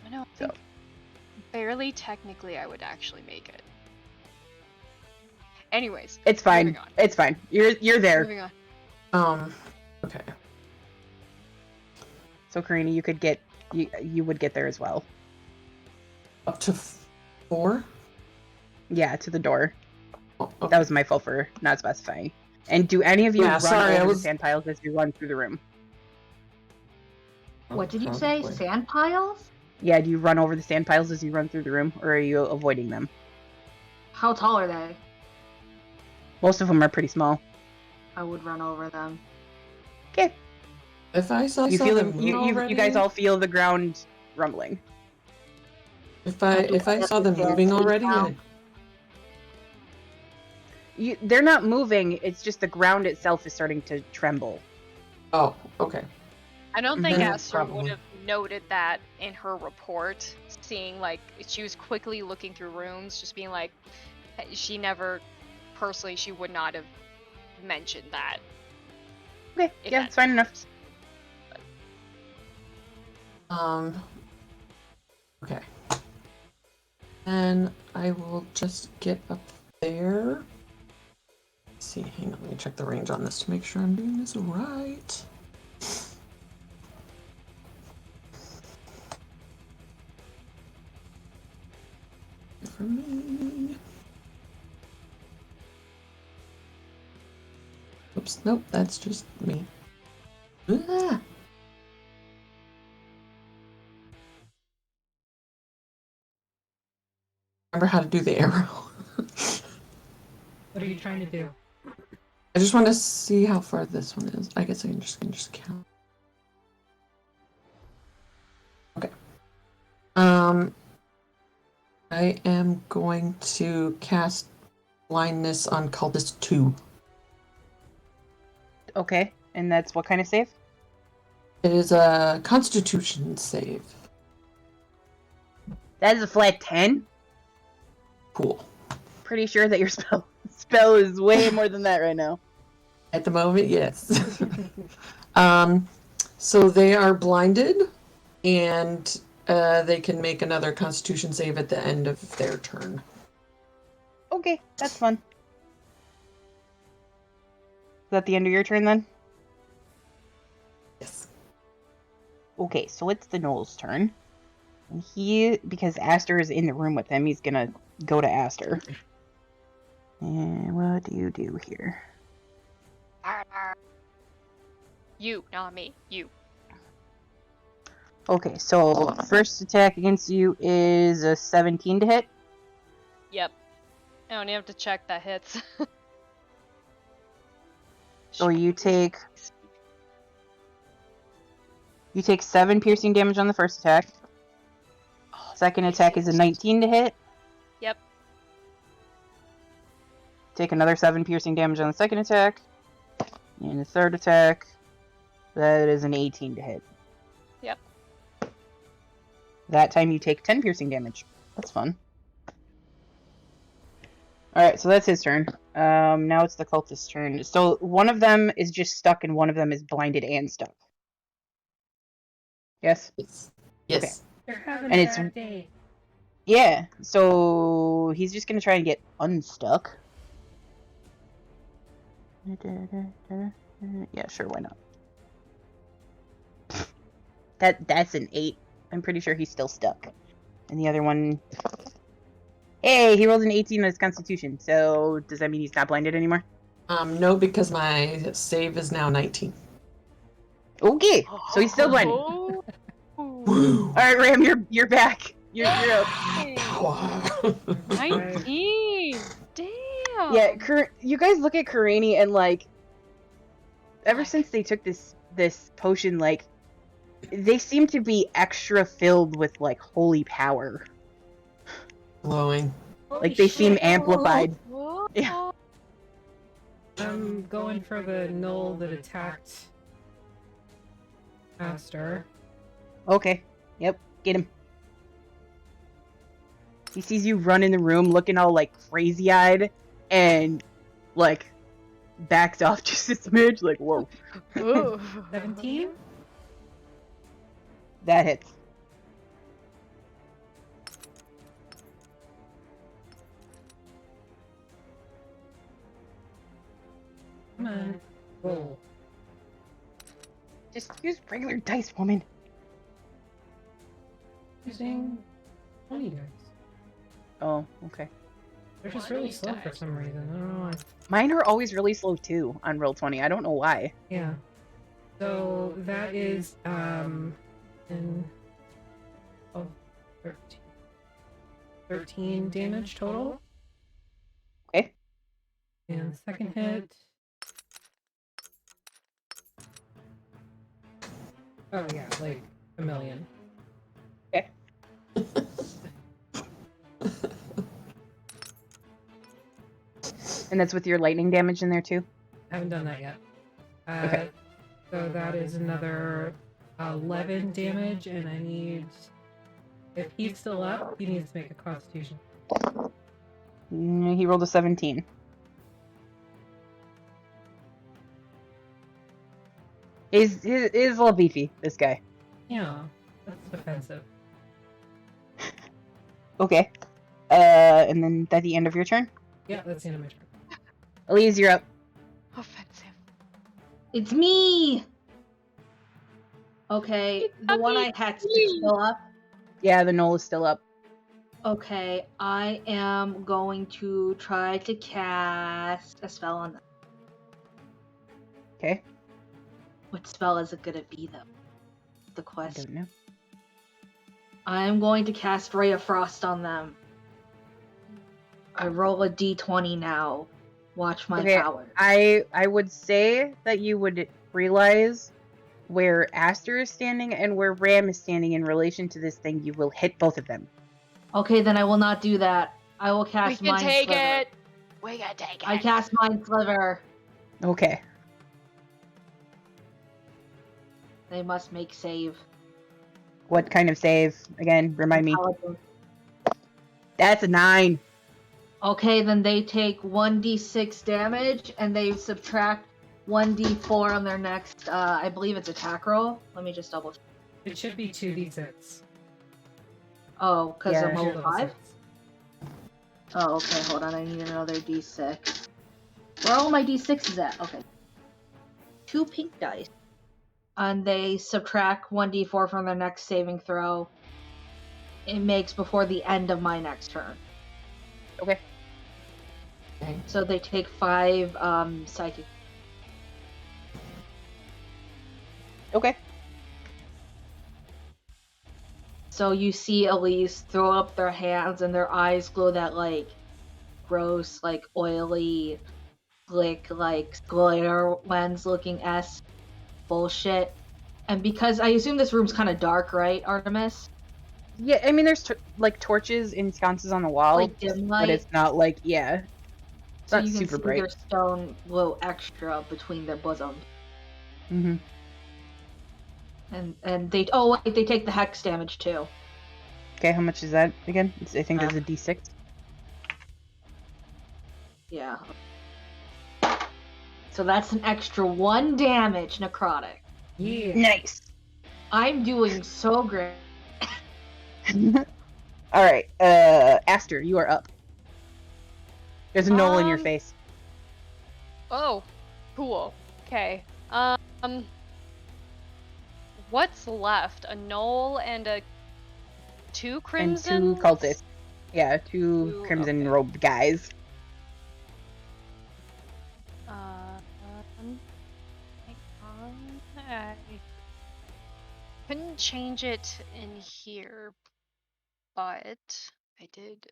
I don't think. Barely technically, I would actually make it. Anyways. It's fine. Moving on. It's fine. You're there. Moving on. Okay. So Karina, you could get you would get there as well. Up to 4? Yeah, to the door. Oh, okay. That was my fault for not specifying. And do any of you run over the sand piles as you run through the room? What did you say? Sand piles? Yeah, do you run over the sand piles as you run through the room, or are you avoiding them? How tall are they? Most of them are pretty small. I would run over them. Okay. If I saw You feel them, them you guys all feel the ground rumbling. If I saw them moving already, They're not moving. It's just the ground itself is starting to tremble. oh, okay. I don't think Then Esther probably. would have noted that in her report, seeing like she was quickly looking through rooms, just being like, she never, personally, she would not have mentioned that. Okay, If yeah, that it's fine enough. Okay. And I will just get up there. Let's see, hang on, let me check the range on this to make sure I'm doing this right. For me. Oops, nope, that's just me. Ah! Remember how to do the arrow. What are you trying to do? I just want to see how far this one is. I guess I can just count. Okay. I am going to cast blindness on cultist 2. Okay, and that's what kind of save? It is a Constitution save. That is a flat 10. Cool. Pretty sure that your spell is way more than that right now. At the moment, yes. So they are blinded, and they can make another Constitution save at the end of their turn. Okay, that's fun. Is that the end of your turn then? Yes. Okay, so it's the Gnoll's turn. And he, because Aster is in the room with him, he's gonna go to Aster. And what do you do here? You, not me. You. Okay, so first attack against you is a 17 to hit. Yep. I don't even have to check that hits. So you take 7 piercing damage on the first attack. Second attack is a 19 to hit. Yep. Take another 7 piercing damage on the second attack. And the third attack, that is an 18 to hit. Yep. That time you take 10 piercing damage. That's fun. Alright, so that's his turn. Now it's the cultist's turn. So one of them is just stuck and one of them is blinded and stuck. Yes? Yes. Yes. Okay. They're having And a it's- bad day. Yeah, so he's just gonna try and get unstuck. Yeah, sure, why not? That's an 8. I'm pretty sure he's still stuck. And the other one... Hey, he rolled an 18 on his constitution, so does that mean he's not blinded anymore? No, because my save is now 19. Okay, so he's still blinded. Oh. Woo! Alright, Ram, you're back. You're up. Power. 19! Damn! Yeah, you guys look at Karani and like, ever since they took this potion, like, they seem to be extra filled with like holy power. Glowing. Like they seem amplified. Whoa. Yeah. I'm going for the gnoll that attacked Aster. Okay. Yep. Get him. He sees you run in the room looking all like crazy-eyed and like backs off just a smidge, like, whoa. Ooh. 17? That hits. Come on. Roll. Just use regular dice, woman. Using 20 dice. Oh, okay. They're just really slow for some reason. I don't know why. Mine are always really slow too on Roll20. I don't know why. Yeah. So that is in 12, 13 damage total. Okay. And the second hit. Oh yeah, like a million. Okay. And that's with your lightning damage in there too? I haven't done that yet. Okay. So that is another 11 damage, and I need... If he's still up, he needs to make a constitution. He rolled a 17. He's a little beefy, this guy. Yeah, that's defensive. Okay. And then that's the end of your turn? Yeah, that's the end of my turn. Eliz, you're up. Offensive. It's me! Okay, the one I hexed is still up. Yeah, the Gnoll is still up. Okay, I am going to try to cast a spell on them. Okay. What spell is it gonna be, though? The I question. don't know. I'm going to cast Ray of Frost on them. I roll a d20 now. Watch my Okay, power. I would say that you would realize where Aster is standing and where Ram is standing in relation to this thing. You will hit both of them. Okay, then I will not do that. I will We cast can Mind take Sliver. it. We can take it. I cast Mind Sliver. Okay. They must make save. What kind of save? Again, remind me. Intelligence. That's a 9. Okay, then they take 1d6 damage, and they subtract 1d4 on their next, I believe it's attack roll. Let me just double check. It should be 2d6. Oh, because Yeah. I'm level Two 5? d6. Oh, okay, hold on, I need another d6. Where are all my d6s at? Okay. 2 pink dice. And they subtract 1d4 from their next saving throw. It makes before the end of my next turn. Okay. Okay. So they take 5 psychic. Okay. So you see Elise throw up their hands and their eyes glow that like gross, like oily, slick, like glitter lens looking S bullshit. And because I assume this room's kind of dark, right, Artemis? Yeah, I mean, there's like torches and sconces on the wall, Like dim light. but it's not like, yeah. It's So not you can super see bright. their stone glow extra between their bosoms. Mm-hmm. And they they take the hex damage too. Okay, how much is that again? I think there's a d6. Yeah. So that's an extra 1 damage necrotic. Yeah. Nice. I'm doing so great. All right, Aster, you are up. There's a Gnoll in your Um, face. Oh, cool. Okay. What's left? A Gnoll and a 2 And crimson 2 cultists. Yeah, 2 Two- crimson okay. robed guys. Hang on. I couldn't change it in here, but I did.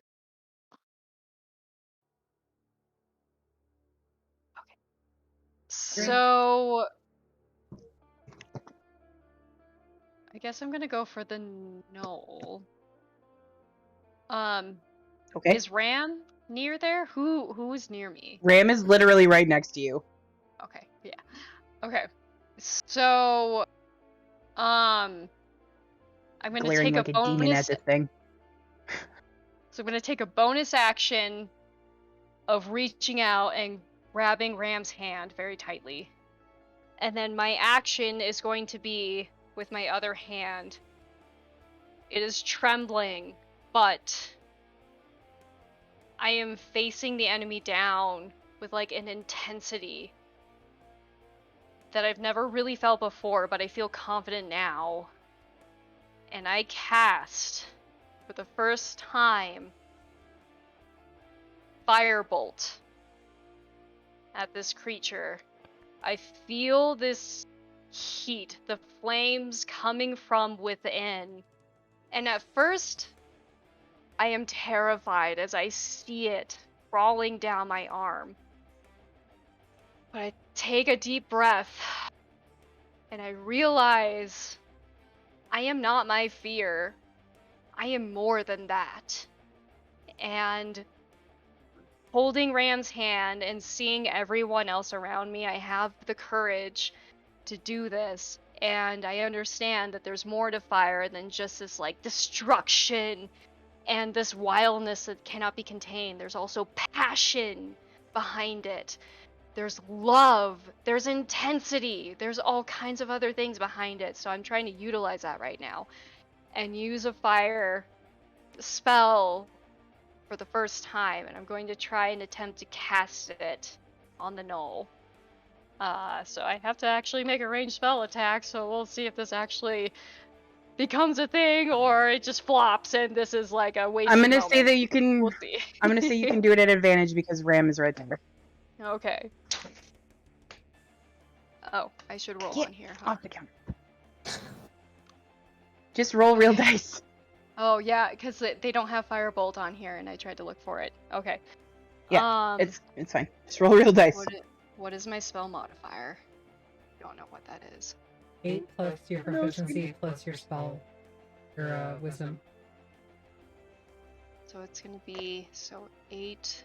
Okay. So I guess I'm gonna go for the Gnoll. Okay. Is Ram near there? Who is near me? Ram is literally right next to you. Okay, yeah. Okay. So, I'm gonna Glaring take like a a demon at bonus. this thing. So I'm gonna take a bonus action of reaching out and grabbing Ram's hand very tightly. And then my action is going to be with my other hand. It is trembling, but I am facing the enemy down with like an intensity that I've never really felt before, but I feel confident now. And I cast, for the first time, Firebolt at this creature. I feel this heat, the flames coming from within. And at first, I am terrified as I see it crawling down my arm. But I take a deep breath, and I realize I am not my fear. I am more than that. And holding Ram's hand and seeing everyone else around me, I have the courage to do this. And I understand that there's more to fire than just this like destruction and this wildness that cannot be contained. There's also passion behind it. There's love. There's intensity. There's all kinds of other things behind it. So I'm trying to utilize that right now and use a fire spell for the first time. And I'm going to try and attempt to cast it on the Gnoll. So I have to actually make a ranged spell attack. So we'll see if this actually becomes a thing or it just flops and this is like a wasted I'm gonna moment. say that you can. We'll see. I'm gonna say you can do it at advantage because Ram is right there. Okay. Oh, I should roll Get on here, huh? off the counter. Just roll real dice. Oh yeah, because they don't have Firebolt on here, and I tried to look for it. Okay. Yeah, it's fine. Just roll real dice. What is my spell modifier? Don't know what that is. 8 plus your proficiency plus your spell, your wisdom. So it's gonna be 8.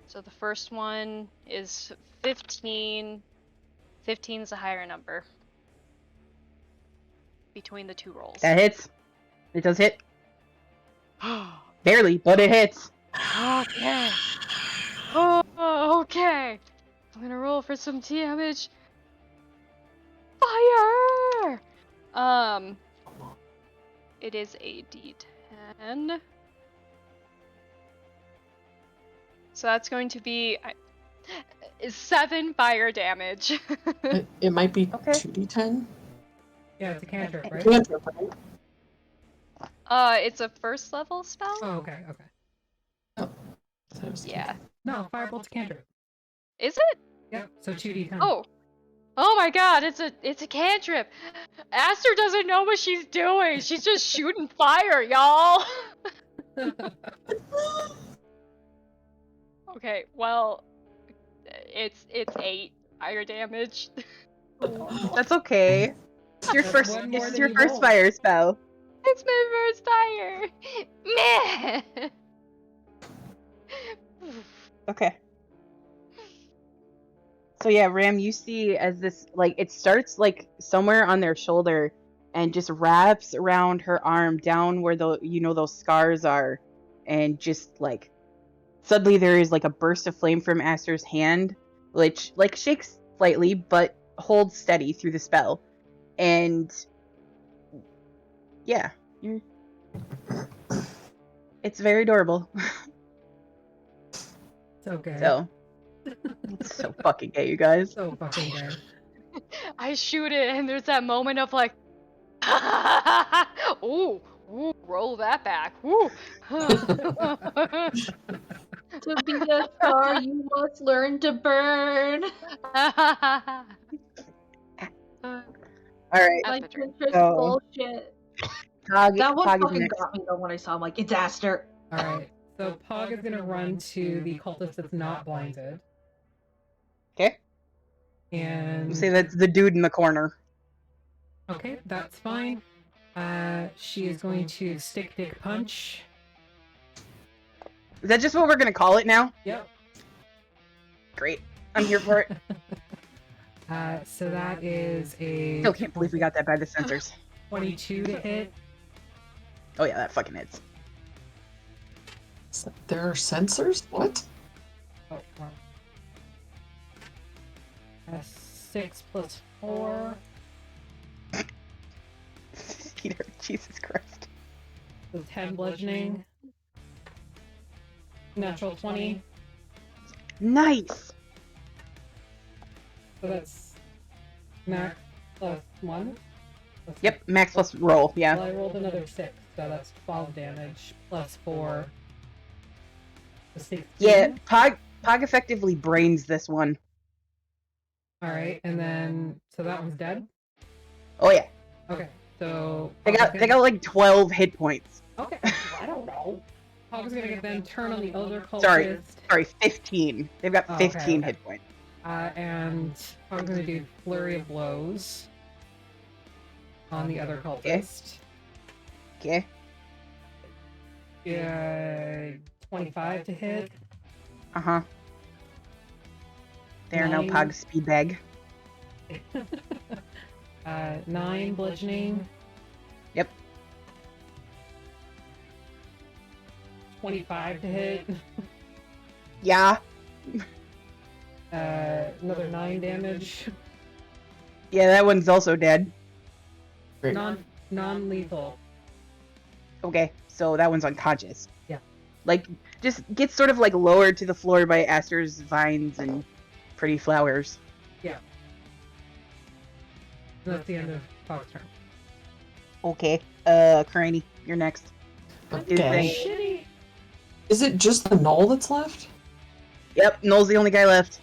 So the first one is 15. 15 is a higher number between the two rolls. That hits. It does hit. Barely, but it hits. Okay. Oh, okay. I'm gonna roll for some damage. Fire! It is a D10. So that's going to be 7 fire damage. It might be Okay. 2d10. Yeah, it's a cantrip, right? Cantrip, right? It's a first level spell? Oh, okay, okay. So I was Yeah. No, Firebolt's a cantrip. Is it? Yep, so 2d10. Oh my god, it's a cantrip. Aster doesn't know what she's doing. She's just shooting fire, y'all. Okay, well, it's 8 fire damage. That's okay. It's your That's first. one more This is than your you first rolled. fire spell. It's my first fire. Meh. Okay. So yeah, Ram, you see as this like it starts like somewhere on their shoulder and just wraps around her arm down where those scars are, and just like suddenly there is like a burst of flame from Aster's hand, which like shakes slightly but holds steady through the spell. And yeah, it's very adorable. So good. So it's so fucking gay, you guys. So fucking good. I shoot it, and there's that moment of like, ooh, roll that back. Ooh. To be a star, you must learn to burn. All right. That's Like my turn. Pinterest So- bullshit. Pog That one is fucking next. got me though when I saw him. Like, it's Aster. Alright, so Pog is gonna run to the cultist that's not blinded. Okay. And We'll say that's the dude in the corner. okay, that's fine. She is going to stick dick punch. Is that just what we're gonna call it now? Yep. Great. I'm here for it. So that is a Still can't believe we got that by the sensors. 22 to hit. Oh yeah, that fucking hits. There are sensors? What? Oh, wow. 6 plus 4. Peter, Jesus Christ. So 10 bludgeoning. Natural 20. Nice! So that's max plus 1. Yep, max plus roll, yeah. Well, I rolled another 6, so that's 12 damage plus 4. So 16. Yeah, Pog effectively brains this one. Alright, and then, so that one's dead? Oh yeah. Okay, so... They got like 12 hit points. Okay, I don't know. Pog's gonna then turn on the Elder Cultist. Sorry, 15. They've got 15 hit points. And Pog's gonna do Flurry of Blows on the other cultist. Okay. Yeah, 25 to hit. Uh-huh. They are now 9. Pog's speed bag. 9 bludgeoning. Yep. 25 to hit. Yeah. Another 9 damage. Yeah, that one's also dead. Great. Non-lethal. Okay, so that one's unconscious. Yeah. Like, just gets sort of like lowered to the floor by Aster's vines and pretty flowers. Yeah. That's the end of Pog's turn. Okay, Cranny, you're next. Okay. Shitty. Is it just the Gnoll that's left? Yep, Noel's the only guy left.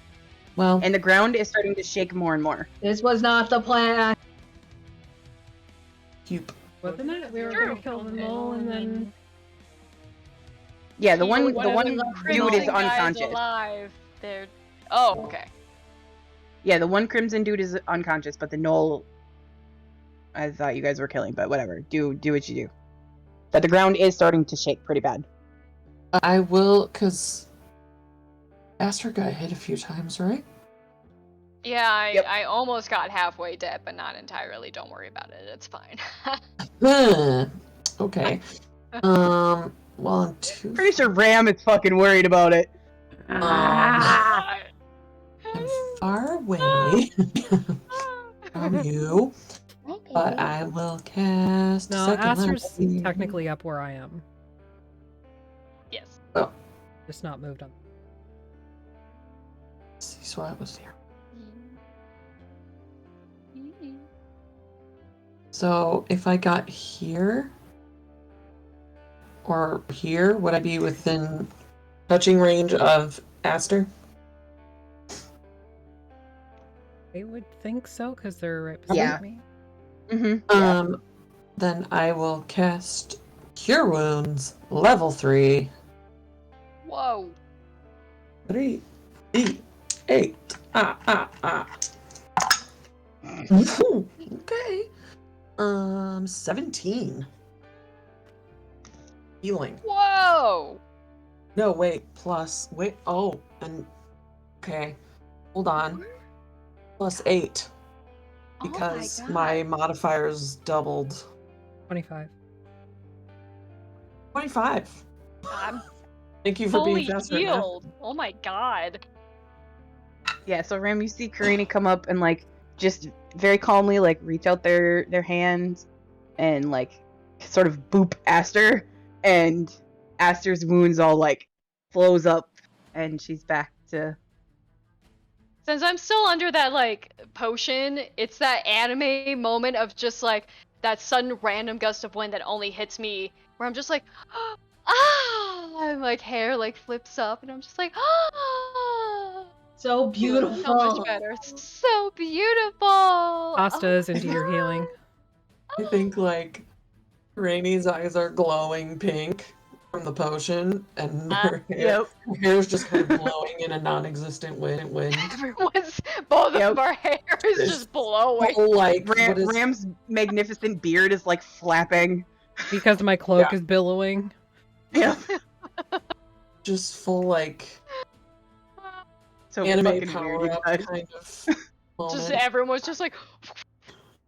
Well, And the ground is starting to shake more and more. This was not the plan. Cube. Wasn't it? We were gonna kill the Gnoll and then... Yeah, the one the dude is crimson guy's unconscious. alive. They're... Oh, okay. Yeah, the one crimson dude is unconscious, but the Gnoll, I thought you guys were killing, but whatever. Do what you do. But the ground is starting to shake pretty bad. I will, because Aster got hit a few times, right? Yeah, Yep. I almost got halfway dead, but not entirely. Don't worry about it. It's fine. Okay. Well, I'm too Pretty sure Ram is fucking worried about it. I'm far away from you, but I will cast. No, second Aster's level. technically up where I am. Yes. Just not moved on. See, so I was here. So if I got here or here, would I be within touching range of Aster? I would think so, because they're right beside Yeah. me. Mm-hmm. Then I will cast Cure Wounds, level 3. Whoa. 3, 8. Okay. 17. Healing. Whoa. No, wait, oh, and okay. Hold on. Plus 8. Because Oh my God. modifiers doubled. 25. 25. I'm Thank you for fully being fast right now. healed. Oh my God. Yeah, so Ram, you see Karini come up and like just very calmly like reach out their hands and like sort of boop Aster, and Aster's wounds all like flows up and she's back to. Since I'm still under that like potion, it's that anime moment of just like that sudden random gust of wind that only hits me, where I'm just like, ah, and like hair like flips up, and I'm just like, ah, So beautiful. so much better, so beautiful. Pasta's Oh my into your healing. I think like Rainey's eyes are glowing pink from the potion, and Yep. her hair's just kind of blowing in a non-existent wind. Both Yep. of our hair is It's just blowing. Full, like, what is Ram's magnificent beard is like flapping. Because my cloak is billowing. Yeah. just full, like, So anime fucking power weird. up You guys. kind of Just moment. everyone's just like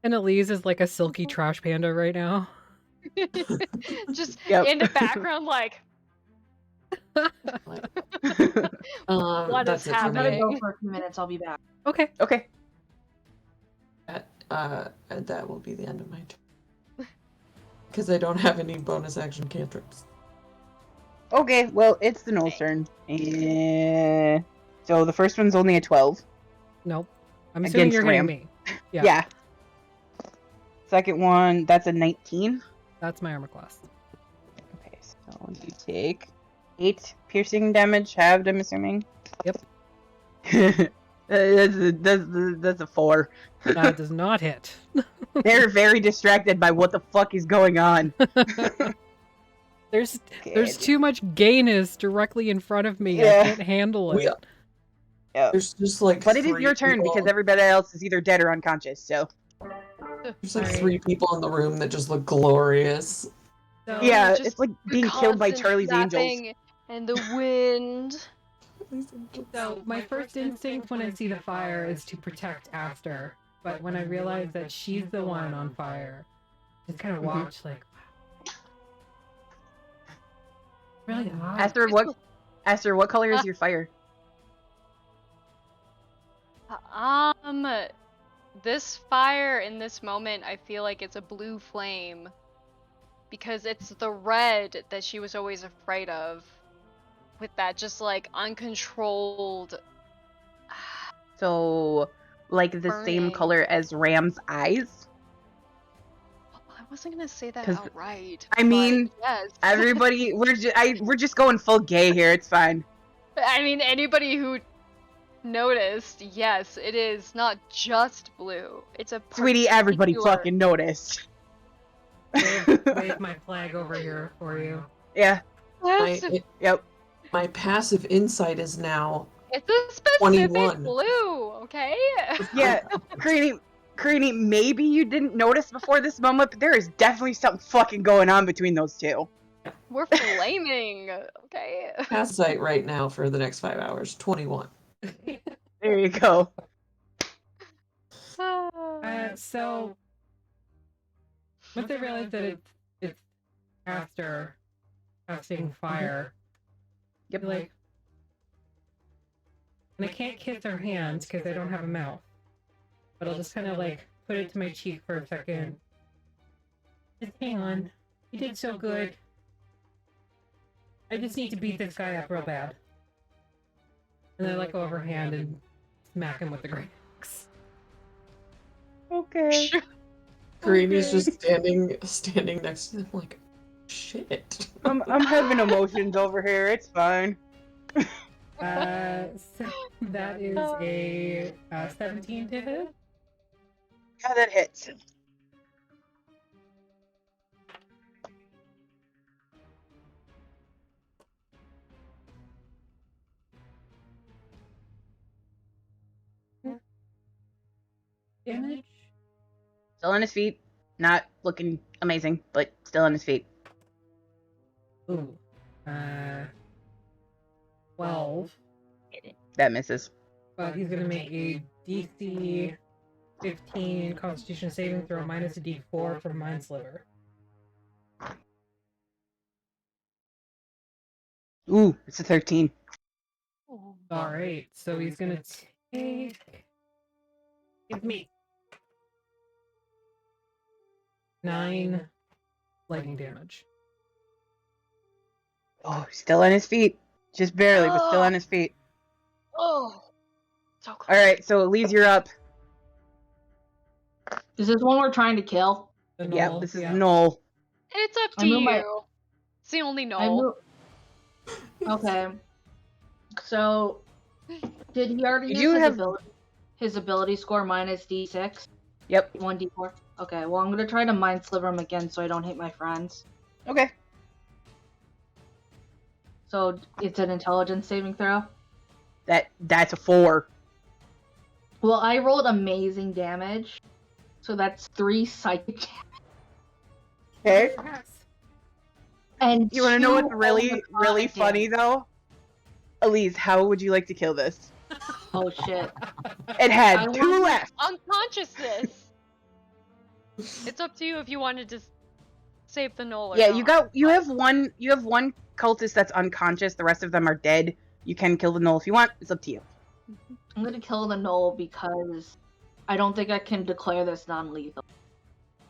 And Eliz is like a silky trash panda right now. just Yep. in the background like what That's is it for I'm gonna me. go for a few minutes. I'll be back. Okay. Okay. That will be the end of my turn. Because I don't have any bonus action cantrips. Okay, well, it's the Gnoll's turn. So the first one's only a 12. Nope. I'm assuming Against you're hitting Ram. me. Yeah. Yeah. Second one, that's a 19. That's my armor class. Okay, so you take 8 piercing damage, halved, I'm assuming. Yep. that's a 4. That does not hit. They're very distracted by what the fuck is going on. There's Good. too much gayness directly in front of me. Yeah. I can't handle it. Yeah. There's just like But it is 3 your turn people- because everybody else is either dead or unconscious, so. There's like Sorry. 3 people in the room that just look glorious. so Yeah, just it's like being killed by constant Charlie's Angels. flapping and the wind. So my first instinct when I see the fire is to protect Aster, but when I realize that she's the one on fire, just kind of watch like, really hot. Aster, what color is your fire? This fire in this moment, I feel like it's a blue flame. Because it's the red that she was always afraid of. With that just like uncontrolled. So, like the same Burning. color as Ram's eyes? I wasn't gonna say that 'Cause, outright. I mean, but yes. Everybody, we're just going full gay here. It's fine. I mean, anybody who noticed, yes, it is not just blue. It's a Sweetie, everybody particular- fucking noticed. Wave my flag over here for you. Yeah. Yes, Yep. My passive insight is now it's a specific 21. blue, okay? Yeah. Creanie, maybe you didn't notice before this moment, but there is definitely something fucking going on between those two. We're flaming, okay? pass sight right now for the next 5 hours. 21. There you go. So once I realize that it's Aster casting fire, Yep. like, and I can't kiss her hands because I don't have a mouth, but I'll just kind of like put it to my cheek for a second. Just hang on, you did so good. I just need to beat this guy up real bad. And then I let go of her hand and smack him with the great axe. Okay. Karini's just standing next to him like, shit. I'm having emotions over here. It's fine. So that is a 17 to hit. Yeah, that hits. Damage. Still on his feet. Not looking amazing, but still on his feet. Ooh. 12. That misses. But he's gonna make a DC 15 Constitution saving throw minus a D4 from Mind Sliver. Ooh, it's a 13. Alright, so he's gonna take. Give me 9 lightning damage. Oh, still on his feet. Just barely, but still on his feet. Oh, so close. Alright, so Eliz, you're up. Is this one we're trying to kill? The Yeah, Gnoll, this is yeah. Gnoll. It's up to I move you. my- It's the only I Gnoll. Okay. So, did he already Did use you his have- ability score minus D6? Yep. 1d4? Okay, well, I'm gonna try to mind sliver him again so I don't hit my friends. Okay. So it's an intelligence saving throw. That's a 4. Well, I rolled amazing damage, so that's 3 psychic damage. Okay. And You want to know what's 2 really necrotic funny damage. though? Elise, how would you like to kill this? Oh shit! It had I 2 want- left. Unconsciousness. It's up to you if you wanted to save the Gnoll or Yeah, not. you have one cultist that's unconscious. The rest of them are dead. You can kill the Gnoll if you want. It's up to you. I'm gonna kill the Gnoll because I don't think I can declare this non-lethal.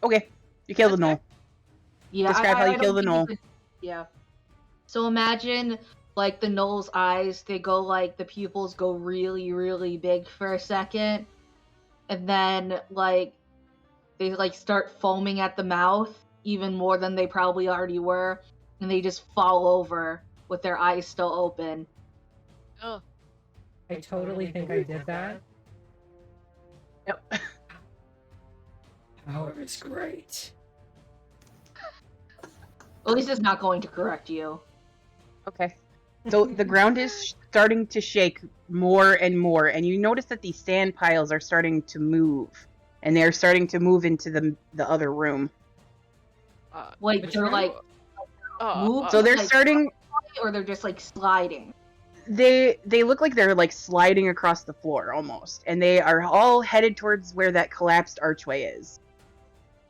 Okay, you kill the That's Gnoll. Yeah, Describe how you don't kill the think you Gnoll. could- Yeah. So imagine like the Gnoll's eyes, they go like the pupils go really, really big for a second, and then like they like start foaming at the mouth even more than they probably already were, and they just fall over with their eyes still open. Ugh. I totally think I did that. Yep. Power is great. Elise is not going to correct you. Okay. So the ground is starting to shake more and more, and you notice that these sand piles are starting to move, and they're starting to move into the other room. Like Which they're room? like move, So they're like, starting. or they're just like sliding. They look like they're like sliding across the floor almost, and they are all headed towards where that collapsed archway is.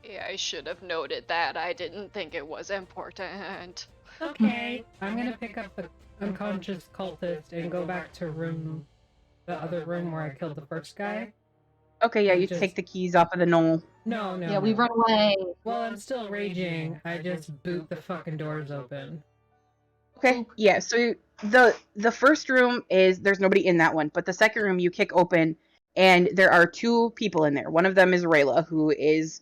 Yeah, I should have noted that. I didn't think it was important. Okay. I'm gonna pick up the unconscious cultist and go back to the other room where I killed the first guy. Okay, yeah, You you just- take the keys off of the Gnoll. No. Yeah, we run away. Well, I'm still raging. I just boot the fucking doors open. Okay, yeah. So the first room is there's nobody in that one, but the second room you kick open, and there are 2 people in there. One of them is Rayla, who is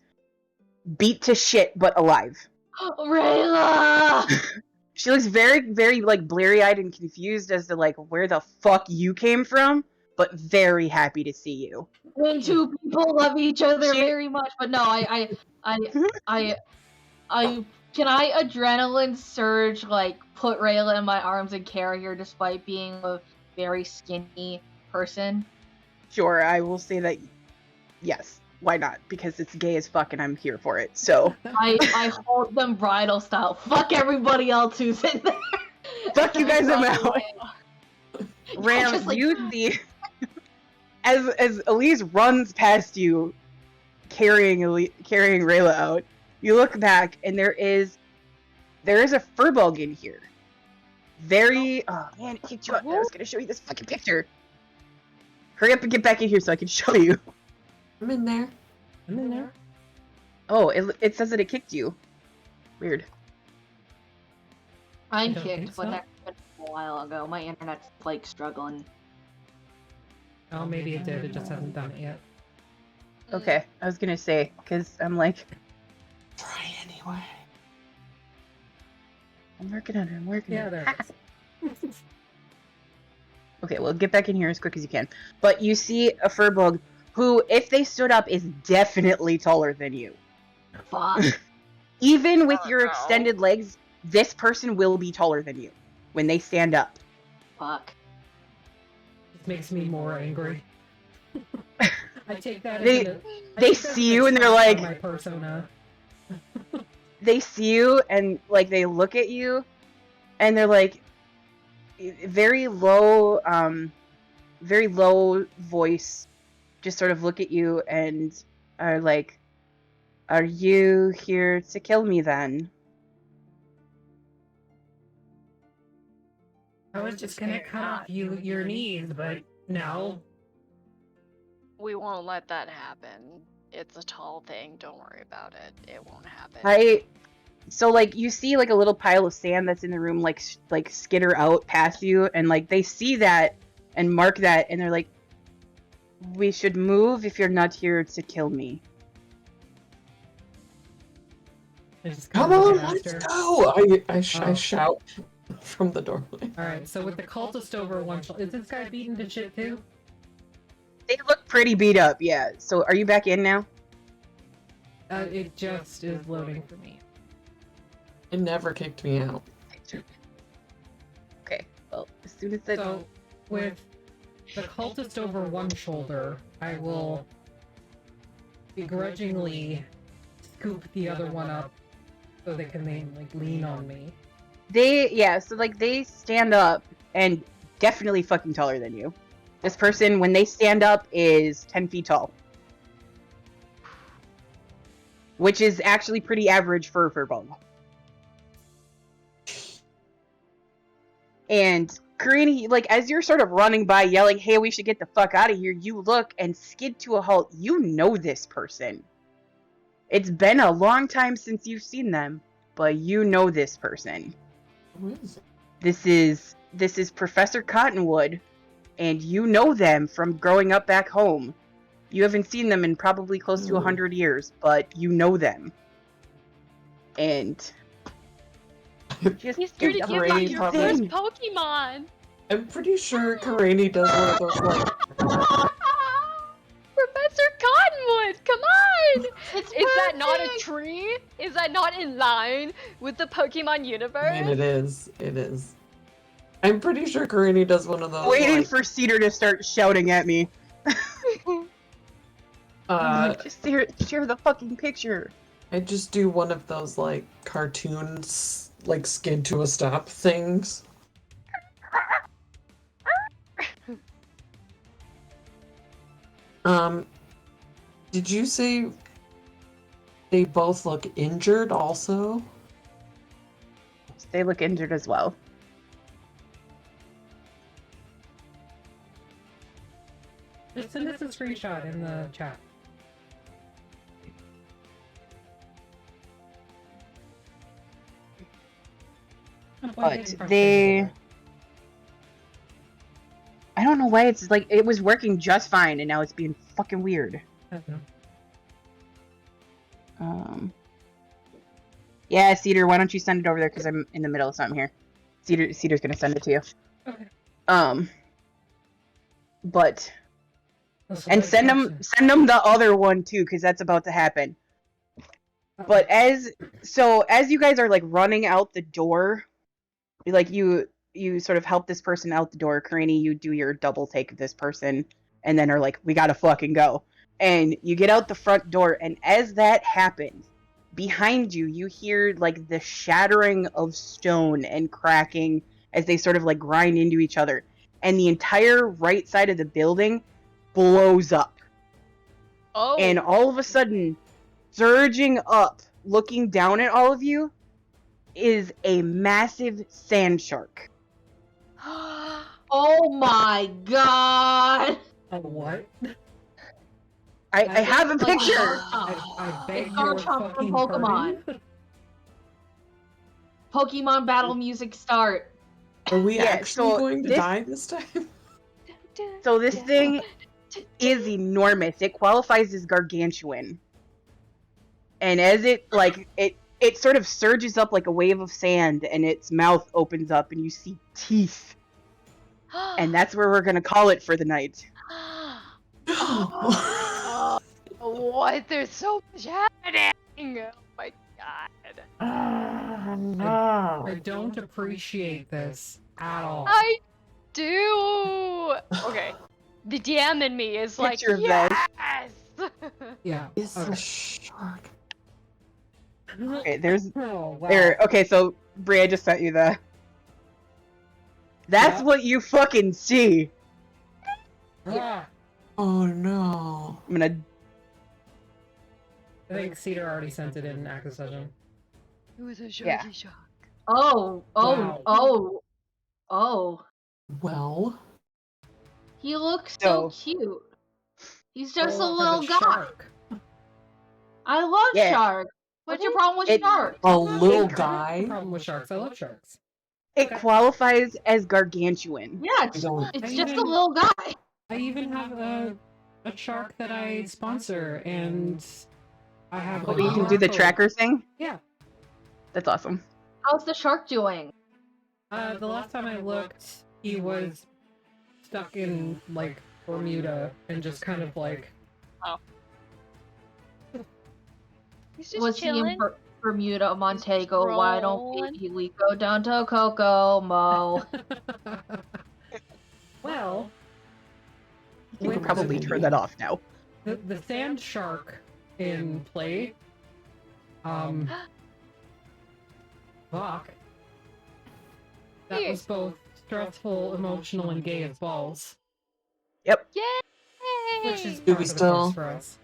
beat to shit but alive. Rayla! She looks very, very like bleary-eyed and confused as to like where the fuck you came from, but very happy to see you. When 2 people love each other She- very much, but no, I can I adrenaline surge, like put Rayla in my arms and carry her despite being a very skinny person? Sure, I will say that. Yes, why not? Because it's gay as fuck, and I'm here for it. So I hold them bridal style. Fuck everybody else who's in there. fuck you guys, I'm Run out. away. Ram, just like- you see, as Elise runs past you, carrying Rayla out, you look back and there is a furbug in here. Oh man, it kicked you out. I was gonna show you this fucking picture. Hurry up and get back in here so I can show you. I'm in there. I'm in there. Oh, it says that it kicked you. Weird. I'm I don't think kicked, but so. that happened a while ago. My internet's like struggling. Oh, maybe it did. It just hasn't done it yet. Okay, I was gonna say, because I'm like, Try anyway. I'm working on it, I'm working Yeah, on it. there it is. Okay, well, get back in here as quick as you can. But you see a furbug who, if they stood up, is definitely taller than you. Fuck. Even with Oh, your no. extended legs, this person will be taller than you when they stand up. Fuck. This makes me more angry. I take that They- as I they take that as see an you and they're attack like- on my persona. They see you and, like, they look at you and they're like, very low voice, just sort of look at you and are like, "Are you here to kill me then?" I was just gonna cut off your knees, but no. We won't let that happen. It's a tall thing. Don't worry about it. It won't happen. So, like, you see, like, a little pile of sand that's in the room, like, skitter out past you, and, like, they see that and mark that, and they're like, "We should move if you're not here to kill me." I just Come kinda on, look at let's her. go! I Oh. shout from the doorway. Alright, so with the cultist over one is this guy beaten to shit too? They look pretty beat up, yeah. So, are you back in now? It just is loading for me. It never kicked me out. Well, as soon as that. So, with the cultist over one shoulder, I will begrudgingly scoop the other one up so they can lean on me. So they stand up and definitely fucking taller than you. This person, when they stand up, is 10 feet tall. Which is actually pretty average for a furball. And Karini, as you're sort of running by yelling, hey, we should get the fuck out of here, you look and skid to a halt. You know this person. It's been a long time since you've seen them, but you know this person. Who is it? This is Professor Cottonwood, and you know them from growing up back home. You haven't seen them in probably close to 100 years, but you know them. And He's here to give you Karini your probably- first Pokemon. I'm pretty sure Karini does one of those Professor Cottonwood, come on! It's Is that not a perfect! tree? Is that not in line with the Pokemon universe? I mean, it is. It is. I'm pretty sure Karini does one of those. waiting for Cedar to start shouting at me. Just share the fucking picture. I just do one of those cartoons, skid to a stop things. Did you say they both look injured also? They look injured as well. Just send us a screenshot in the chat. But I don't know why it's it was working just fine and now it's being fucking weird. Yeah, Cedar, why don't you send it over there because I'm in the middle of something here. Cedar's gonna send it to you. Okay. But and send them the other one too because that's about to happen. But as you guys are running out the door, you sort of help this person out the door. Karini, you do your double take of this person, and then are we gotta fucking go. And you get out the front door, and as that happens, behind you, you hear the shattering of stone and cracking as they sort of grind into each other, and the entire right side of the building blows up. Oh. And all of a sudden, surging up, looking down at all of you, is a massive sand shark. Oh my god! A what? I have a picture. I beg It's your Garchomp from fucking Pokemon. pardon? Pokemon battle music start. Are we Yeah, actually so going to this- die this time? So this thing is enormous. It qualifies as gargantuan. And as it sort of surges up like a wave of sand, and its mouth opens up, and you see teeth. And that's where we're gonna call it for the night. What? There's so much happening! Oh my god. No. I don't appreciate this at all. I do! Okay. The DM in me is Picture of yes! Yeah. It's Okay. a shark. Okay, there's Oh, wow. there. Okay, so Bri, I just sent you the. That's Yeah. what you fucking see. Ah, Oh no. I'm gonna. I think Cedar already sent it in active session. It was a Yeah. sharky shark. Oh, Wow. oh. Well, He looks so So- cute. He's just a Oh, little the guy. shark. I love Yeah. Shark. What's your problem with It- Shark? a little No guy. problem with sharks. I love sharks. It qualifies as gargantuan. Yeah, I it's don't. just a even- little guy. I even have a shark that I sponsor, and I have. Oh, like, you can do the barcode. tracker thing. Yeah. That's awesome. How's the shark doing? The last time I looked, he was stuck in Bermuda and just kind of He's just Was he in chilling. Bermuda, Montego. Why don't Scrolling. we go down to Kokomo? Well, You with could probably the- turn that off now. the sand shark in play, fuck. That Here. was both stressful, emotional, and gay as balls. Yep. Yay! Which is Do par we for the still- course for us.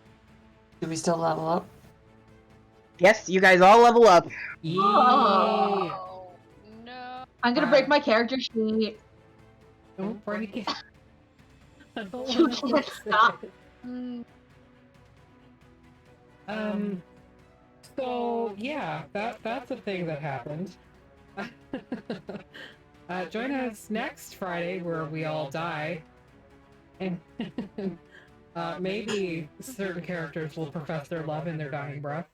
Do we still level up? Yes, you guys all level up. Yeah. Oh, no. I'm gonna break my character sheet. Don't break it. I don't You wanna can't fix stop. it. Mm, So yeah, that's a thing that happened. Join us next Friday where we all die, and maybe certain characters will profess their love in their dying breath.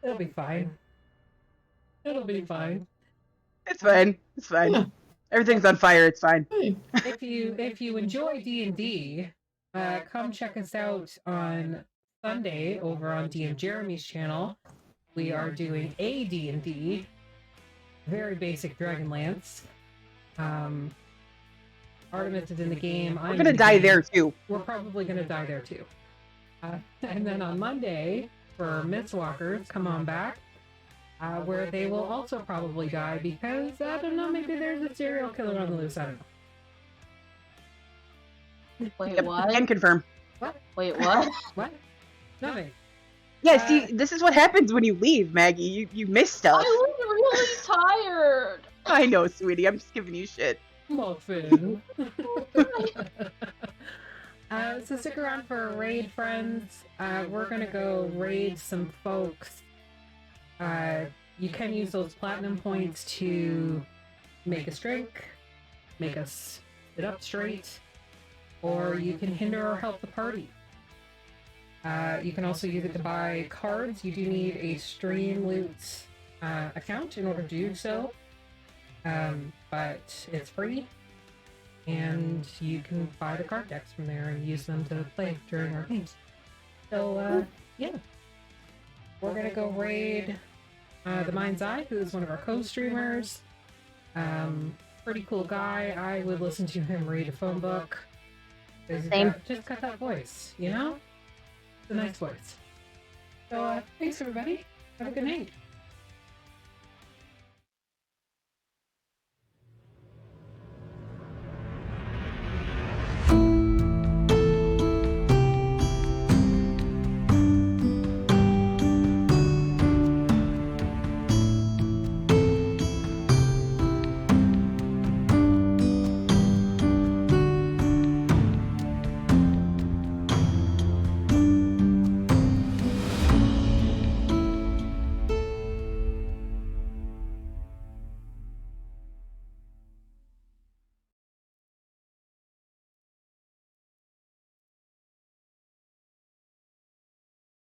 It'll be fine. It'll be fine. It's fine. It's fine. Yeah. Everything's on fire. It's fine. Hey, If you enjoy D&D, come check us out on Sunday over on DM Jeremy's channel. We are doing a D&D, very basic Dragonlance. Artemis is in the game. We're gonna die there too. We're probably gonna die there too. And then on Monday, for Mistwalkers, come on back, where they will also probably die because, I don't know, maybe there's a serial killer on the loose, I don't know. Wait, Yep, what? can confirm. Wait, what? What? Nothing. Yeah, see, this is what happens when you leave, Maggie. You miss stuff. I was really tired. I know, sweetie. I'm just giving you shit. Muffin. So stick around for raid, friends. We're gonna go raid some folks. You can use those platinum points to make us drink, make us sit up straight, or you can hinder or help the party. You can also use it to buy cards. You do need a Streamloot account in order to do so, but it's free, and you can buy the card decks from there and use them to play during our games. So, yeah. We're gonna go raid the Mind's Eye, who is one of our co-streamers. Pretty cool guy. I would listen to him read a phone book. Same. Just got that voice, you know? It's a nice voice. So, thanks everybody. Have a good night.